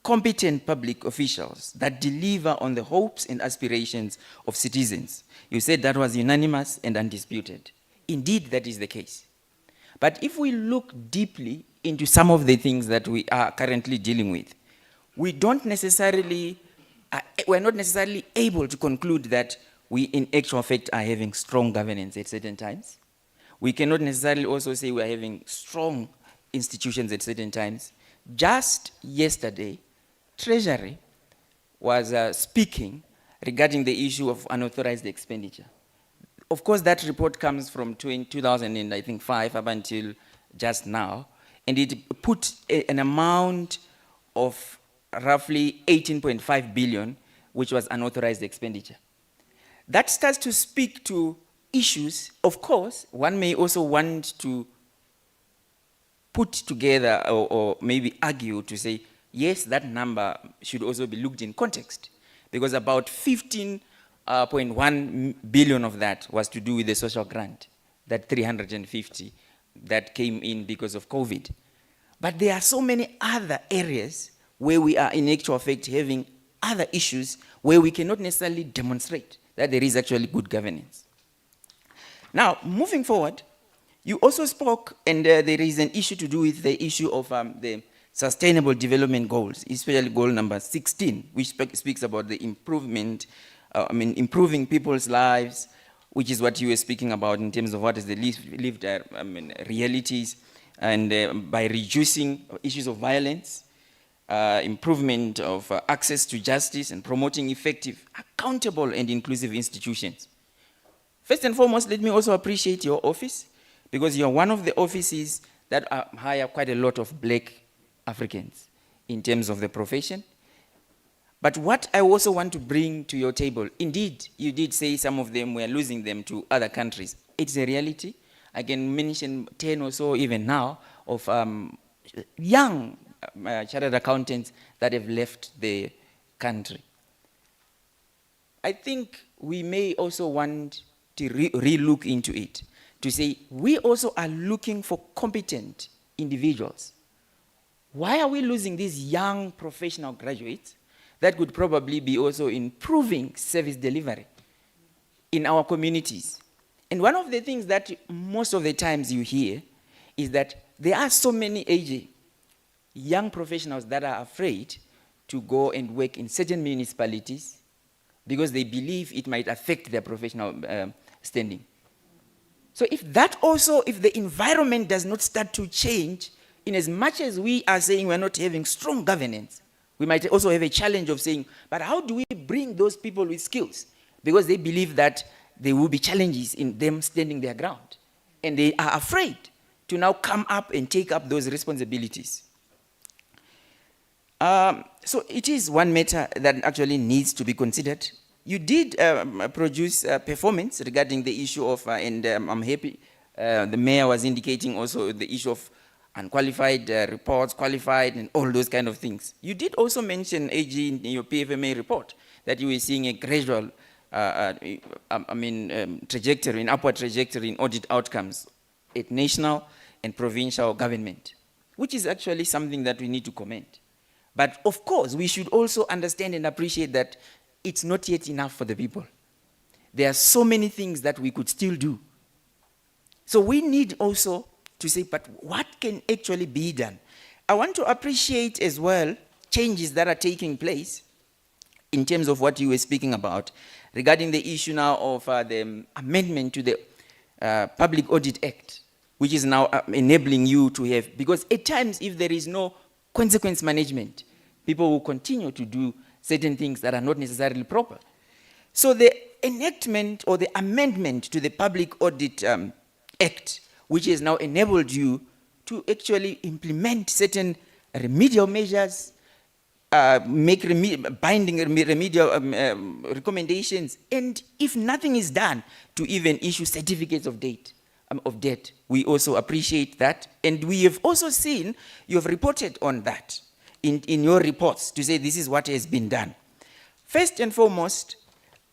competent public officials that deliver on the hopes and aspirations of citizens. You said that was unanimous and undisputed. Indeed, that is the case. But if we look deeply into some of the things that we are currently dealing with, we're not necessarily able to conclude that we in actual fact are having strong governance at certain times. We cannot necessarily also say we are having strong institutions at certain times. Just yesterday, Treasury was speaking regarding the issue of unauthorized expenditure. Of course, that report comes from 2005 up until just now, and it put an amount of roughly 18.5 billion, which was unauthorized expenditure. That starts to speak to issues. Of course, one may also want to put together or maybe argue to say, yes, that number should also be looked in context, because about 15.1 billion of that was to do with the social grant, that 350 that came in because of COVID. But there are so many other areas where we are in actual fact having other issues where we cannot necessarily demonstrate that there is actually good governance. Now, moving forward, you also spoke, and there is an issue to do with the issue of the Sustainable Development Goals, especially goal number 16, which speaks about the improvement, improving people's lives, which is what you were speaking about in terms of what is the lived realities, and by reducing issues of violence, improvement of access to justice, and promoting effective, accountable, and inclusive institutions. First and foremost, let me also appreciate your office, because you're one of the offices that hire quite a lot of black Africans in terms of the profession. But what I also want to bring to your table, indeed, you did say some of them were losing them to other countries. It's a reality. I can mention 10 or so even now of young chartered accountants that have left the country. I think we may also want to re-look into it, to say we also are looking for competent individuals. Why are we losing these young professional graduates that could probably be also improving service delivery in our communities? And one of the things that most of the times you hear is that there are so many young professionals that are afraid to go and work in certain municipalities because they believe it might affect their professional standing. So if the environment does not start to change, in as much as we are saying we're not having strong governance, we might also have a challenge of saying, but how do we bring those people with skills? Because they believe that there will be challenges in them standing their ground. And they are afraid to now come up and take up those responsibilities. So it is one matter that actually needs to be considered. You did produce performance regarding the issue of, and I'm happy, the mayor was indicating also the issue of unqualified reports, qualified, and all those kind of things. You did also mention, AG, in your PFMA report, that you were seeing a gradual trajectory, an upward trajectory in audit outcomes at national and provincial government, which is actually something that we need to commend. But of course, we should also understand and appreciate that it's not yet enough for the people. There are so many things that we could still do. So we need also to say, but what can actually be done? I want to appreciate as well changes that are taking place in terms of what you were speaking about regarding the issue now of the amendment to the Public Audit Act, which is now enabling you to have, because at times if there is no consequence management, people will continue to do certain things that are not necessarily proper. So the enactment or the amendment to the Public Audit Act, which has now enabled you to actually implement certain remedial measures, make binding remedial recommendations, and if nothing is done, to even issue certificates of debt. We also appreciate that, and we have also seen, you have reported on that in your reports to say this is what has been done. First and foremost,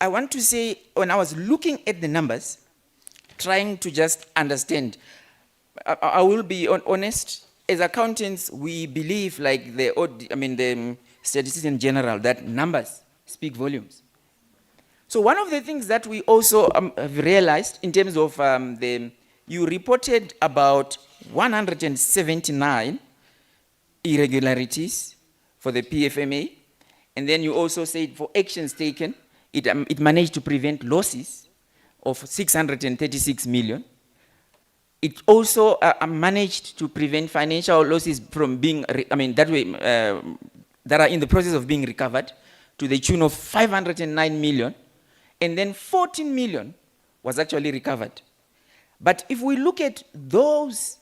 I want to say, when I was looking at the numbers, trying to just understand, I will be honest, as accountants, we believe, like the statistician general, that numbers speak volumes. So one of the things that we also have realized in terms of you reported about 179 irregularities for the PFMA, and then you also said for actions taken, it managed to prevent losses of 636 million. It also managed to prevent financial losses from being, that are in the process of being recovered to the tune of 509 million, and then 14 million was actually recovered. But if we look at those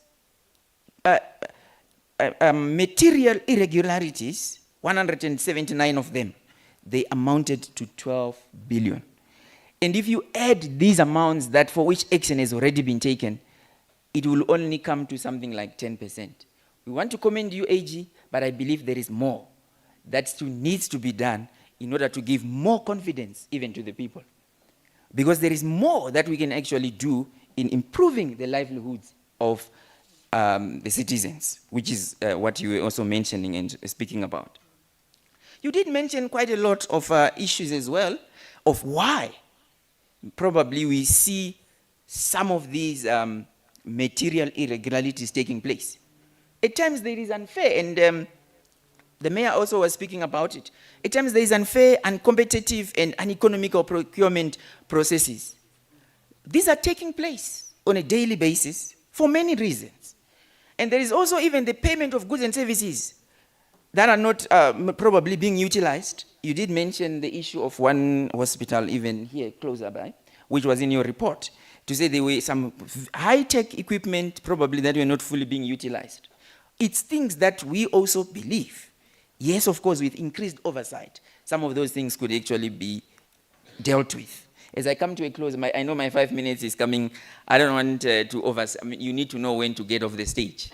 material irregularities, 179 of them, they amounted to 12 billion. And if you add these amounts that for which action has already been taken, it will only come to something like 10%. We want to commend you, AG, but I believe there is more that still needs to be done in order to give more confidence even to the people. Because there is more that we can actually do in improving the livelihoods of the citizens, which is what you were also mentioning and speaking about. You did mention quite a lot of issues as well of why probably we see some of these material irregularities taking place. At times there is unfair, and the mayor also was speaking about it. At times there is unfair, uncompetitive, and uneconomical procurement processes. These are taking place on a daily basis for many reasons. And there is also even the payment of goods and services that are not probably being utilized. You did mention the issue of one hospital even here closer by, which was in your report, to say there were some high-tech equipment probably that were not fully being utilized. It's things that we also believe. Yes, of course, with increased oversight, some of those things could actually be dealt with. As I come to a close, I know my 5 minutes is coming. I don't want to you need to know when to get off the stage.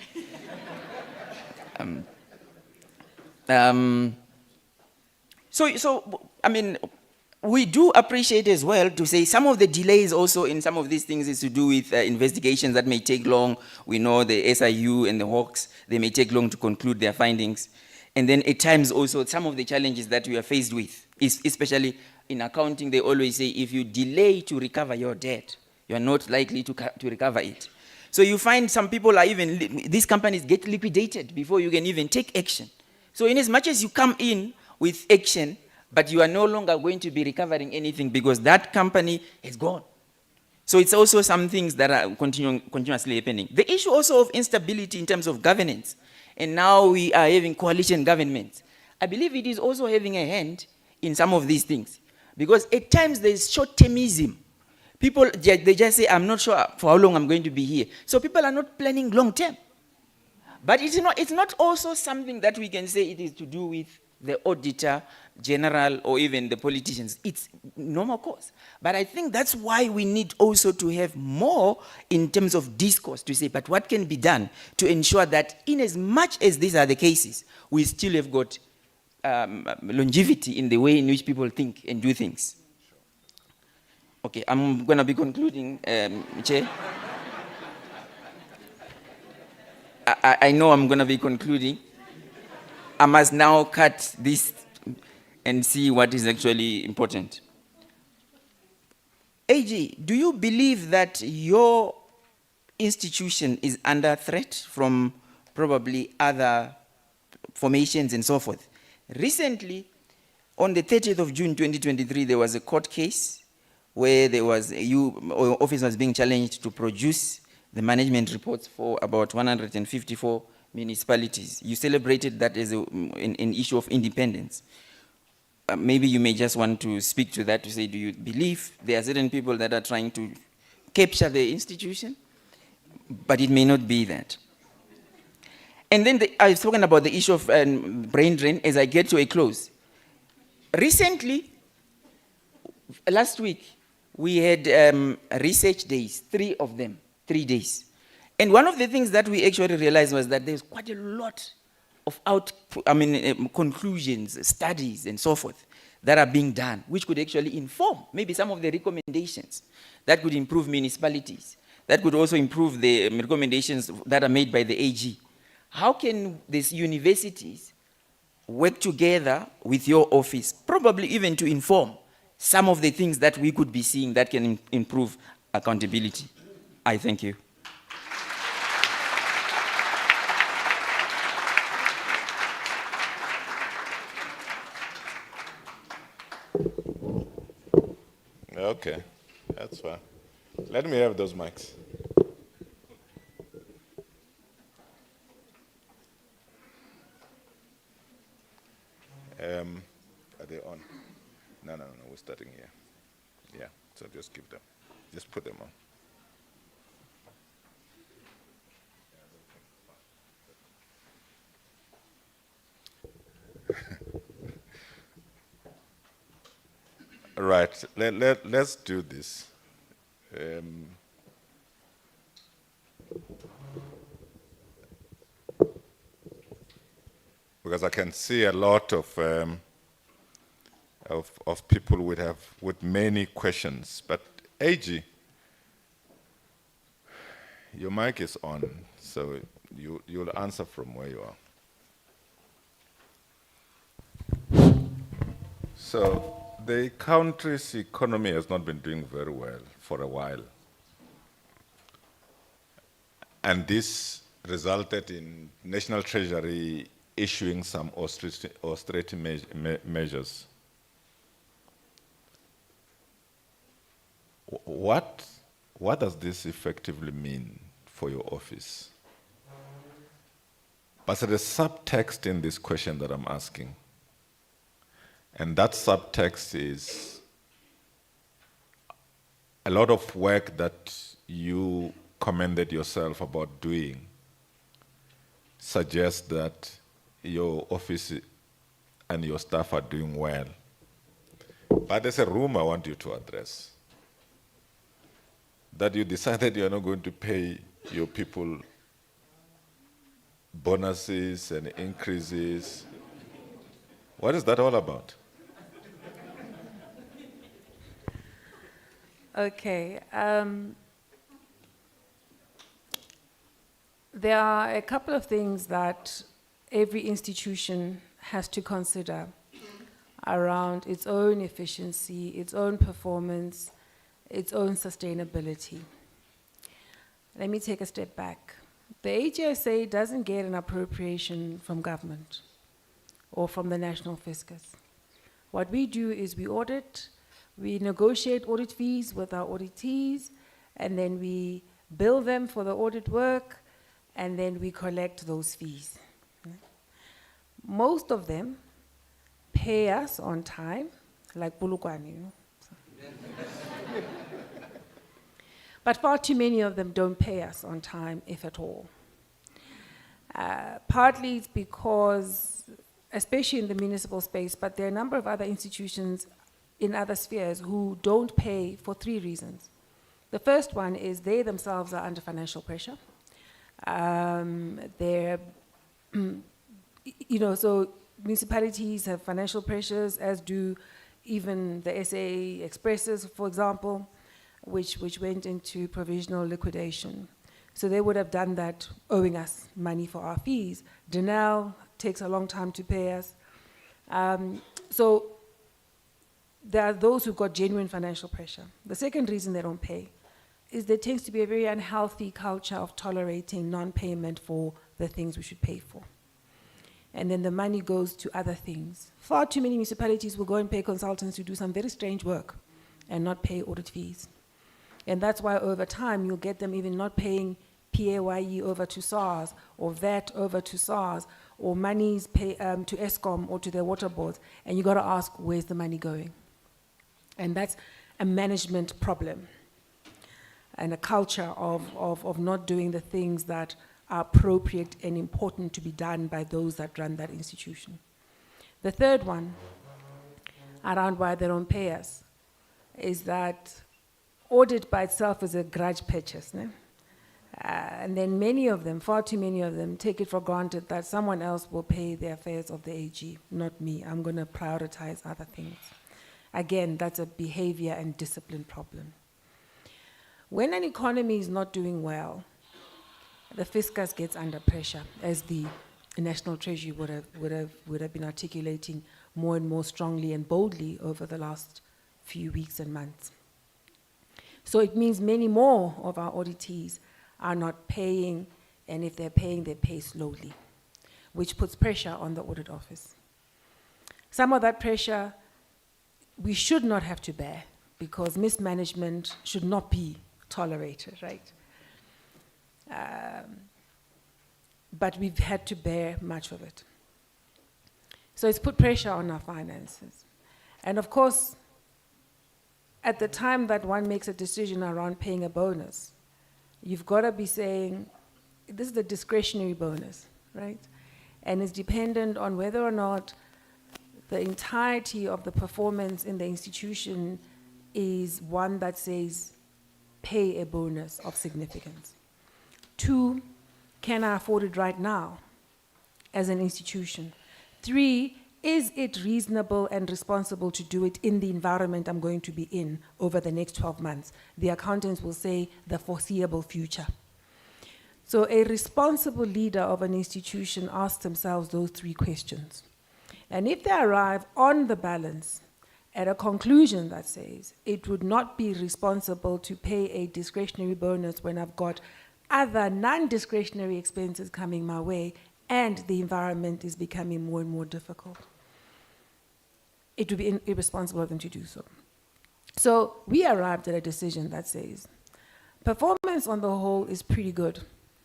We do appreciate as well to say some of the delays also in some of these things is to do with investigations that may take long. We know the SIU and the Hawks, they may take long to conclude their findings. And then at times also some of the challenges that we are faced with, especially in accounting, they always say if you delay to recover your debt, you are not likely to recover it. So you find some people are even, these companies get liquidated before you can even take action. So in as much as you come in with action, but you are no longer going to be recovering anything because that company is gone. So it's also some things that are continuously happening. The issue also of instability in terms of governance, and now we are having coalition governments. I believe it is also having a hand in some of these things. Because at times there is short-termism. People, they just say, I'm not sure for how long I'm going to be here. So people are not planning long-term. But it's not also something that we can say it is to do with the auditor general or even the politicians. It's normal course. But I think that's why we need also to have more in terms of discourse to say, but what can be done to ensure that in as much as these are the cases, we still have got longevity in the way in which people think and do things. Okay, I'm going to be concluding, Chair. I know I'm going to be concluding. I must now cut this and see what is actually important. AG, do you believe that your institution is under threat from probably other formations and so forth? Recently, on the 30th of June 2023, there was a court case where there was your office was being challenged to produce the management reports for about 154 municipalities. You celebrated that as an issue of independence. Maybe you may just want to speak to that to say, do you believe there are certain people that are trying to capture the institution? But it may not be that. And then I've spoken about the issue of brain drain as I get to a close. Recently, last week, we had research days, 3 of them, 3 days. And one of the things that we actually realized was that there's quite a lot of conclusions, studies, and so forth that are being done, which could actually inform maybe some of the recommendations that could improve municipalities, that could also improve the recommendations that are made by the AG. How can these universities work together with your office, probably even to inform some of the things that we could be seeing that can improve accountability? I thank you.
Okay, that's fine. Let me have those mics. Are they on? No, we're starting here. Yeah, so just keep them. Just put them on. Right, let's do this. Because I can see a lot of people with many questions. But AG, your mic is on, so you'll answer from where you are. So the country's economy has not been doing very well for a while. And this resulted in National Treasury issuing some austerity measures. What does this effectively mean for your office? But there's a subtext in this question that I'm asking. And that subtext is a lot of work that you commended yourself about doing suggests that your office and your staff are doing well. But there's a room I want you to address. That you decided you're not going to pay your people bonuses and increases. What is that all about?
Okay. There are a couple of things that every institution has to consider around its own efficiency, its own performance, its own sustainability. Let me take a step back. The HSA doesn't get an appropriation from government. or from the National Fiscus. What we do is we audit, we negotiate audit fees with our auditees, and then we bill them for the audit work, and then we collect those fees. Most of them pay us on time, like Pulukwani, you know. But far too many of them don't pay us on time, if at all. Partly it's because, especially in the municipal space, but there are a number of other institutions in other spheres who don't pay for 3 reasons. The first one is they themselves are under financial pressure. They're, you know, so municipalities have financial pressures, as do even the SA Expresses, for example, which went into provisional liquidation. So they would have done that owing us money for our fees. Denel takes a long time to pay us. So there are those who've got genuine financial pressure. The second reason they don't pay is there tends to be a very unhealthy culture of tolerating non-payment for the things we should pay for. And then the money goes to other things. Far too many municipalities will go and pay consultants to do some very strange work and not pay audit fees. And that's why over time you'll get them even not paying PAYE over to SARS, or VAT over to SARS, or monies pay, to ESCOM or to their water boards, and you gotta ask, where's the money going? And that's a management problem and a culture of not doing the things that are appropriate and important to be done by those that run that institution. The third one, around why they don't pay us, is that audit by itself is a grudge purchase. Ne? And then many of them, far too many of them, take it for granted that someone else will pay the affairs of the AG, not me. I'm going to prioritize other things. Again, that's a behavior and discipline problem. When an economy is not doing well, the fiscus gets under pressure, as the National Treasury would have been articulating more and more strongly and boldly over the last few weeks and months. So it means many more of our auditees are not paying, and if they're paying, they pay slowly, which puts pressure on the audit office. Some of that pressure we should not have to bear, because mismanagement should not be tolerated, right? But we've had to bear much of it. So it's put pressure on our finances. And of course, at the time that one makes a decision around paying a bonus, you've got to be saying, this is a discretionary bonus, right? And it's dependent on whether or not the entirety of the performance in the institution is one that says, pay a bonus of significance. 2, can I afford it right now as an institution? 3, is it reasonable and responsible to do it in the environment I'm going to be in over the next 12 months? The accountants will say the foreseeable future. So a responsible leader of an institution asks themselves those 3 questions. And if they arrive on the balance at a conclusion that says it would not be responsible to pay a discretionary bonus when I've got other non-discretionary expenses coming my way and the environment is becoming more and more difficult, it would be irresponsible of them to do so. So we arrived at a decision that says performance on the whole is pretty good.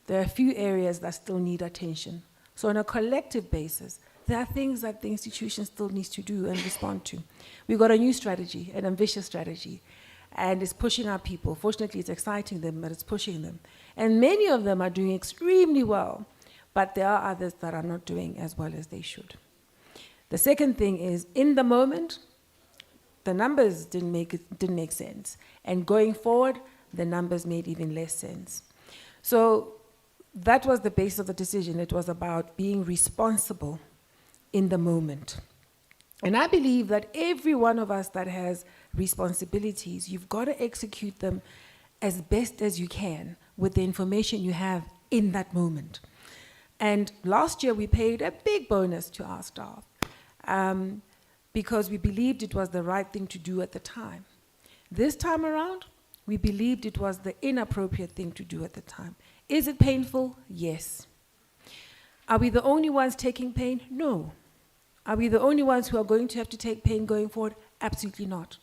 There are a few areas that still need attention. So on a collective basis, there are things that the institution still needs to do and respond to. We've got a new strategy, an ambitious strategy, and it's pushing our people. Fortunately, it's exciting them, but it's pushing them. And many of them are doing extremely well, but there are others that are not doing as well as they should. The second thing is, in the moment, the numbers didn't make sense. And going forward, the numbers made even less sense. So that was the basis of the decision. It was about being responsible in the moment. And I believe that every one of us that has responsibilities, you've got to execute them as best as you can with the information you have in that moment. And last year we paid a big bonus to our staff because we believed it was the right thing to do at the time. This time around, we believed it was the inappropriate thing to do at the time. Is it painful? Yes. Are we the only ones taking pain? No. Are we the only ones who are going to have to take pain going forward? Absolutely not.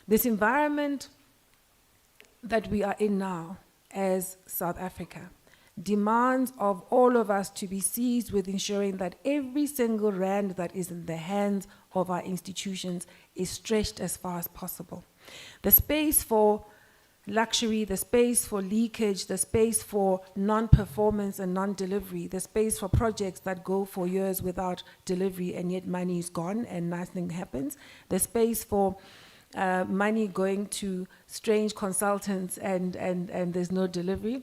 This environment that we are in now as South Africa demands of all of us to be seized with ensuring that every single rand that is in the hands of our institutions is stretched as far as possible. The space for luxury, the space for leakage, the space for non-performance and non-delivery, the space for projects that go for years without delivery and yet money is gone and nothing happens, the space for money going to strange consultants and there's no delivery,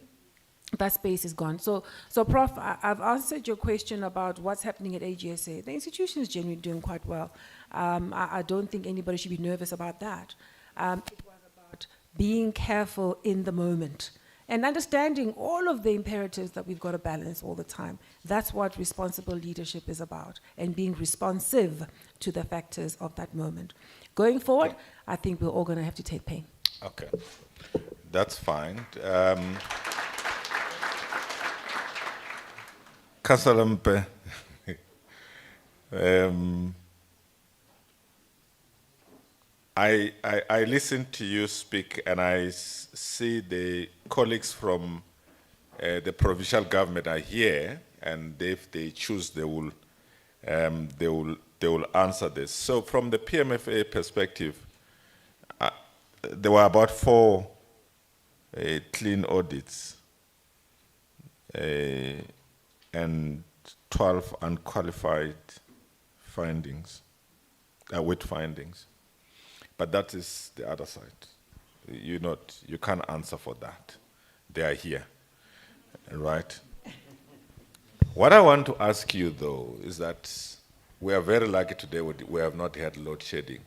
that space is gone. So Prof, I've answered your question about what's happening at AGSA. The institution is generally doing quite well. I don't think anybody should be nervous about that. It was about being careful in the moment and understanding all of the imperatives that we've got to balance all the time. That's what responsible leadership is about, and being responsive to the factors of that moment. Going forward, I think we're all going to have to take pain.
Okay, that's fine. Kasalampe, I listen to you speak, and I see the colleagues from the provincial government are here, and if they choose, they will answer this. So, from the PMFA perspective, there were about 4 clean audits and 12 unqualified findings, with findings. But that is the other side. You can't answer for that. They are here, right? What I want to ask you, though, is that we are very lucky today we have not had load shedding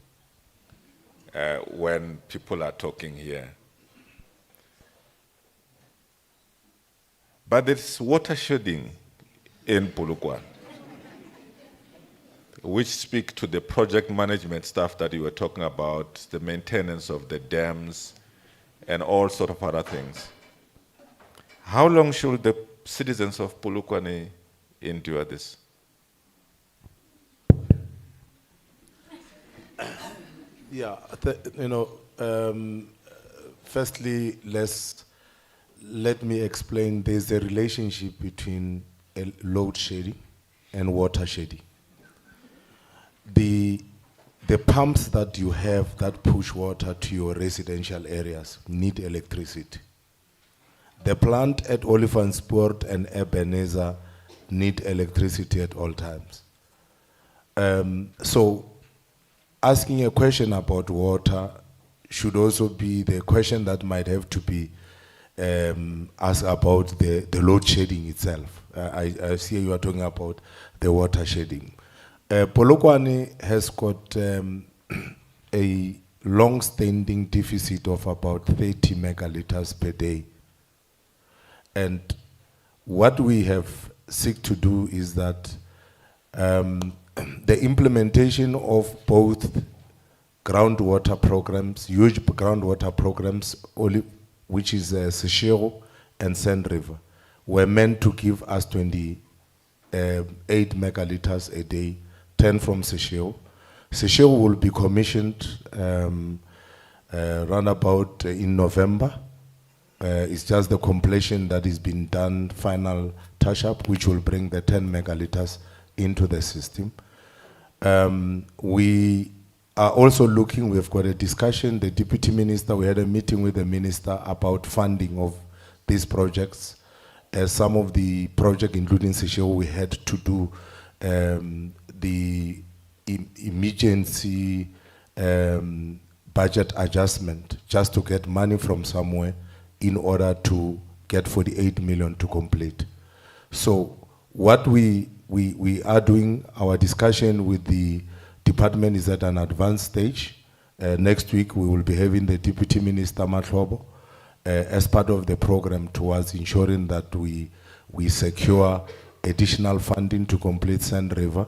when people are talking here. But there's water shedding in Polokwane, which speak to the project management stuff that you were talking about, the maintenance of the dams, and all sort of other things. How long should the citizens of Polokwane endure this?
Yeah, firstly, let me explain. There's a relationship between load shedding and water shedding. The pumps that you have that push water to your residential areas need electricity. The plant at Olifantspoort and Ebenezer need electricity at all times. So asking a question about water should also be the question that might have to be asked about the load shedding itself. I see you are talking about the water shedding. Polokwane has got a long-standing deficit of about 30 megaliters per day. And what we have seek to do is that the implementation of both groundwater programs, huge groundwater programs, which is Seshego and Sand River, were meant to give us 28 megaliters a day, 10 from Seshego. Seshego will be commissioned round about in November. It's just the completion that is being done, final touch-up, which will bring the 10 megaliters into the system. We are also looking, we've got a discussion, the Deputy Minister, we had a meeting with the Minister about funding of these projects. Some of the projects, including Seshego, we had to do the emergency budget adjustment just to get money from somewhere in order to get 48 million to complete. So what we are doing, our discussion with the department is at an advanced stage. Next week we will be having the Deputy Minister Matlobo as part of the program towards ensuring that we secure additional funding to complete Sand River.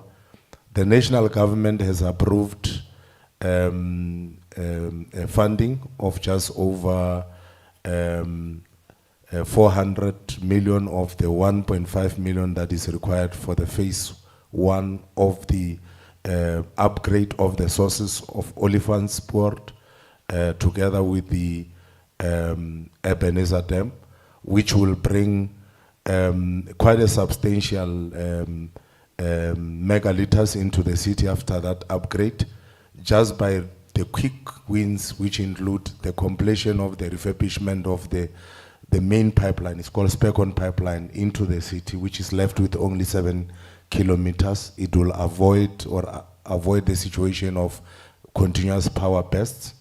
The national government has approved funding of just over 400 million of the 1.5 million that is required for the phase 1 of the upgrade of the sources of Olifantspoort together with the Ebenezer Dam, which will bring quite a substantial megaliters into the city after that upgrade, just by the quick wins, which include the completion of the refurbishment of the main pipeline. It's called Specon pipeline into the city, which is left with only 7 kilometers. It will avoid the situation of continuous power bursts,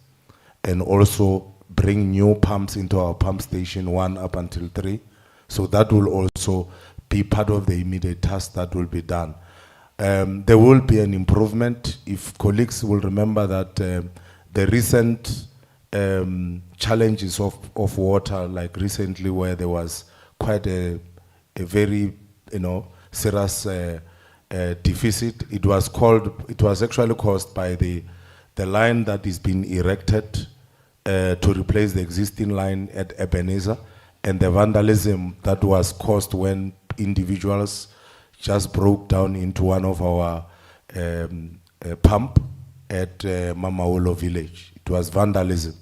and also bring new pumps into our pump station 1 up until 3. So that will also be part of the immediate task that will be done. There will be an improvement. If colleagues will remember that the recent challenges of water, like recently where there was quite a very serious deficit, it was actually caused by the line that is being erected to replace the existing line at Ebenezer, and the vandalism that was caused when individuals just broke down into one of our pump at Mamaolo village. It was vandalism.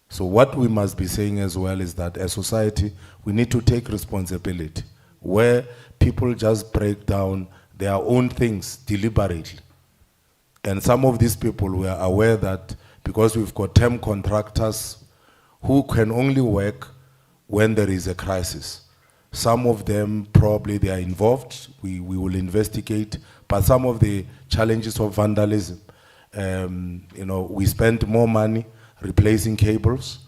So what we must be saying as well is that as society, we need to take responsibility where people just break down their own things deliberately. And some of these people were aware that because we've got term contractors who can only work when there is a crisis. Some of them probably they are involved, we will investigate, but some of the challenges of vandalism, we spend more money replacing cables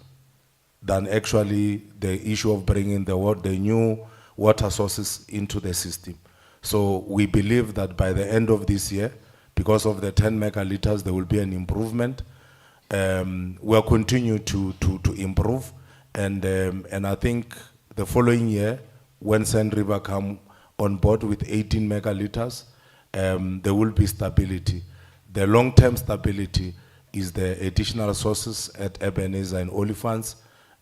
than actually the issue of bringing the new water sources into the system. So we believe that by the end of this year, because of the 10 megaliters, there will be an improvement. We'll continue to improve, and I think the following year, when Sand River come on board with 18 megaliters, there will be stability. The long-term stability is the additional sources at Ebenezer and Olifants.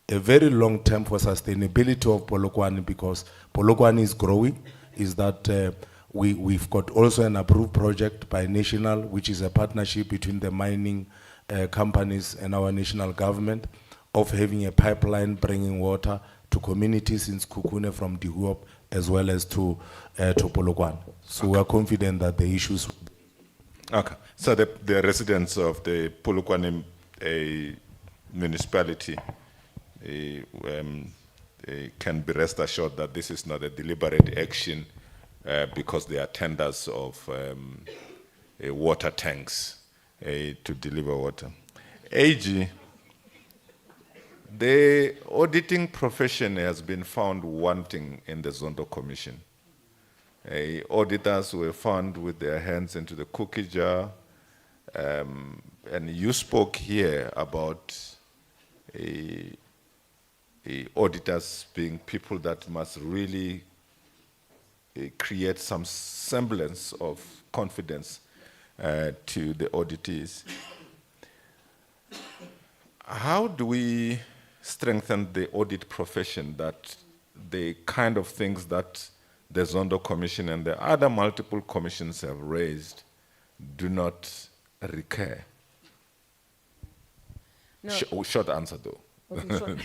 A very long-term for sustainability of Polokwane, because Polokwane is growing, is that we've got also an approved project by National, which is a partnership between the mining companies and our national government, of having a pipeline bringing water to communities in Sekhukhune from Dihuop as well as to Polokwane. So we are confident that the issues.
Okay, so the residents of the Polokwane municipality can be rest assured that this is not a deliberate action because they are tenders of water tanks to deliver water. AG, the auditing profession has been found wanting in the Zondo Commission. Auditors were found with their hands into the cookie jar, and you spoke here about auditors being people that must really create some semblance of confidence to the auditees. How do we strengthen the audit profession that the kind of things that the Zondo Commission and the other multiple commissions have raised do not recur?
No.
Short answer, though.
Okay, short.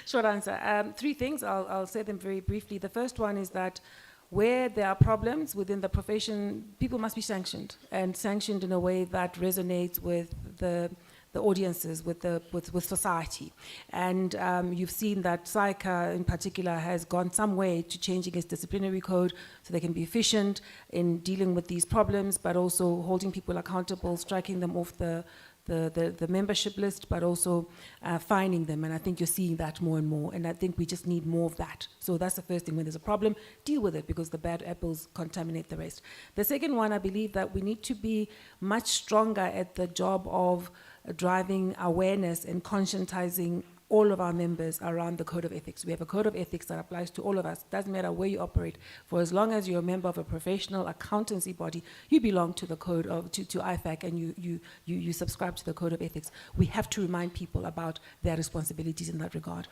Short answer. 3 things, I'll say them very briefly. The first one is that where there are problems within the profession, people must be sanctioned, and sanctioned in a way that resonates with the audiences, with society. And you've seen that SAICA in particular has gone some way to changing its disciplinary code so they can be efficient in dealing with these problems, but also holding people accountable, striking them off the membership list, but also fining them. And I think you're seeing that more and more. And I think we just need more of that. So that's the first thing. When there's a problem, deal with it, because the bad apples contaminate the rest. The second one, I believe that we need to be much stronger at the job of driving awareness and conscientizing all of our members around the code of ethics. We have a code of ethics that applies to all of us. Doesn't matter where you operate. For as long as you're a member of a professional accountancy body, you belong to the code of to IFAC, and you subscribe to the code of ethics. We have to remind people about their responsibilities in that regard,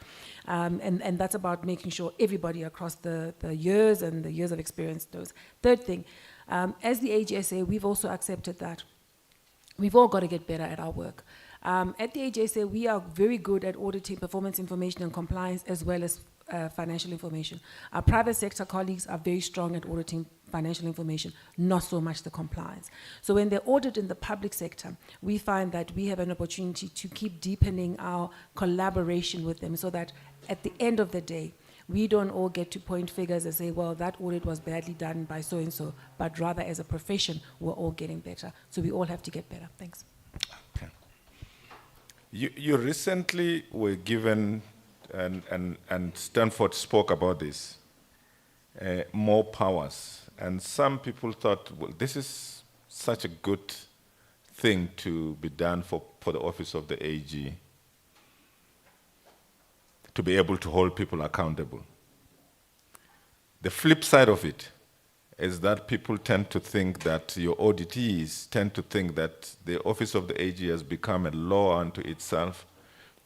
and that's about making sure everybody across the years and the years of experience knows. Third thing. As the AGSA, we've also accepted that. We've all got to get better at our work. At the AGSA, we are very good at auditing performance information and compliance as well as financial information. Our private sector colleagues are very strong at auditing financial information, not so much the compliance. So when they audit in the public sector, we find that we have an opportunity to keep deepening our collaboration with them so that at the end of the day, we don't all get to point figures and say, well, that audit was badly done by so-and-so, but rather as a profession, we're all getting better. So we all have to get better. Thanks.
Okay. You recently were given, and Stanford spoke about this, more powers. And some people thought, well, this is such a good thing to be done for the office of the AG, to be able to hold people accountable. The flip side of it is that people tend to think that your auditees tend to think that the office of the AG has become a law unto itself.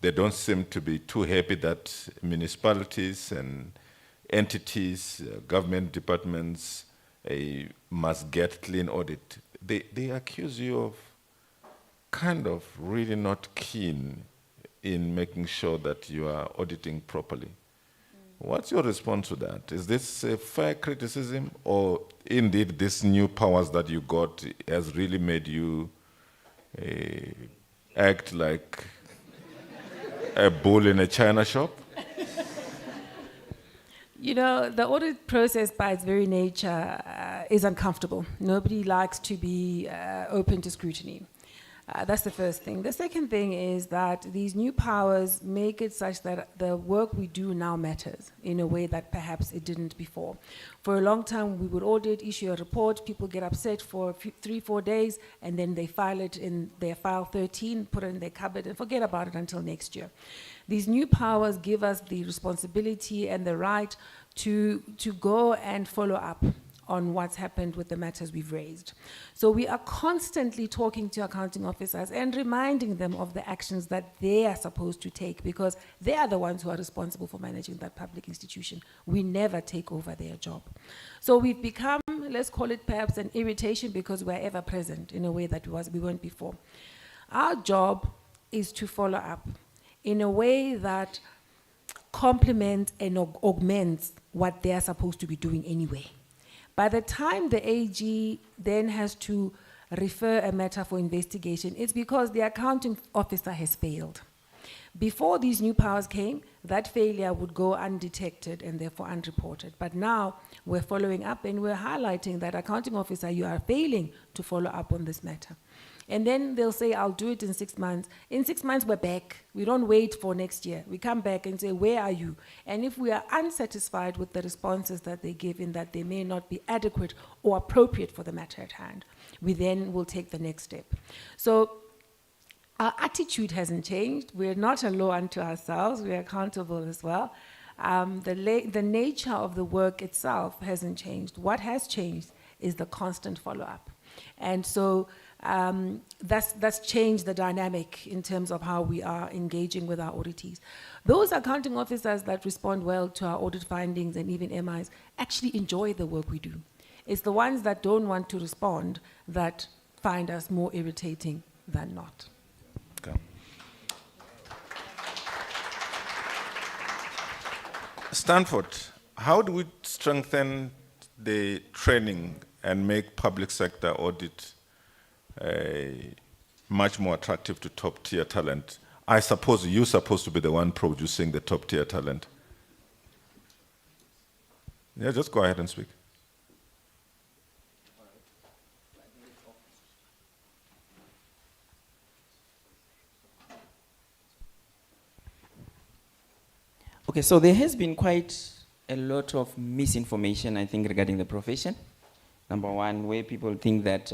They don't seem to be too happy that municipalities and entities, government departments must get clean audit. They accuse you of kind of really not keen in making sure that you are auditing properly. What's your response to that? Is this a fair criticism, or indeed these new powers that you got has really made you act like a bull in a china shop?
You know, the audit process by its very nature is uncomfortable. Nobody likes to be open to scrutiny. That's the first thing. The second thing is that these new powers make it such that the work we do now matters in a way that perhaps it didn't before. For a long time, we would audit, issue a report, people get upset for 3-4 days, and then they file it in their file 13, put it in their cupboard, and forget about it until next year. These new powers give us the responsibility and the right to go and follow up on what's happened with the matters we've raised. So we are constantly talking to accounting officers and reminding them of the actions that they are supposed to take, because they are the ones who are responsible for managing that public institution. We never take over their job. So we've become, let's call it perhaps an irritation, because we're ever present in a way that we weren't before. Our job is to follow up in a way that complements and augments what they're supposed to be doing anyway. By the time the AG then has to refer a matter for investigation, it's because the accounting officer has failed. Before these new powers came, that failure would go undetected and therefore unreported. But now we're following up and we're highlighting that, accounting officer, you are failing to follow up on this matter. And then they'll say, I'll do it in 6 months. In 6 months, we're back. We don't wait for next year. We come back and say, where are you? And if we are unsatisfied with the responses that they give, in that they may not be adequate or appropriate for the matter at hand, we then will take the next step. So our attitude hasn't changed. We're not a law unto ourselves. We're accountable as well. The nature of the work itself hasn't changed. What has changed is the constant follow-up. And so that's changed the dynamic in terms of how we are engaging with our auditees. Those accounting officers that respond well to our audit findings and even MIs actually enjoy the work we do. It's the ones that don't want to respond that find us more irritating than not.
Okay. Stanford, how do we strengthen the training and make public sector audit much more attractive to top-tier talent? I suppose you're supposed to be the one producing the top-tier talent. Yeah, just go ahead and speak.
Okay, so there has been quite a lot of misinformation, I think, regarding the profession. Number one, where people think that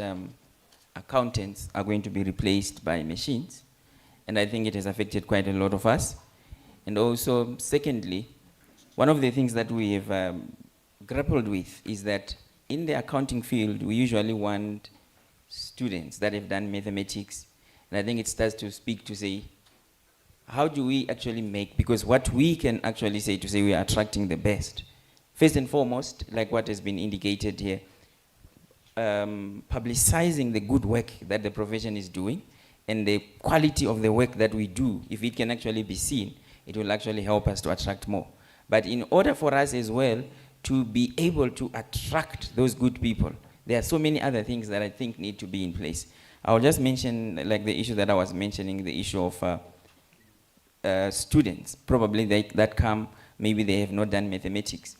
accountants are going to be replaced by machines. And I think it has affected quite a lot of us. And also, secondly, one of the things that we have grappled with is that in the accounting field, we usually want students that have done mathematics. And I think it starts to speak to say, how do we actually make, because what we can actually say to say we are attracting the best. First and foremost, like what has been indicated here, publicizing the good work that the profession is doing and the quality of the work that we do, if it can actually be seen, it will actually help us to attract more. But in order for us as well to be able to attract those good people, there are so many other things that I think need to be in place. I'll just mention, like the issue that I was mentioning, the issue of students, probably that come, maybe they have not done mathematics.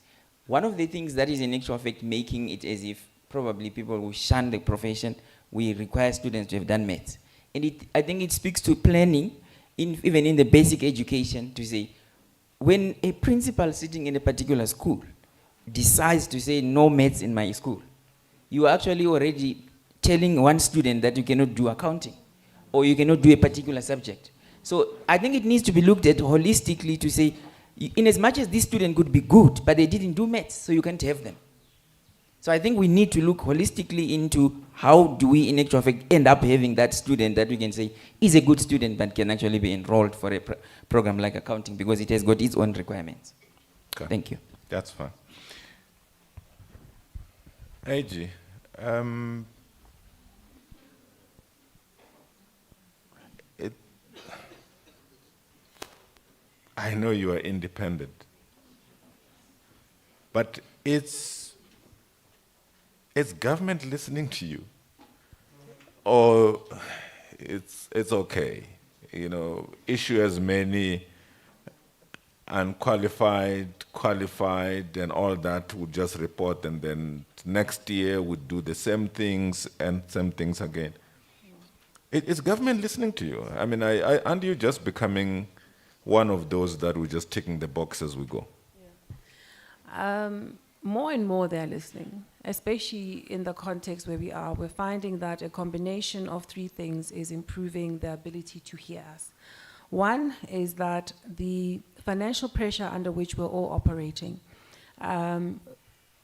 One of the things that is in actual fact making it as if probably people will shun the profession, we require students to have done maths. And I think it speaks to planning, even in the basic education, to say, when a principal sitting in a particular school decides to say no maths in my school, you are actually already telling one student that you cannot do accounting or you cannot do a particular subject. So I think it needs to be looked at holistically to say, in as much as this student could be good, but they didn't do maths, so you can't have them. So I think we need to look holistically into how do we in actual fact end up having that student that we can say is a good student but can actually be enrolled for a program like accounting because it has got its own requirements.
Okay.
Thank you.
That's fine. AG, I know you are independent, but is government listening to you? Or it's okay, you know, issue as many unqualified, qualified, and all that would just report, and then next year would do the same things and same things again. Is government listening to you? I mean, aren't you just becoming one of those that we're just ticking the box as we go?
More and more they're listening, especially in the context where we are. We're finding that a combination of three things is improving the ability to hear us. One is that the financial pressure under which we're all operating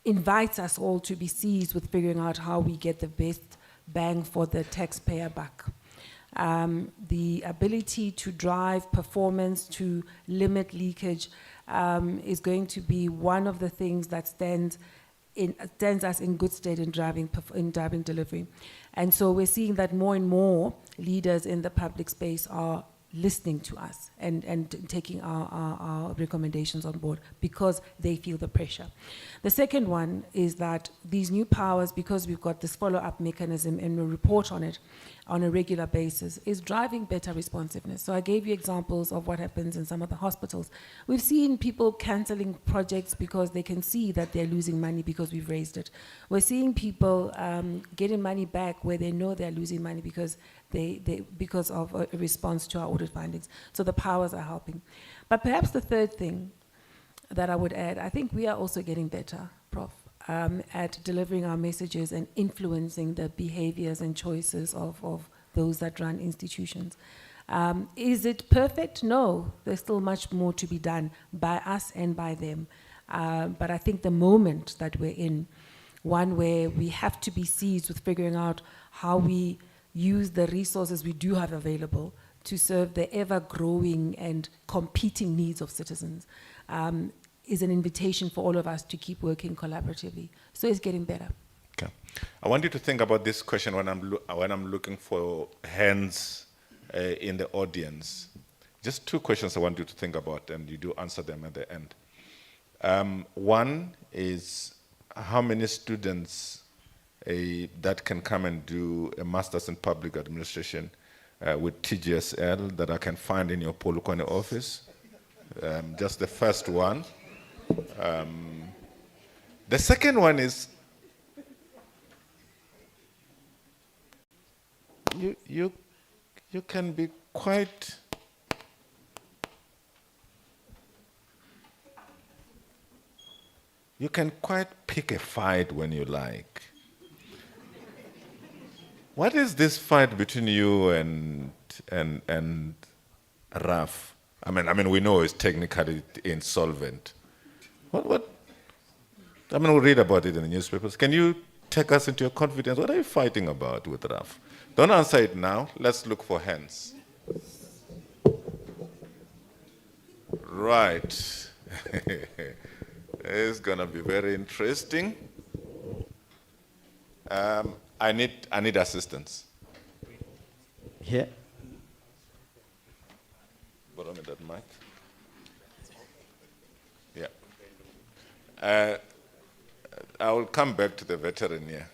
invites us all to be seized with figuring out how we get the best bang for the taxpayer buck. The ability to drive performance, to limit leakage, is going to be one of the things that stands us in good stead in driving delivery. And so we're seeing that more and more leaders in the public space are listening to us and taking our recommendations on board because they feel the pressure. The second one is that these new powers, because we've got this follow-up mechanism and we report on it on a regular basis, is driving better responsiveness. So I gave you examples of what happens in some of the hospitals. We've seen people canceling projects because they can see that they're losing money because we've raised it. We're seeing people getting money back where they know they're losing money because because of a response to our audit findings. So the powers are helping. But perhaps the third thing that I would add, I think we are also getting better, Prof, at delivering our messages and influencing the behaviors and choices of those that run institutions. Is it perfect? No, there's still much more to be done by us and by them. But I think the moment that we're in, one where we have to be seized with figuring out how we use the resources we do have available to serve the ever-growing and competing needs of citizens, is an invitation for all of us to keep working collaboratively. So it's getting better.
Okay. I want you to think about this question when I'm looking for hands in the audience. Just two questions I want you to think about, and you do answer them at the end. One is, how many students that can come and do a master's in public administration with TGSL that I can find in your Polokwane office? Just the first one. The second one is, you can be quite pick a fight when you like. What is this fight between you and Raf? I mean, we know it's technically insolvent. What? I mean, we read about it in the newspapers. Can you take us into your confidence? What are you fighting about with Raf? Don't answer it now. Let's look for hands. Right. It's gonna be very interesting. I need assistance.
Here.
Borrow me that mic. Yeah. I will come back to the veteran here.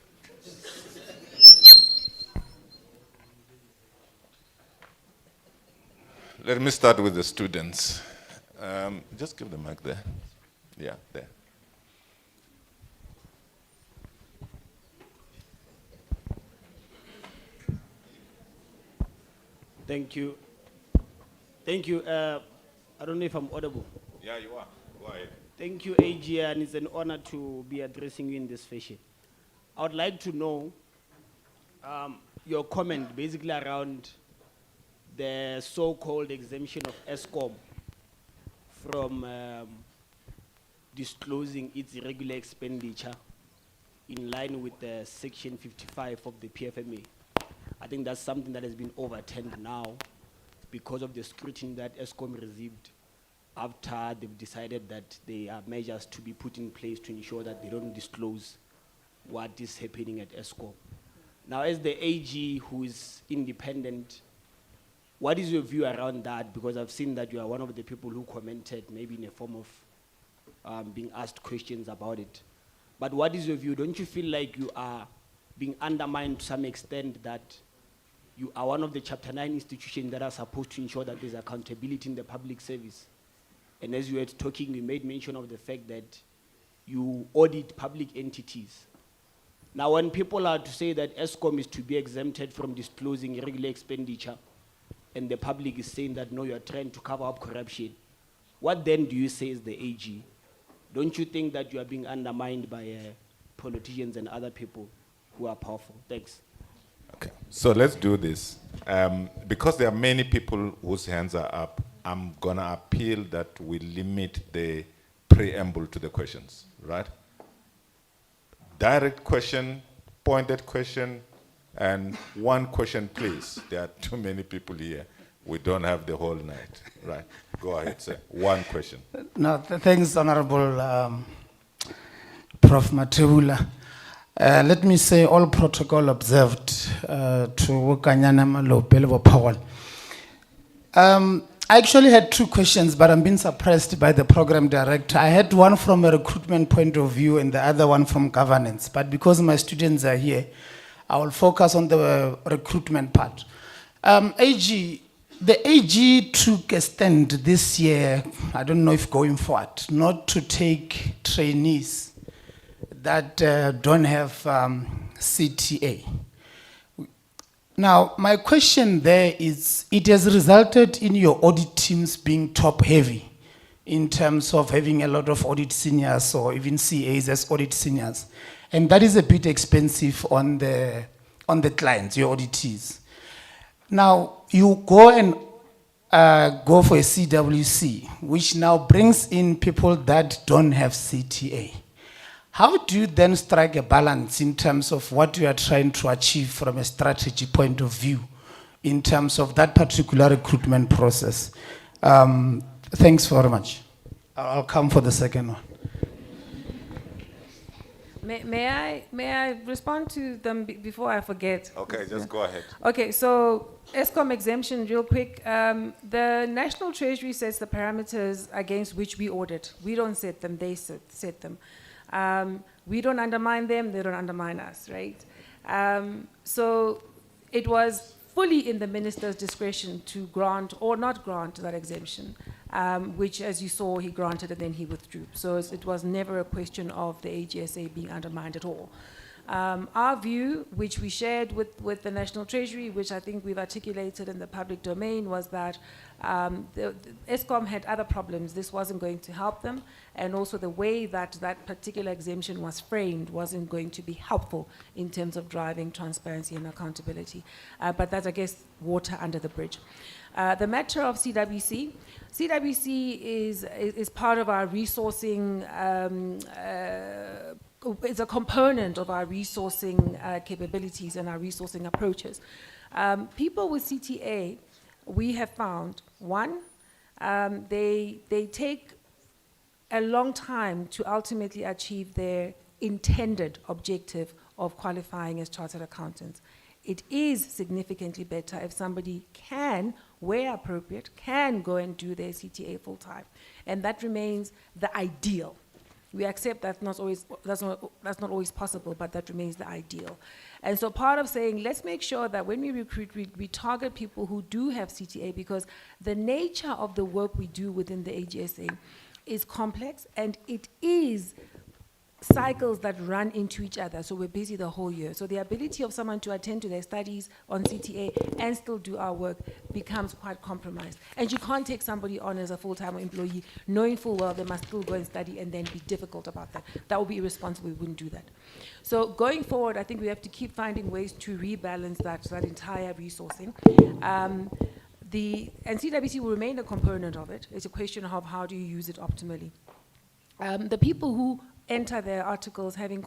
Let me start with the students. Just give the mic there. Yeah, there.
Thank you. Thank you. I don't know if I'm audible.
Yeah, you are. Go ahead.
Thank you, AG, and it's an honor to be addressing you in this fashion. I would like to know your comment basically around the so-called exemption of ESCOM from disclosing its irregular expenditure in line with the Section 55 of the PFMA. I think that's something that has been overturned now because of the scrutiny that ESCOM received after they've decided that there are measures to be put in place to ensure that they don't disclose what is happening at ESCOM. Now, as the AG who is independent, what is your view around that? Because I've seen that you are one of the people who commented, maybe in a form of being asked questions about it. But what is your view? Don't you feel like you are being undermined to some extent, that you are one of the Chapter 9 institutions that are supposed to ensure that there's accountability in the public service? And as you were talking, you made mention of the fact that you audit public entities. Now, when people are to say that ESCOM is to be exempted from disclosing irregular expenditure, and the public is saying that, no, you're trying to cover up corruption, what then do you say is the AG? Don't you think that you are being undermined by politicians and other people who are powerful? Thanks.
Okay, so let's do this. Because there are many people whose hands are up, I'm gonna appeal that we limit the preamble to the questions, right? Direct question, pointed question, and one question, please. There are too many people here. We don't have the whole night, right? Go ahead, sir. One question.
No, thanks, Honorable Prof. Matebula. Let me say all protocol observed to Kanyana Maluleke Powell. I actually had two questions, but I'm being suppressed by the program director. I had one from a recruitment point of view and the other one from governance. But because my students are here, I will focus on the recruitment part. AG, the AG took a stand this year, I don't know if going forward, not to take trainees that don't have CTA. Now, my question there is, it has resulted in your audit teams being top heavy in terms of having a lot of audit seniors or even CAs as audit seniors. And that is a bit expensive on the clients, your auditees. Now, you go and go for a CWC, which now brings in people that don't have CTA. How do you then strike a balance in terms of what you are trying to achieve from a strategy point of view in terms of that particular recruitment process? Thanks very much. I'll come for the second one.
May I respond to them before I forget?
Okay, just go ahead.
Okay, so ESCOM exemption, real quick. The National Treasury sets the parameters against which we audit. We don't set them, they set them. We don't undermine them, they don't undermine us, right? So it was fully in the minister's discretion to grant or not grant that exemption, which, as you saw, he granted and then he withdrew. So it was never a question of the AGSA being undermined at all. Our view, which we shared with the National Treasury, which I think we've articulated in the public domain, was that the ESCOM had other problems. This wasn't going to help them, and also the way that that particular exemption was framed wasn't going to be helpful in terms of driving transparency and accountability. But that's, I guess, water under the bridge. The matter of CWC. CWC is part of our resourcing, it's a component of our resourcing capabilities and our resourcing approaches. People with CTA, we have found, one, they take a long time to ultimately achieve their intended objective of qualifying as chartered accountants. It is significantly better if somebody can, where appropriate, can go and do their CTA full-time. And that remains the ideal. We accept that's not always possible, but that remains the ideal. And so part of saying, let's make sure that when we recruit, we target people who do have CTA, because the nature of the work we do within the AGSA is complex, and it is cycles that run into each other, so we're busy the whole year. So the ability of someone to attend to their studies on CTA and still do our work becomes quite compromised. And you can't take somebody on as a full-time employee knowing full well they must still go and study and then be difficult about that. That would be irresponsible, we wouldn't do that. So going forward, I think we have to keep finding ways to rebalance that entire resourcing. And CWC will remain a component of it. It's a question of how do you use it optimally. The people who enter their articles having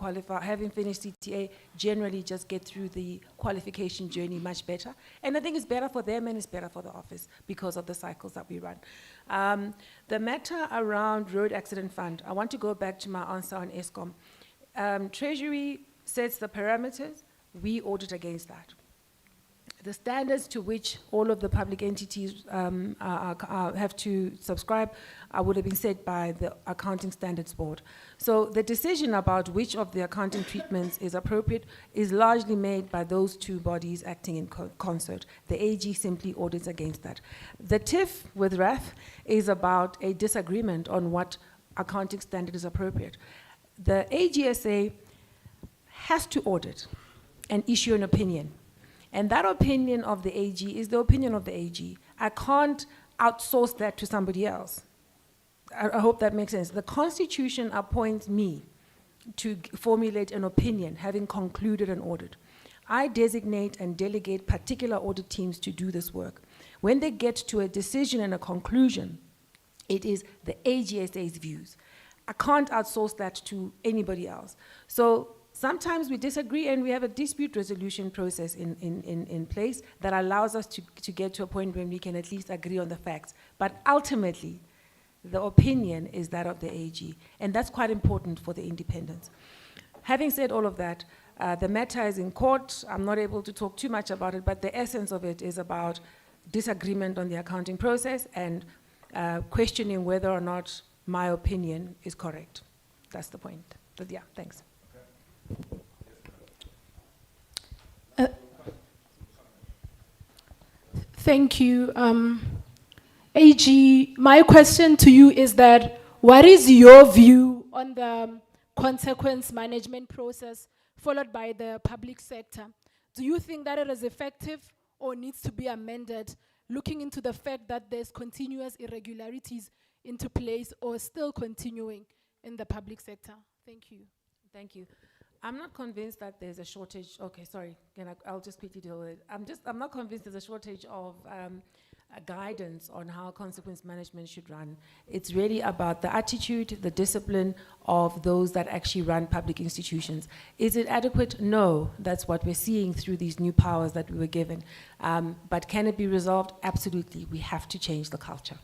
finished CTA generally just get through the qualification journey much better. And I think it's better for them and it's better for the office because of the cycles that we run. The matter around road accident fund, I want to go back to my answer on ESCOM. Treasury sets the parameters, we audit against that. The standards to which all of the public entities have to subscribe would have been set by the Accounting Standards Board. So the decision about which of the accounting treatments is appropriate is largely made by those two bodies acting in concert. The AG simply audits against that. The TIF with RAF is about a disagreement on what accounting standard is appropriate. The AGSA has to audit and issue an opinion. And that opinion of the AG is the opinion of the AG. I can't outsource that to somebody else. I hope that makes sense. The Constitution appoints me to formulate an opinion, having concluded an audit. I designate and delegate particular audit teams to do this work. When they get to a decision and a conclusion, it is the AGSA's views. I can't outsource that to anybody else. So sometimes we disagree and we have a dispute resolution process in place that allows us to get to a point when we can at least agree on the facts. But ultimately, the opinion is that of the AG, and that's quite important for the independence. Having said all of that, the matter is in court. I'm not able to talk too much about it, but the essence of it is about disagreement on the accounting process and questioning whether or not my opinion is correct. That's the point. But yeah, thanks.
Thank you. AG, my question to you is that what is your view on the consequence management process followed by the public sector? Do you think that it is effective or needs to be amended, looking into the fact that there's continuous irregularities into place or still continuing in the public sector? Thank you.
Thank you. I'm not convinced that there's a shortage. Okay, sorry. I'll just quickly deal with it. I'm not convinced there's a shortage of guidance on how consequence management should run. It's really about the attitude, the discipline of those that actually run public institutions. Is it adequate? No. That's what we're seeing through these new powers that we were given. But can it be resolved? Absolutely. We have to change the culture.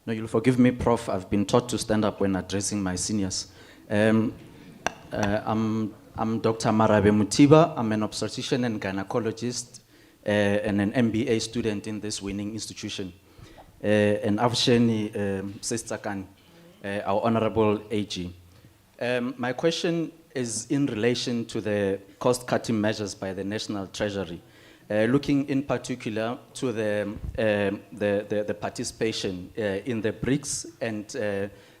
No, you'll forgive me, Prof. I've been taught to stand up when addressing my seniors. I'm Dr. Marabe Mutiba. I'm an obstetrician and gynecologist and an MBA student in this winning institution. And Avsheni Tsakani, our Honorable AG. My question is in relation to the cost-cutting measures by the National Treasury. Looking in particular to the participation in the BRICS and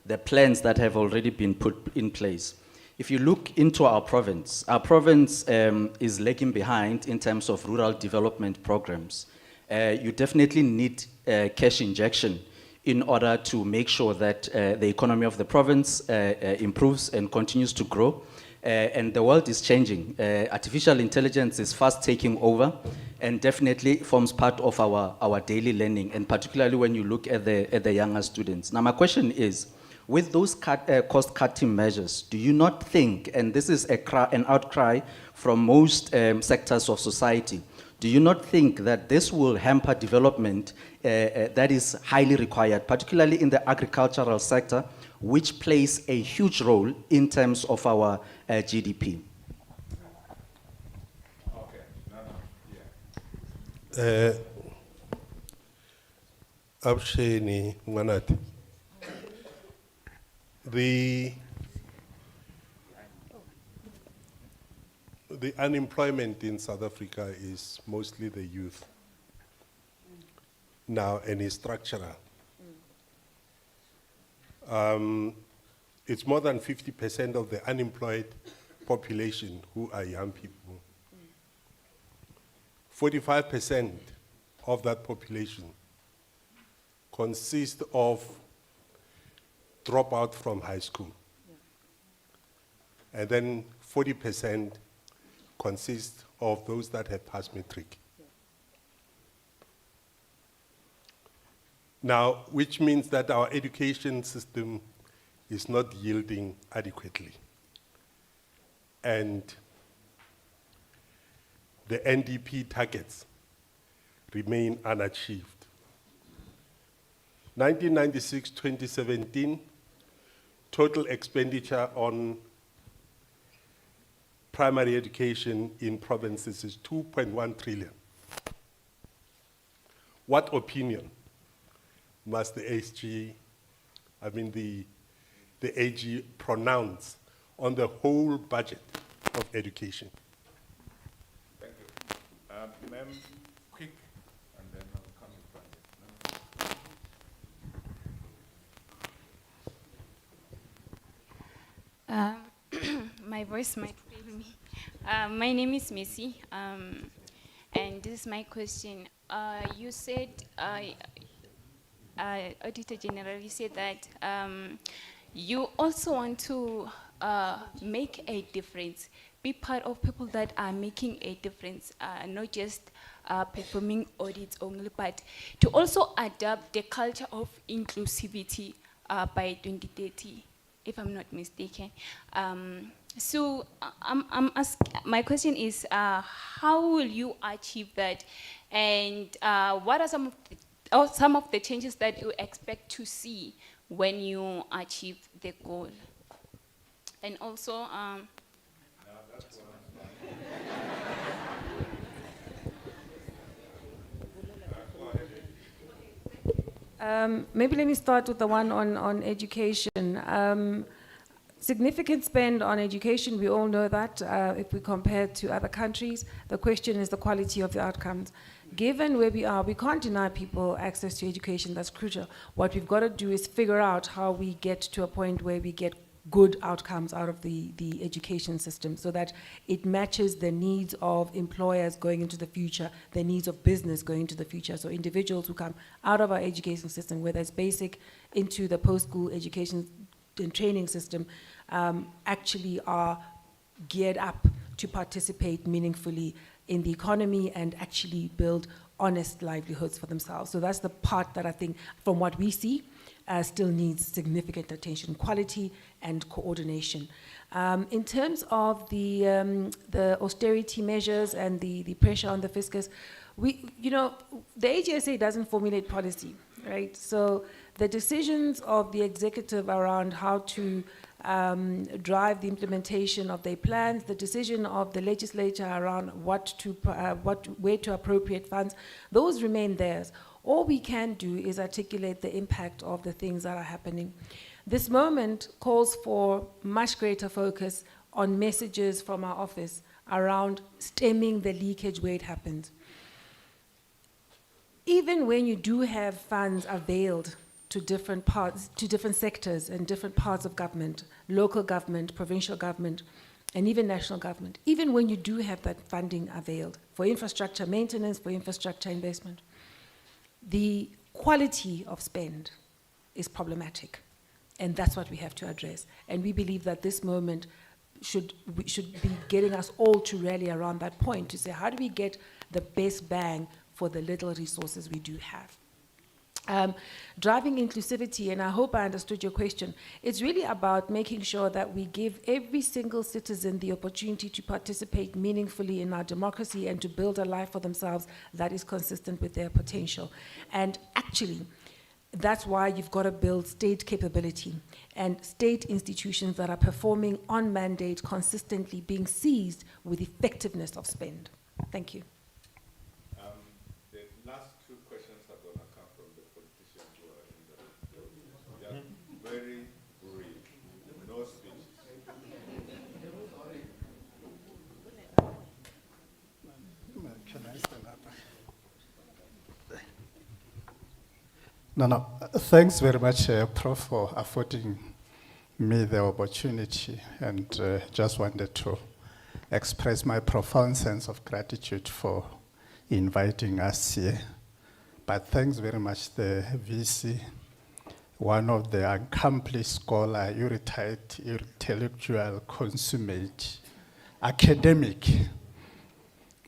the plans that have already been put in place. If you look into our province is lagging behind in terms of rural development programs. You definitely need cash injection in order to make sure that the economy of the province improves and continues to grow. And the world is changing. Artificial intelligence is fast taking over and definitely forms part of our daily learning, and particularly when you look at the younger students. Now my question is, with those cost-cutting measures, do you not think, and this is an outcry from most sectors of society, do do you not think that this will hamper development that is highly required, particularly in the agricultural sector, which plays a huge role in terms of our GDP?
Absheni Manati. The unemployment in South Africa is mostly the youth now, and is structural. It's more than 50% of the unemployed population who are young people. 45% of that population consists of dropout from high school. And then 40% consists of those that have passed matric. Now, which means that our education system is not yielding adequately. And the NDP targets remain unachieved. 1996-2017, total expenditure on primary education in provinces is 2.1 trillion. What opinion must the the AG pronounce on the whole budget of education?
Thank you. Ma'am, quick, and then I'll come in front.
My voice might fail me. My name is Missy, and this is my question. You said, Auditor-General, you said that you also want to make a difference, be part of people that are making a difference, not just performing audits only, but to also adapt the culture of inclusivity by 2030, if I'm not mistaken. So my question is, how will you achieve that? And what are some of the changes that you expect to see when you achieve the goal? And also,
maybe let me start with the one on education. Significant spend on education, we all know that if we compare to other countries. The question is the quality of the outcomes. Given where we are, we can't deny people access to education. That's crucial. What we've got to do is figure out how we get to a point where we get good outcomes out of the education system so that it matches the needs of employers going into the future, the needs of business going into the future. So individuals who come out of our education system, whether it's basic into the post-school education and training system, actually are geared up to participate meaningfully in the economy and actually build honest livelihoods for themselves. So that's the part that I think, from what we see, still needs significant attention, quality and coordination. In terms of the austerity measures and the pressure on the fiscus, the AGSA doesn't formulate policy, right? So the decisions of the executive around how to drive the implementation of their plans, the decision of the legislature around where to appropriate funds, those remain theirs. All we can do is articulate the impact of the things that are happening. This moment calls for much greater focus on messages from our office around stemming the leakage where it happens. Even when you do have funds availed to different parts, to different sectors and different parts of government, local government, provincial government, and even national government, even when you do have that funding availed for infrastructure maintenance, for infrastructure investment, the quality of spend is problematic. And that's what we have to address. And we believe that this moment should be getting us all to rally around that point to say, how do we get the best bang for the little resources we do have? Driving inclusivity, and I hope I understood your question, it's really about making sure that we give every single citizen the opportunity to participate meaningfully in our democracy and to build a life for themselves that is consistent with their potential. And actually, that's why you've got to build state capability and state institutions that are performing on mandate consistently, being seized with effectiveness of spend. Thank you.
The last two questions are going to come from the politicians who are in the room. Yeah, very brief, no speeches.
No. Thanks very much, Prof, for affording me the opportunity, and just wanted to express my profound sense of gratitude for inviting us here. But thanks very much, the VC, one of the accomplished scholar, erudite, intellectual, consummate, academic,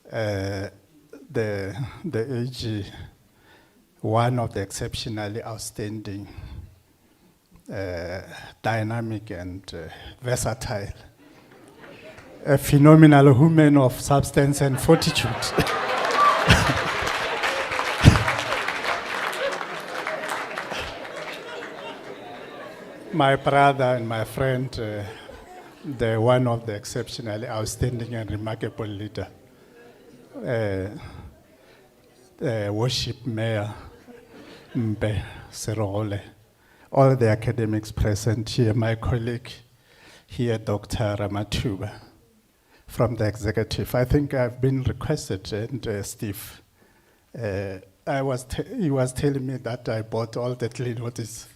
the AG, one of the exceptionally outstanding, dynamic and versatile, a phenomenal woman of substance and fortitude. My brother and my friend, the one of the exceptionally outstanding and remarkable leader, worship mayor, Mbe Serole, all the academics present here, my colleague here, Dr. Ramatuba, from the executive. I think I've been requested, and Steve, he was telling me that I bought all the clean notice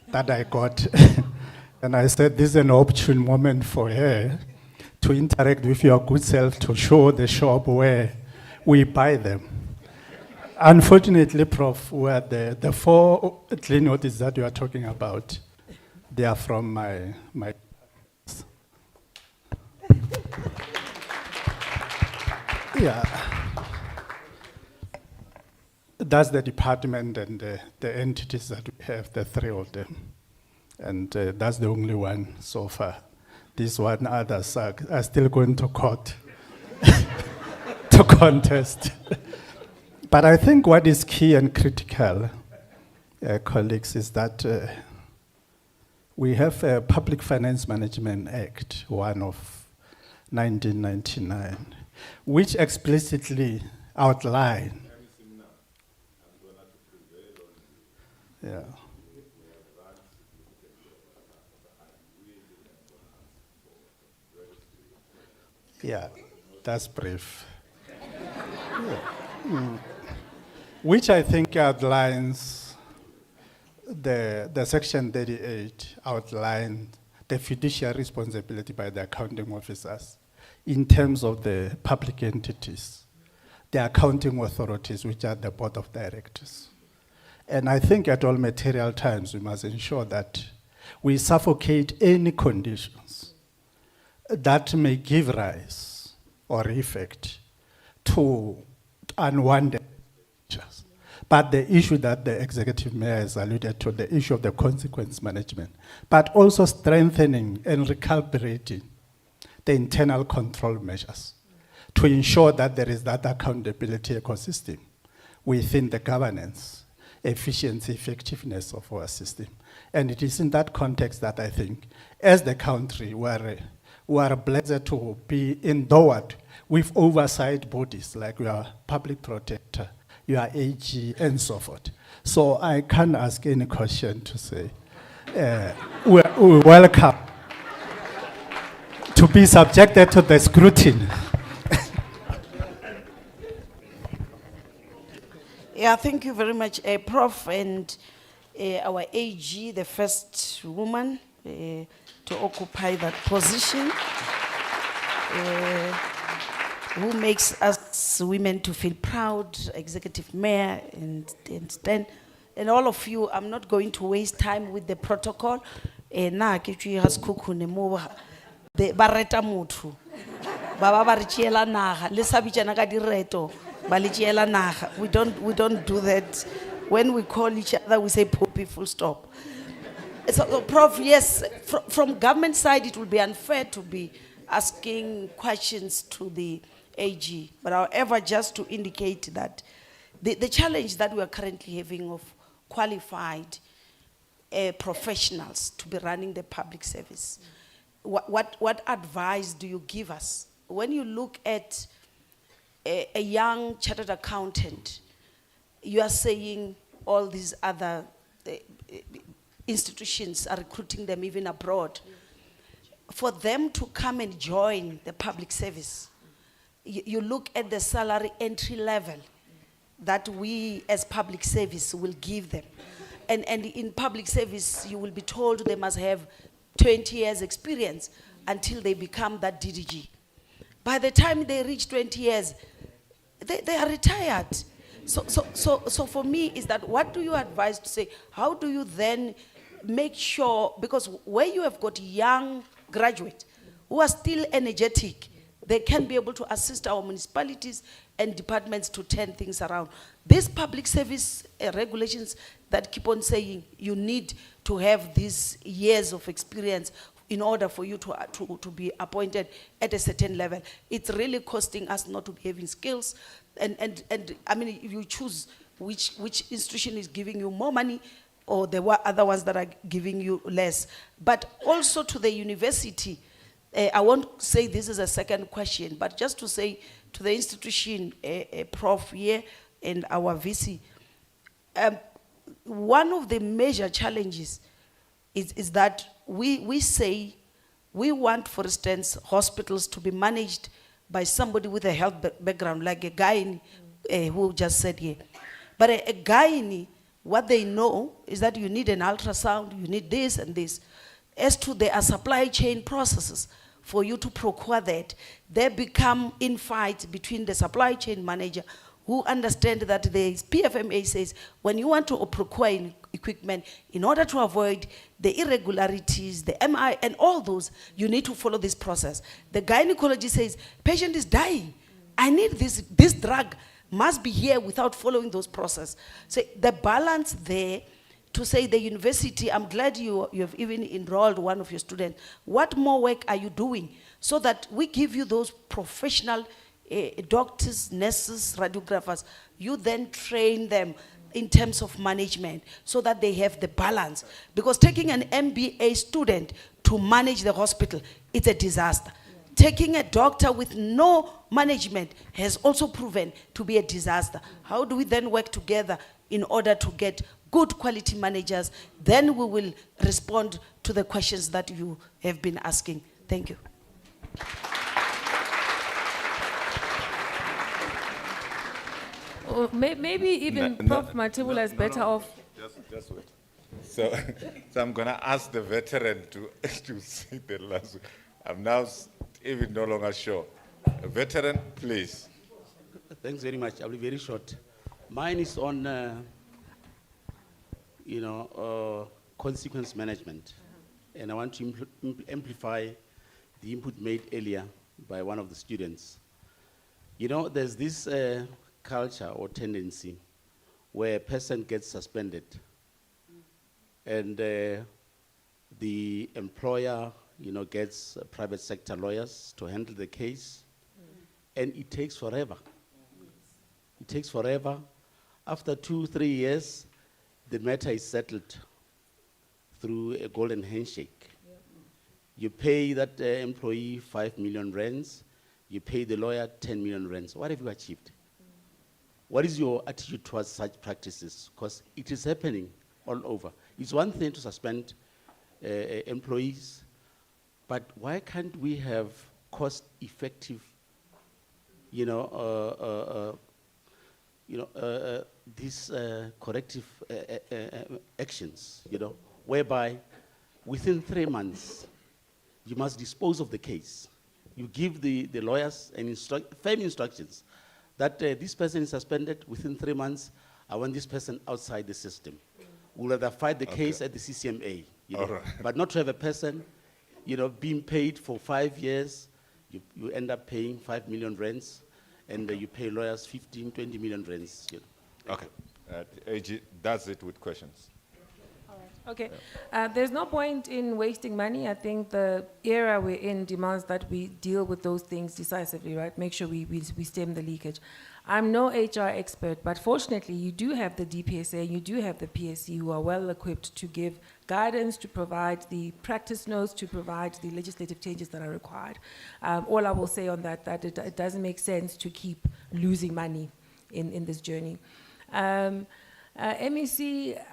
that I got. And I said, this is an opportune moment for her to interact with your good self, to show the shop where we buy them. Unfortunately, Prof, where the 4 clean notices that you are talking about, they are from my yeah. That's the department and the entities that we have, the 3 of them. And that's the only one so far. This one, others are still going to court to contest. But I think what is key and critical, colleagues, is that we have a Public Finance Management Act, one of 1999, which explicitly outlines. Yeah. Yeah, that's brief. Yeah. Which I think outlines the section 38 outlines the fiduciary responsibility by the accounting officers in terms of the public entities, the accounting authorities, which are the board of directors. And I think at all material times, we must ensure that we suffocate any conditions that may give rise or effect to unwanted features. But the issue that the executive mayor has alluded to, the issue of the consequence management, but also strengthening and recalibrating the internal control measures to ensure that there is that accountability ecosystem within the governance, efficiency, effectiveness of our system. And it is in that context that I think, as the country, we are blessed to be endowed with oversight bodies like your public protector, your AG, and so forth. So I can't ask any question to say, we welcome to be subjected to the scrutiny.
Yeah, thank you very much, Prof, and our AG, the first woman to occupy that position, who makes us women to feel proud, executive mayor, and all of you. I'm not going to waste time with the protocol. Na ke has kukune mo the bareta motho baba ba re tšeela naga le sa bitšana ka direto ba le tšeela naga. We don't do that. When we call each other, we say Poppy, full stop. So, Prof, yes, from government side, it will be unfair to be asking questions to the AG. But however, just to indicate that the challenge that we are currently having of qualified professionals to be running the public service, what advice do you give us? When you look at a young chartered accountant, you are saying all these other institutions are recruiting them even abroad. For them to come and join the public service, you look at the salary entry level that we as public service will give them. And in public service, you will be told they must have 20 years experience until they become that DDG. By the time they reach 20 years, they are retired. So for me is that, what do you advise to say, how do you then make sure, because where you have got young graduates who are still energetic, they can be able to assist our municipalities and departments to turn things around. These public service regulations that keep on saying you need to have these years of experience in order for you to be appointed at a certain level, it's really costing us not to be having skills. And I mean, if you choose which institution is giving you more money, or there were other ones that are giving you less. But also to the university, I won't say this is a second question, but just to say to the institution, Prof here and our VC, one of the major challenges is that we say we want, for instance, hospitals to be managed by somebody with a health background, like a guy who just said here. But a guy, what they know is that you need an ultrasound, you need this and this. As to their supply chain processes, for you to procure that, they become in fight between the supply chain manager, who understand that the PFMA says, when you want to procure equipment, in order to avoid the irregularities, the MI, and all those, you need to follow this process. The gynecologist says, patient is dying. I need this drug must be here without following those processes. So the balance there, to say the university, I'm glad you have even enrolled one of your students. What more work are you doing so that we give you those professional doctors, nurses, radiographers? You then train them in terms of management so that they have the balance. Because taking an MBA student to manage the hospital, it's a disaster. Taking a doctor with no management has also proven to be a disaster. How do we then work together in order to get good quality managers? Then we will respond to the questions that you have been asking. Thank you.
Maybe even Prof. Matibula is better off.
Just wait. So I'm going to ask the veteran to say the last word. I'm now even no longer sure. A veteran, please.
Thanks very much. I'll be very short. Mine is on, consequence management. And I want to amplify the input made earlier by one of the students. You know, there's this culture or tendency where a person gets suspended and the employer, gets private sector lawyers to handle the case, and it takes forever. It takes forever. After 2-3 years, the matter is settled through a golden handshake. You pay that employee 5 million rands, you pay the lawyer 10 million rands. What have you achieved? What is your attitude towards such practices? Because it is happening all over. It's one thing to suspend employees, but why can't we have cost-effective, these corrective actions, whereby within 3 months, you must dispose of the case. You give the lawyers firm instructions that this person is suspended within 3 months. I want this person outside the system. We'll rather fight the case at the CCMA, but not to have a person, being paid for 5 years. You end up paying 5 million rands, and you pay lawyers 15, 20 million rands.
Okay. AG does it with questions.
Okay, there's no point in wasting money. I think the era we're in demands that we deal with those things decisively, right? Make sure we stem the leakage. I'm no HR expert, but fortunately you do have the DPSA, you do have the PSC who are well equipped to give guidance, to provide the practice notes, to provide the legislative changes that are required. All I will say on that it doesn't make sense to keep losing money in this journey. MEC,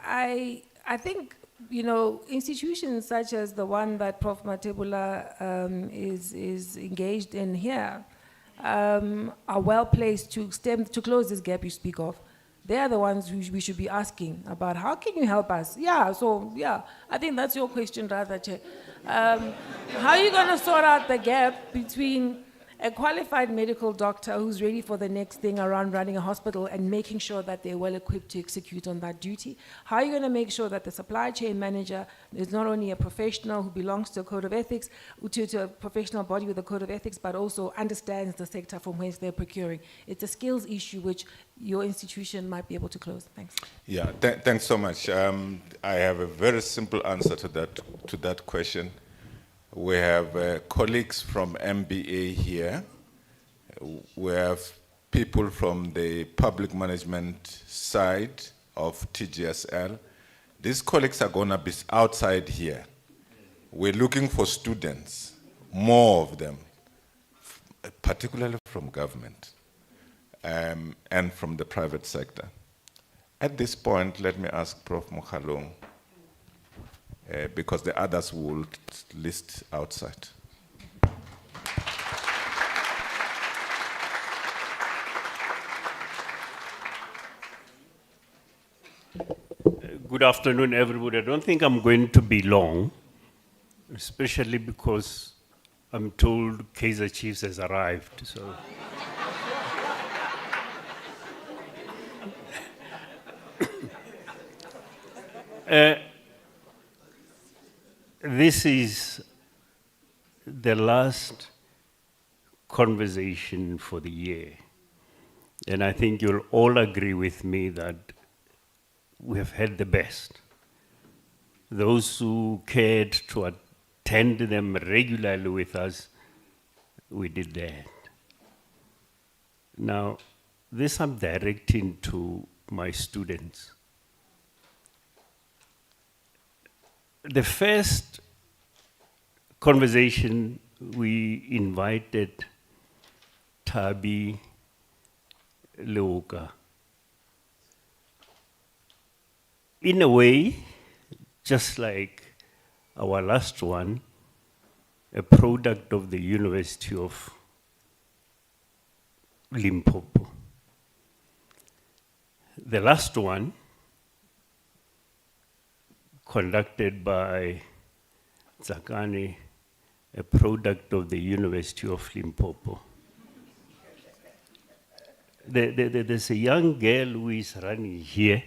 I think, you know, institutions such as the one that Prof. Matebula is engaged in here are well placed to close this gap you speak of. They are the ones who we should be asking about how can you help us? Yeah, I think that's your question rather, Chair. How are you going to sort out the gap between a qualified medical doctor who's ready for the next thing around running a hospital and making sure that they're well equipped to execute on that duty? How are you going to make sure that the supply chain manager is not only a professional who belongs to a code of ethics, to a professional body with a code of ethics, but also understands the sector from whence they're procuring? It's a skills issue which your institution might be able to close. Thanks.
Yeah, thanks so much. I have a very simple answer to that question. We have colleagues from MBA here. We have people from the public management side of TGSL. These colleagues are going to be outside here. We're looking for students, more of them, particularly from government and from the private sector. At this point, let me ask Prof. Mokhalong, because the others will list outside.
Good afternoon, everybody. I don't think I'm going to be long, especially because I'm told Kaiser Chiefs has arrived. So. This is the last conversation for the year. And I think you'll all agree with me that we have had the best. Those who cared to attend them regularly with us, we did that. Now, this I'm directing to my students. The first conversation, we invited Tabi Leoka. In a way, just like our last one, a product of the University of Limpopo. The last one, conducted by Tsakani, a product of the University of Limpopo. There's a young girl who is running here.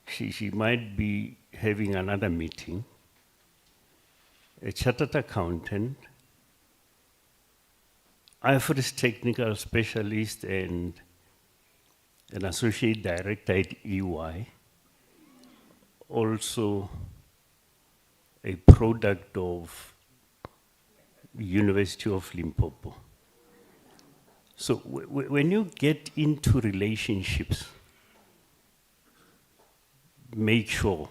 She might be having another meeting. A chartered accountant, IFRS technical specialist, and an associate director at EY. Also a product of University of Limpopo. So when you get into relationships, make sure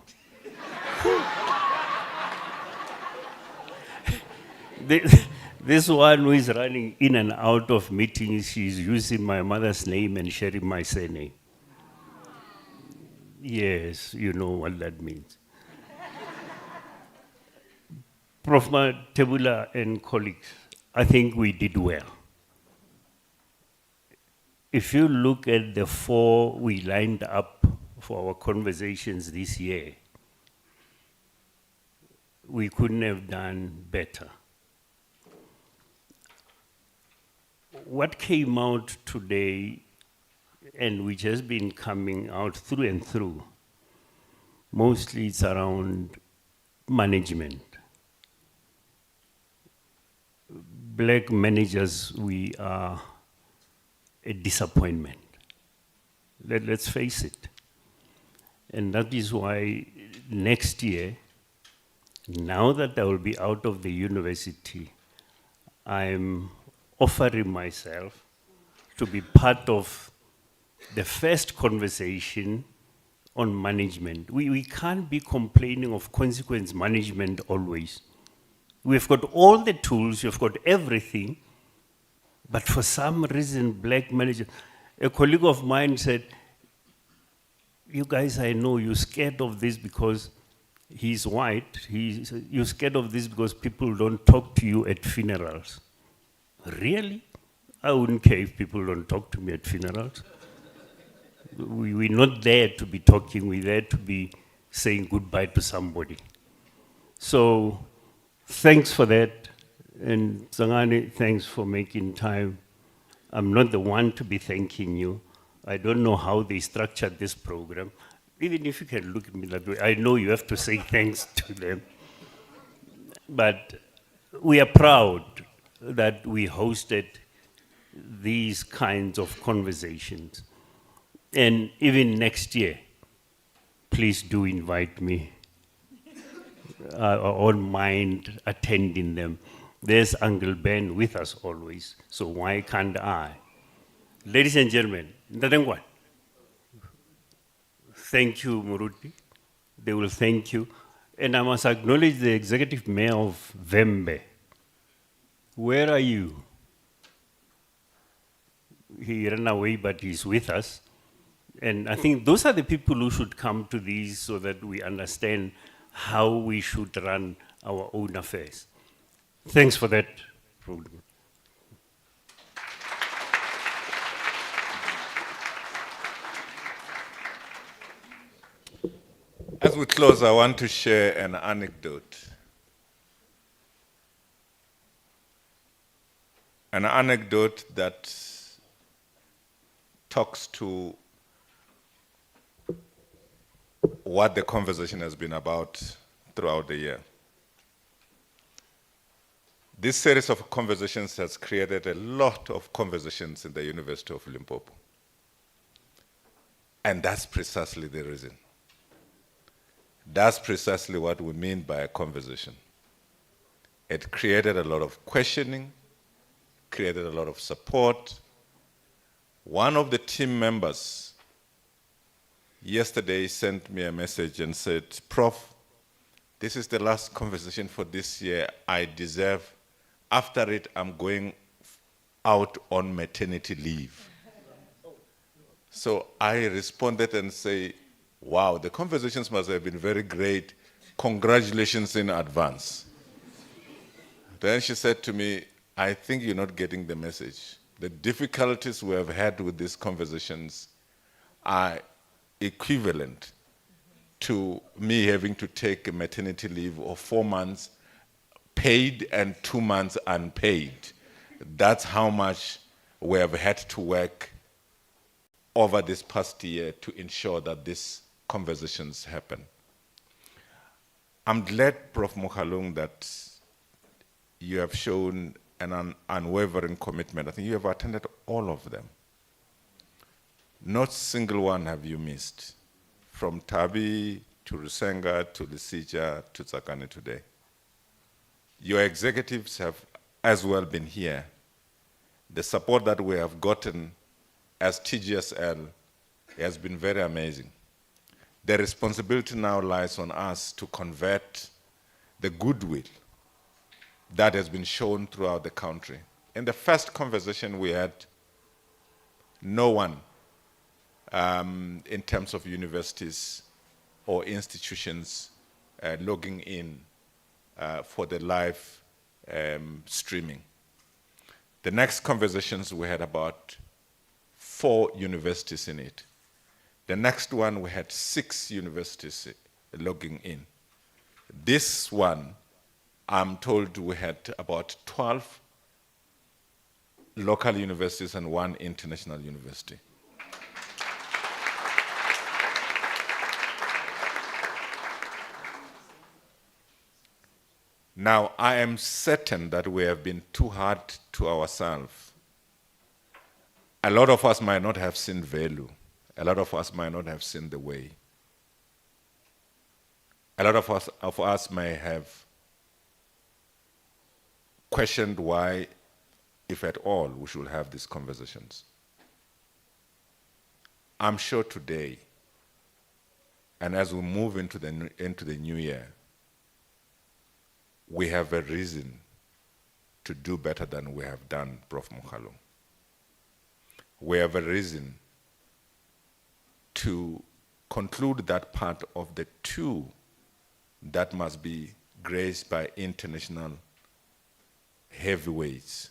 this one who is running in and out of meetings, she's using my mother's name and sharing my surname. Yes, you know what that means. Prof. Matebula and colleagues, I think we did well. If you look at the 4 we lined up for our conversations this year, we couldn't have done better. What came out today, and which has been coming out through and through, mostly it's around management. Black managers, we are a disappointment. Let's face it. And that is why next year, now that I will be out of the university, I'm offering myself to be part of the first conversation on management. We can't be complaining of consequence management always. We've got all the tools, we've got everything, but for some reason, black managers, a colleague of mine said, you guys, I know you're scared of this because he's white. You're scared of this because people don't talk to you at funerals. Really? I wouldn't care if people don't talk to me at funerals. We're not there to be talking, we're there to be saying goodbye to somebody. So thanks for that. And Tsakani, thanks for making time. I'm not the one to be thanking you. I don't know how they structured this program. Even if you can look at me that way, I know you have to say thanks to them. But we are proud that we hosted these kinds of conversations. And even next year, please do invite me. I won't mind attending them. There's Uncle Ben with us always, so why can't I? Ladies and gentlemen, Ndadengwa, thank you, Muruti. They will thank you. And I must acknowledge the executive mayor of Vembe. Where are you? He ran away, but he's with us. And I think those are the people who should come to these so that we understand how we should run our own affairs. Thanks for that.
As we close, I want to share an anecdote. An anecdote that talks to what the conversation has been about throughout the year. This series of conversations has created a lot of conversations in the University of Limpopo. And that's precisely the reason. That's precisely what we mean by a conversation. It created a lot of questioning, created a lot of support. One of the team members yesterday sent me a message and said, Prof, this is the last conversation for this year. I deserve, after it, I'm going out on maternity leave. So I responded and say, wow, the conversations must have been very great. Congratulations in advance. Then she said to me, I think you're not getting the message. The difficulties we have had with these conversations are equivalent to me having to take a maternity leave of 4 months paid and 2 months unpaid. That's how much we have had to work over this past year to ensure that these conversations happen. I'm glad, Prof. Mokhalung, that you have shown an unwavering commitment. I think you have attended all of them. Not a single one have you missed, from Tabi to Rusenga to Lisija to Tsakani today. Your executives have as well been here. The support that we have gotten as TGSL has been very amazing. The responsibility now lies on us to convert the goodwill that has been shown throughout the country. In the first conversation we had, no one in terms of universities or institutions logging in for the live streaming. The next conversations we had about 4 universities in it. The next one we had 6 universities logging in. This one, I'm told we had about 12 local universities and 1 international university. Now, I am certain that we have been too hard to ourselves. A lot of us might not have seen value. A lot of us might not have seen the way. A lot of us may have questioned why, if at all, we should have these conversations. I'm sure today, and as we move into the new year, we have a reason to do better than we have done, Prof. Mokhalong. We have a reason to conclude that part of the two that must be graced by international heavyweights.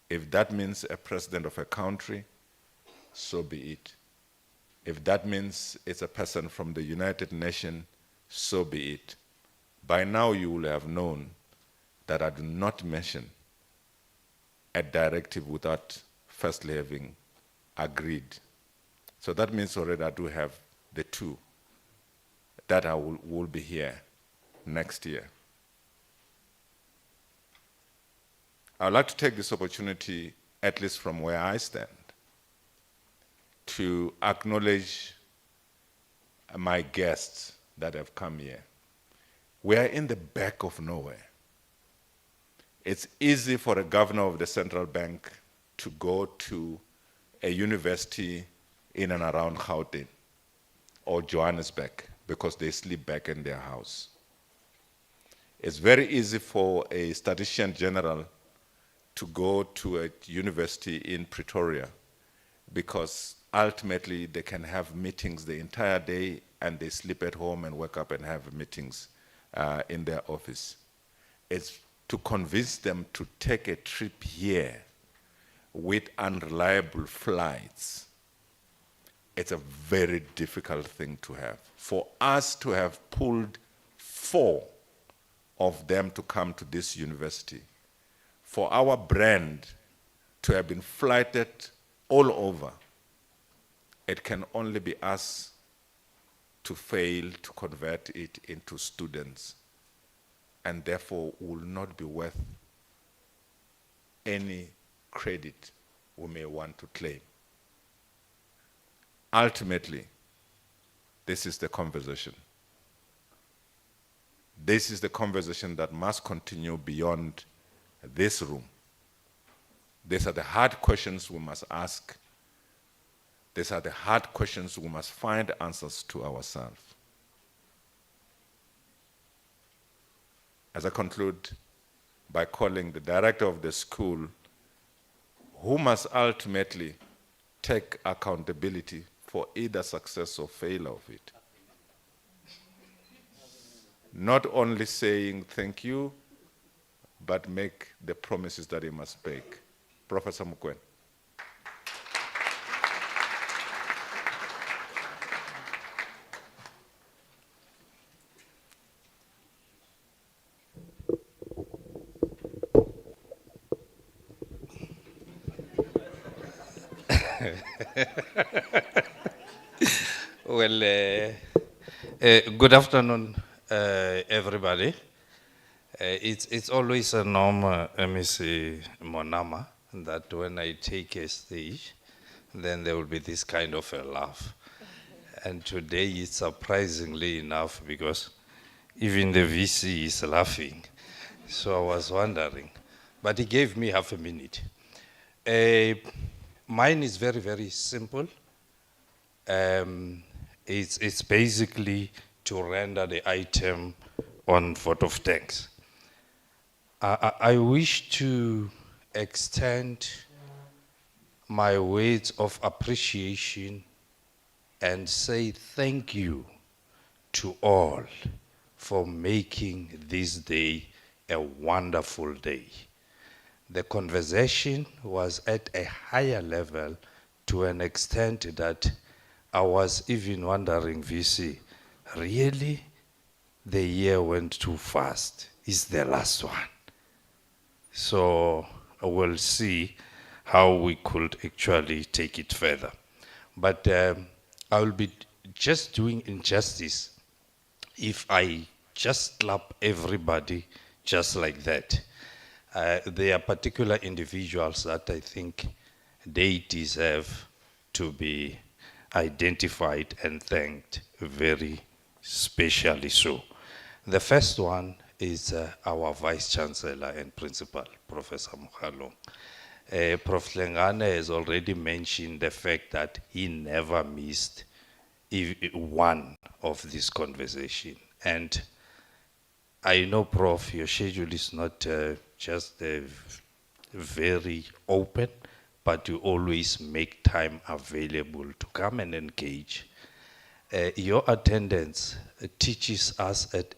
If that means a president of a country, so be it. If that means it's a person from the United Nations, so be it. By now you will have known that I do not mention a directive without firstly having agreed. So that means already I do have the two that I will be here next year. I'd like to take this opportunity, at least from where I stand, to acknowledge my guests that have come here. We are in the back of nowhere. It's easy for a governor of the central bank to go to a university in and around Gauteng or Johannesburg because they sleep back in their house. It's very easy for a statistician general to go to a university in Pretoria because ultimately they can have meetings the entire day and they sleep at home and wake up and have meetings in their office. It's to convince them to take a trip here with unreliable flights. It's a very difficult thing to have. For us to have pulled 4 of them to come to this university, for our brand to have been flighted all over, it can only be us to fail to convert it into students, and therefore will not be worth any credit we may want to claim. Ultimately, this is the conversation. This is the conversation that must continue beyond this room. These are the hard questions we must ask. These are the hard questions we must find answers to ourselves. As I conclude by calling the director of the school, who must ultimately take accountability for either success or failure of it. Not only saying thank you, but make the promises that he must make. Professor Mukwen.
Well, good afternoon, everybody. It's always a norm, MEC Monama, that when I take a stage, then there will be this kind of a laugh. And today it's surprisingly enough because even the VC is laughing. So I was wondering, but he gave me half a minute. Mine is very, very simple. It's basically to render the item on vote of thanks. I wish to extend my words of appreciation and say thank you to all for making this day a wonderful day. The conversation was at a higher level to an extent that I was even wondering, VC, really? The year went too fast. It's the last one. So we'll see how we could actually take it further. But I will be just doing injustice if I just clap everybody just like that. There are particular individuals that I think they deserve to be identified and thanked very specially so. The first one is our Vice Chancellor and Principal, Professor Moghalong. Prof. Lengane has already mentioned the fact that he never missed one of this conversation. And I know, Prof, your schedule is not just very open, but you always make time available to come and engage. Your attendance teaches us at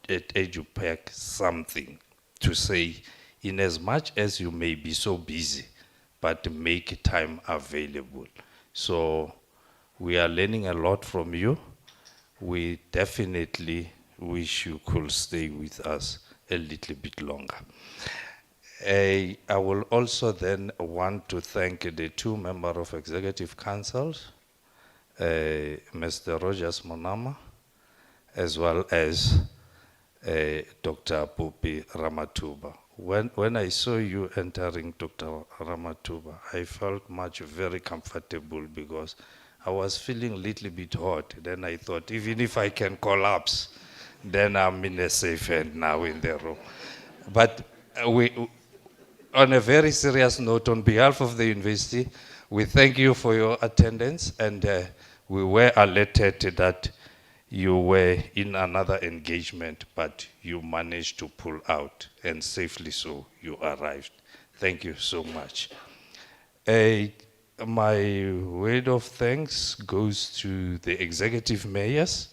EduPac something to say, in as much as you may be so busy, but make time available. So we are learning a lot from you. We definitely wish you could stay with us a little bit longer. I will also then want to thank the two members of Executive Council, Mr. Rogers Monama, as well as Dr. Pupi Ramatuba. When I saw you entering, Dr. Ramatuba, I felt very comfortable because I was feeling a little bit hot. Then I thought, even if I can collapse, then I'm in a safe hand now in the room. But on a very serious note, on behalf of the university, we thank you for your attendance, and we were alerted that you were in another engagement, but you managed to pull out, and safely so you arrived. Thank you so much. My word of thanks goes to the executive mayors.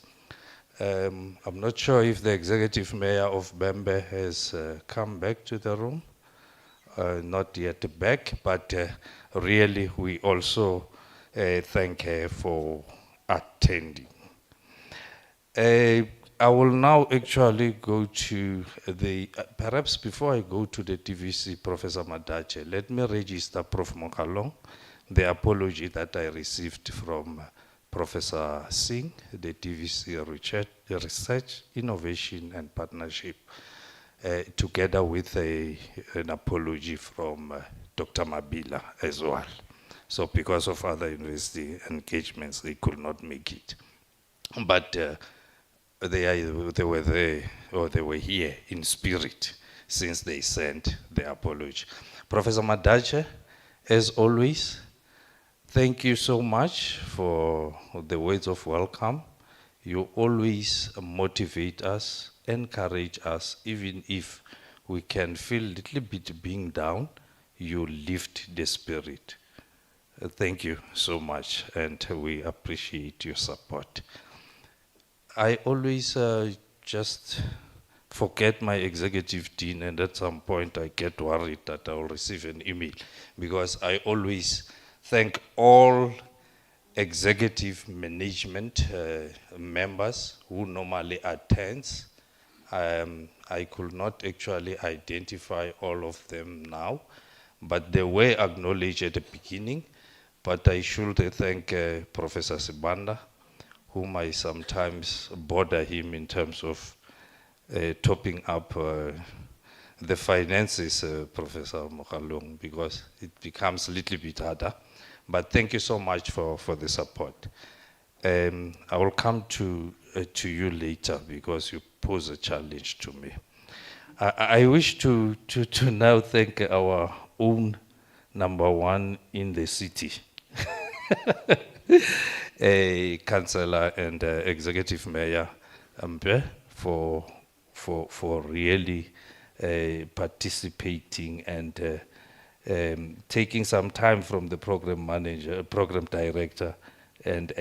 I'm not sure if the executive mayor of Bembe has come back to the room. Not yet back, but really we also thank her for attending. I will now actually go to perhaps before I go to the TVC, Professor Madache, let me register Prof. Moghalong, the apology that I received from Professor Singh, the TVC Research, Innovation and Partnership, together with an apology from Dr. Mabila as well. So because of other university engagements, they could not make it. But they were there, or they were here in spirit since they sent the apology. Professor Madache, as always, thank you so much for the words of welcome. You always motivate us, encourage us, even if we can feel a little bit being down, you lift the spirit. Thank you so much, and we appreciate your support. I always just forget my executive dean, and at some point I get worried that I will receive an email, because I always thank all executive management members who normally attend. I could not actually identify all of them now, but they were acknowledged at the beginning. But I should thank Professor Sibanda, whom I sometimes bother him in terms of topping up the finances, Professor Moghalong, because it becomes a little bit harder. But thank you so much for the support. I will come to you later because you pose a challenge to me. I wish to now thank our own #1 in the city, Councillor and Executive Mayor Mpe, for really participating and taking some time from the program manager, program director, and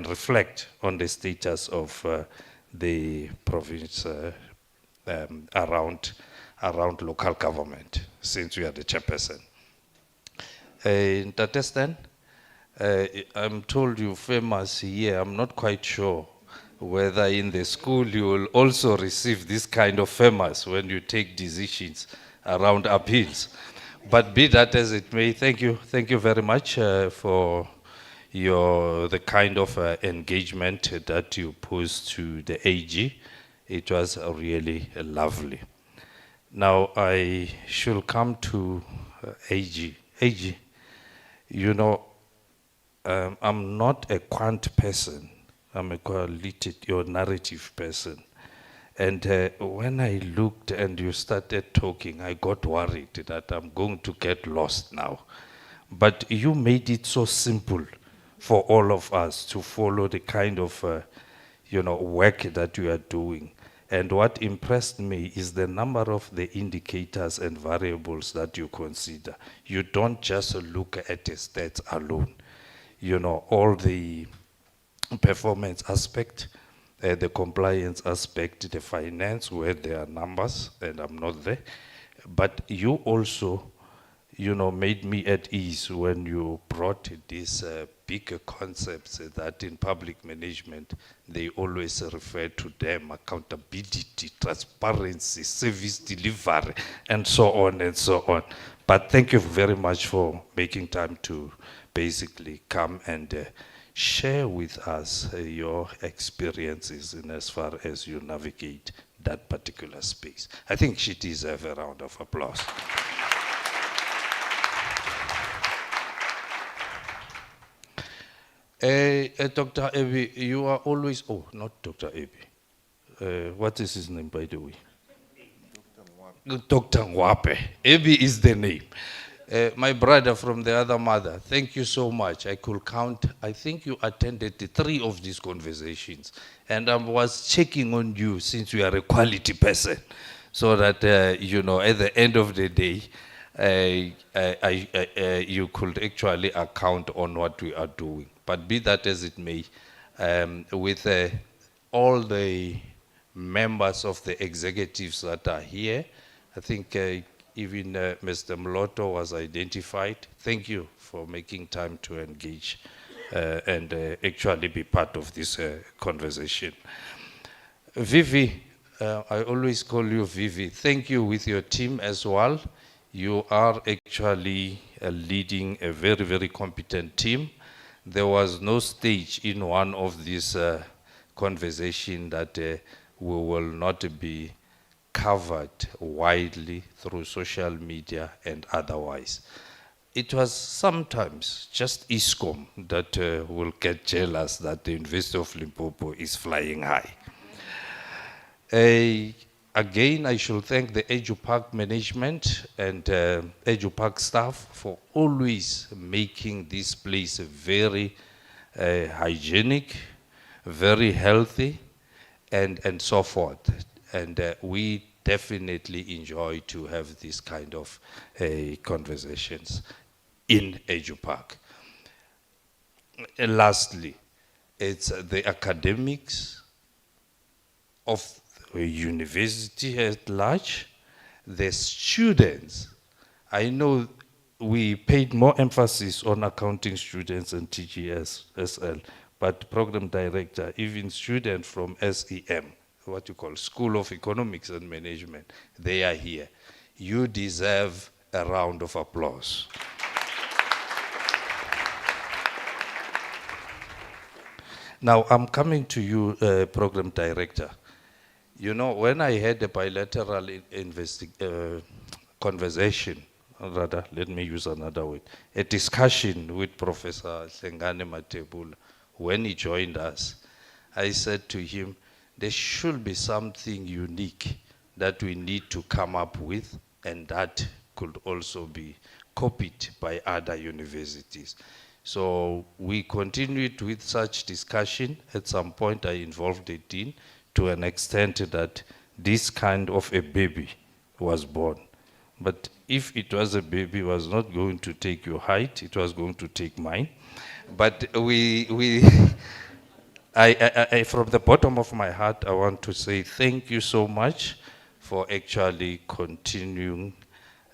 reflect on the status of the province around local government, since we are the chairperson. Tatestan, I'm told you're famous here. I'm not quite sure whether in the school you will also receive this kind of famous when you take decisions around appeals. But be that as it may, thank you very much for the kind of engagement that you posed to the AG. It was really lovely. Now I should come to AG. AG, you know, I'm not a quant person. I'm a qualitative or narrative person. And when I looked and you started talking, I got worried that I'm going to get lost now. But you made it so simple for all of us to follow the kind of work that you are doing. And what impressed me is the number of the indicators and variables that you consider. You don't just look at the stats alone. All the performance aspect, the compliance aspect, the finance, where there are numbers, and I'm not there. But you also, made me at ease when you brought these bigger concepts that in public management, they always refer to them: accountability, transparency, service delivery, and so on and so on. But thank you very much for making time to basically come and share with us your experiences in as far as you navigate that particular space. I think she deserves a round of applause. Dr. Ebi, you are always, not Dr. Ebi. What is his name, by the way? Dr. Ngwape. Ebi is the name. My brother from the other mother, thank you so much. I could count, I think you attended 3 of these conversations. And I was checking on you since you are a quality person. So that, at the end of the day, you could actually account on what we are doing. But be that as it may, with all the members of the executives that are here, I think even Mr. Mloto was identified. Thank you for making time to engage and actually be part of this conversation. Vivi, I always call you Vivi. Thank you with your team as well. You are actually leading a very, very competent team. There was no stage in one of these conversations that we will not be covered widely through social media and otherwise. It was sometimes just ISCOM that will get jealous that the University of Limpopo is flying high. Again, I should thank the EduPark management and EduPark staff for always making this place very hygienic, very healthy, and so forth. And we definitely enjoy to have this kind of conversations in EduPark. And lastly, it's the academics of the university at large, the students. I know we paid more emphasis on accounting students and TGSL, but program director, even students from SEM, what you call School of Economics and Management, they are here. You deserve a round of applause. Now, I'm coming to you, Program Director. When I had a bilateral conversation, rather, let me use another word, a discussion with Professor Tsakani Maluleka, when he joined us, I said to him, there should be something unique that we need to come up with, and that could also be copied by other universities. So we continued with such discussion. At some point, I involved the dean to an extent that this kind of a baby was born. But if it was a baby, it was not going to take your height, it was going to take mine. But I, from the bottom of my heart, I want to say thank you so much for actually continuing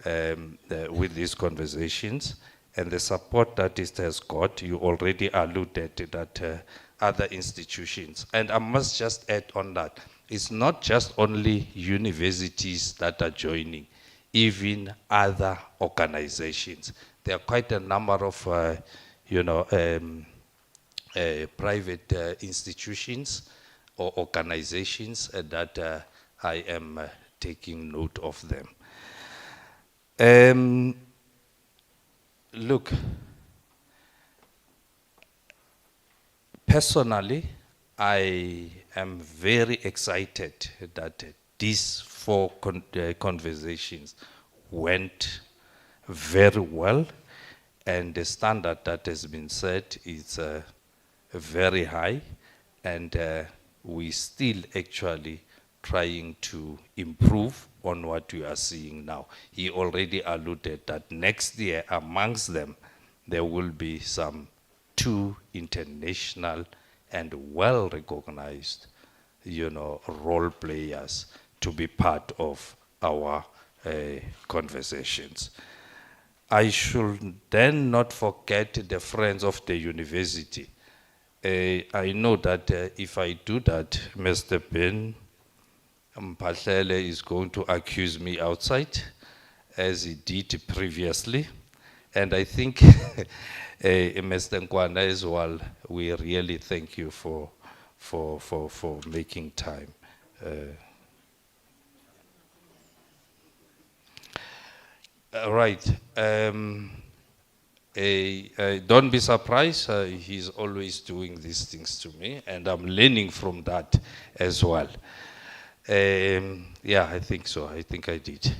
with these conversations and the support that it has got. You already alluded that other institutions, and I must just add on that, it's not just only universities that are joining, even other organizations. There are quite a number of private institutions or organizations that I am taking note of them. Look, personally, I am very excited that these four conversations went very well, and the standard that has been set is very high, and we still actually trying to improve on what we are seeing now. He already alluded that next year, amongst them, there will be some 2 international and well-recognized, role players to be part of our conversations. I should then not forget the friends of the university. I know that if I do that, Mr. Ben Mpahlele is going to accuse me outside, as he did previously. And I think, Mr. Nkwana as well, we really thank you for making time. Right. Don't be surprised, he's always doing these things to me, and I'm learning from that as well. Yeah, I think so. I think I did.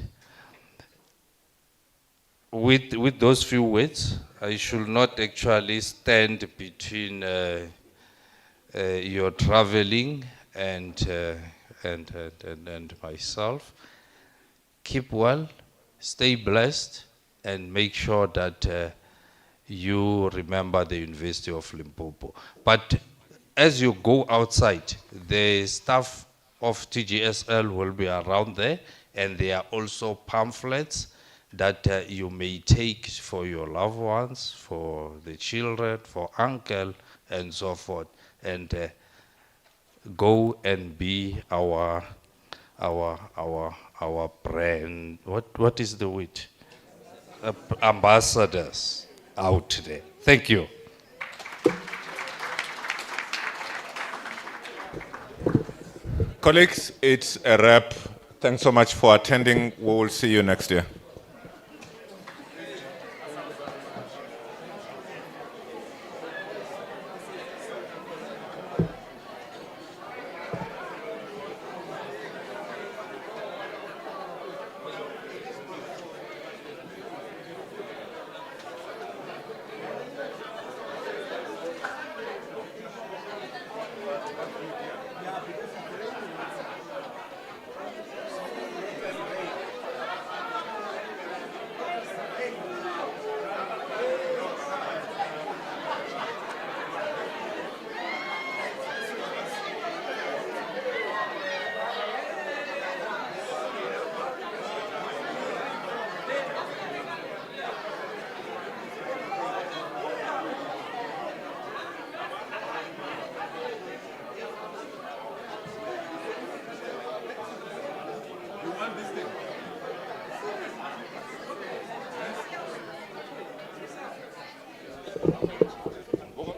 With those few words, I should not actually stand between your traveling and myself. Keep well, stay blessed, and make sure that you remember the University of Limpopo. But as you go outside, the staff of TGSL will be around there, and there are also pamphlets that you may take for your loved ones, for the children, for uncle, and so forth. And go and be our brand. What is the word? Ambassadors out there. Thank you.
Colleagues, it's a wrap. Thanks so much for attending. We will see you next year.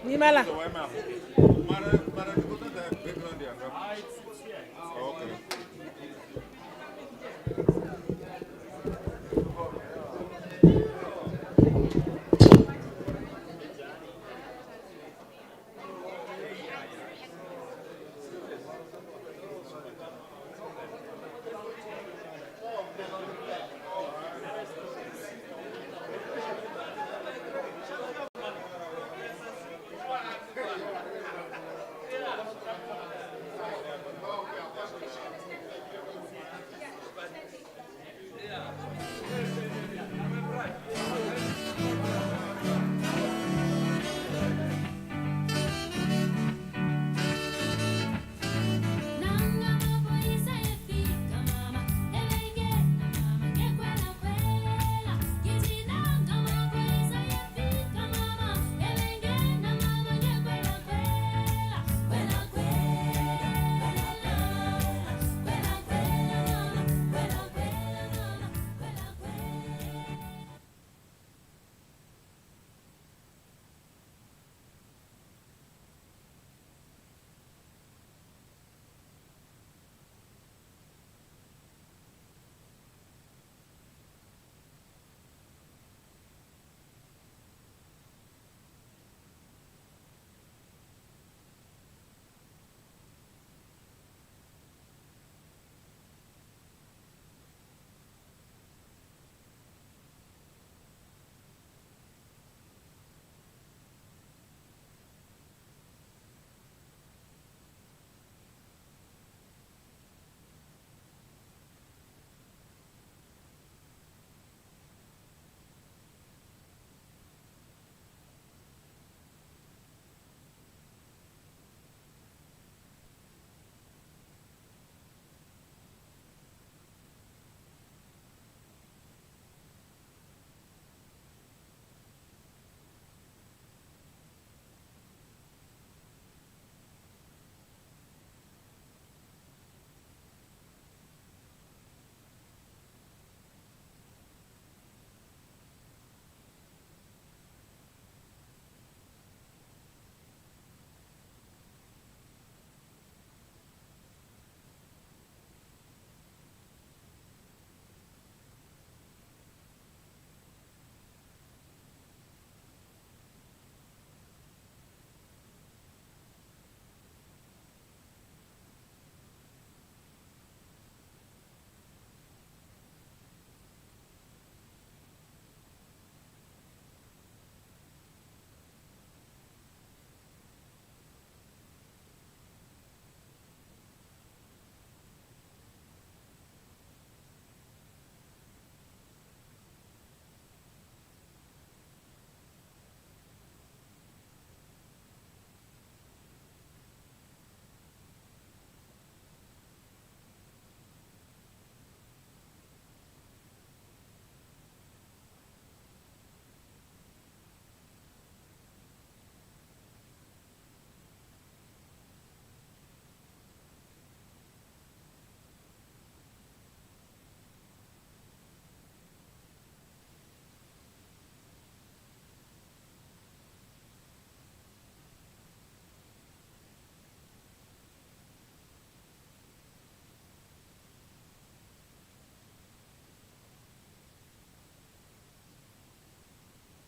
Nimala.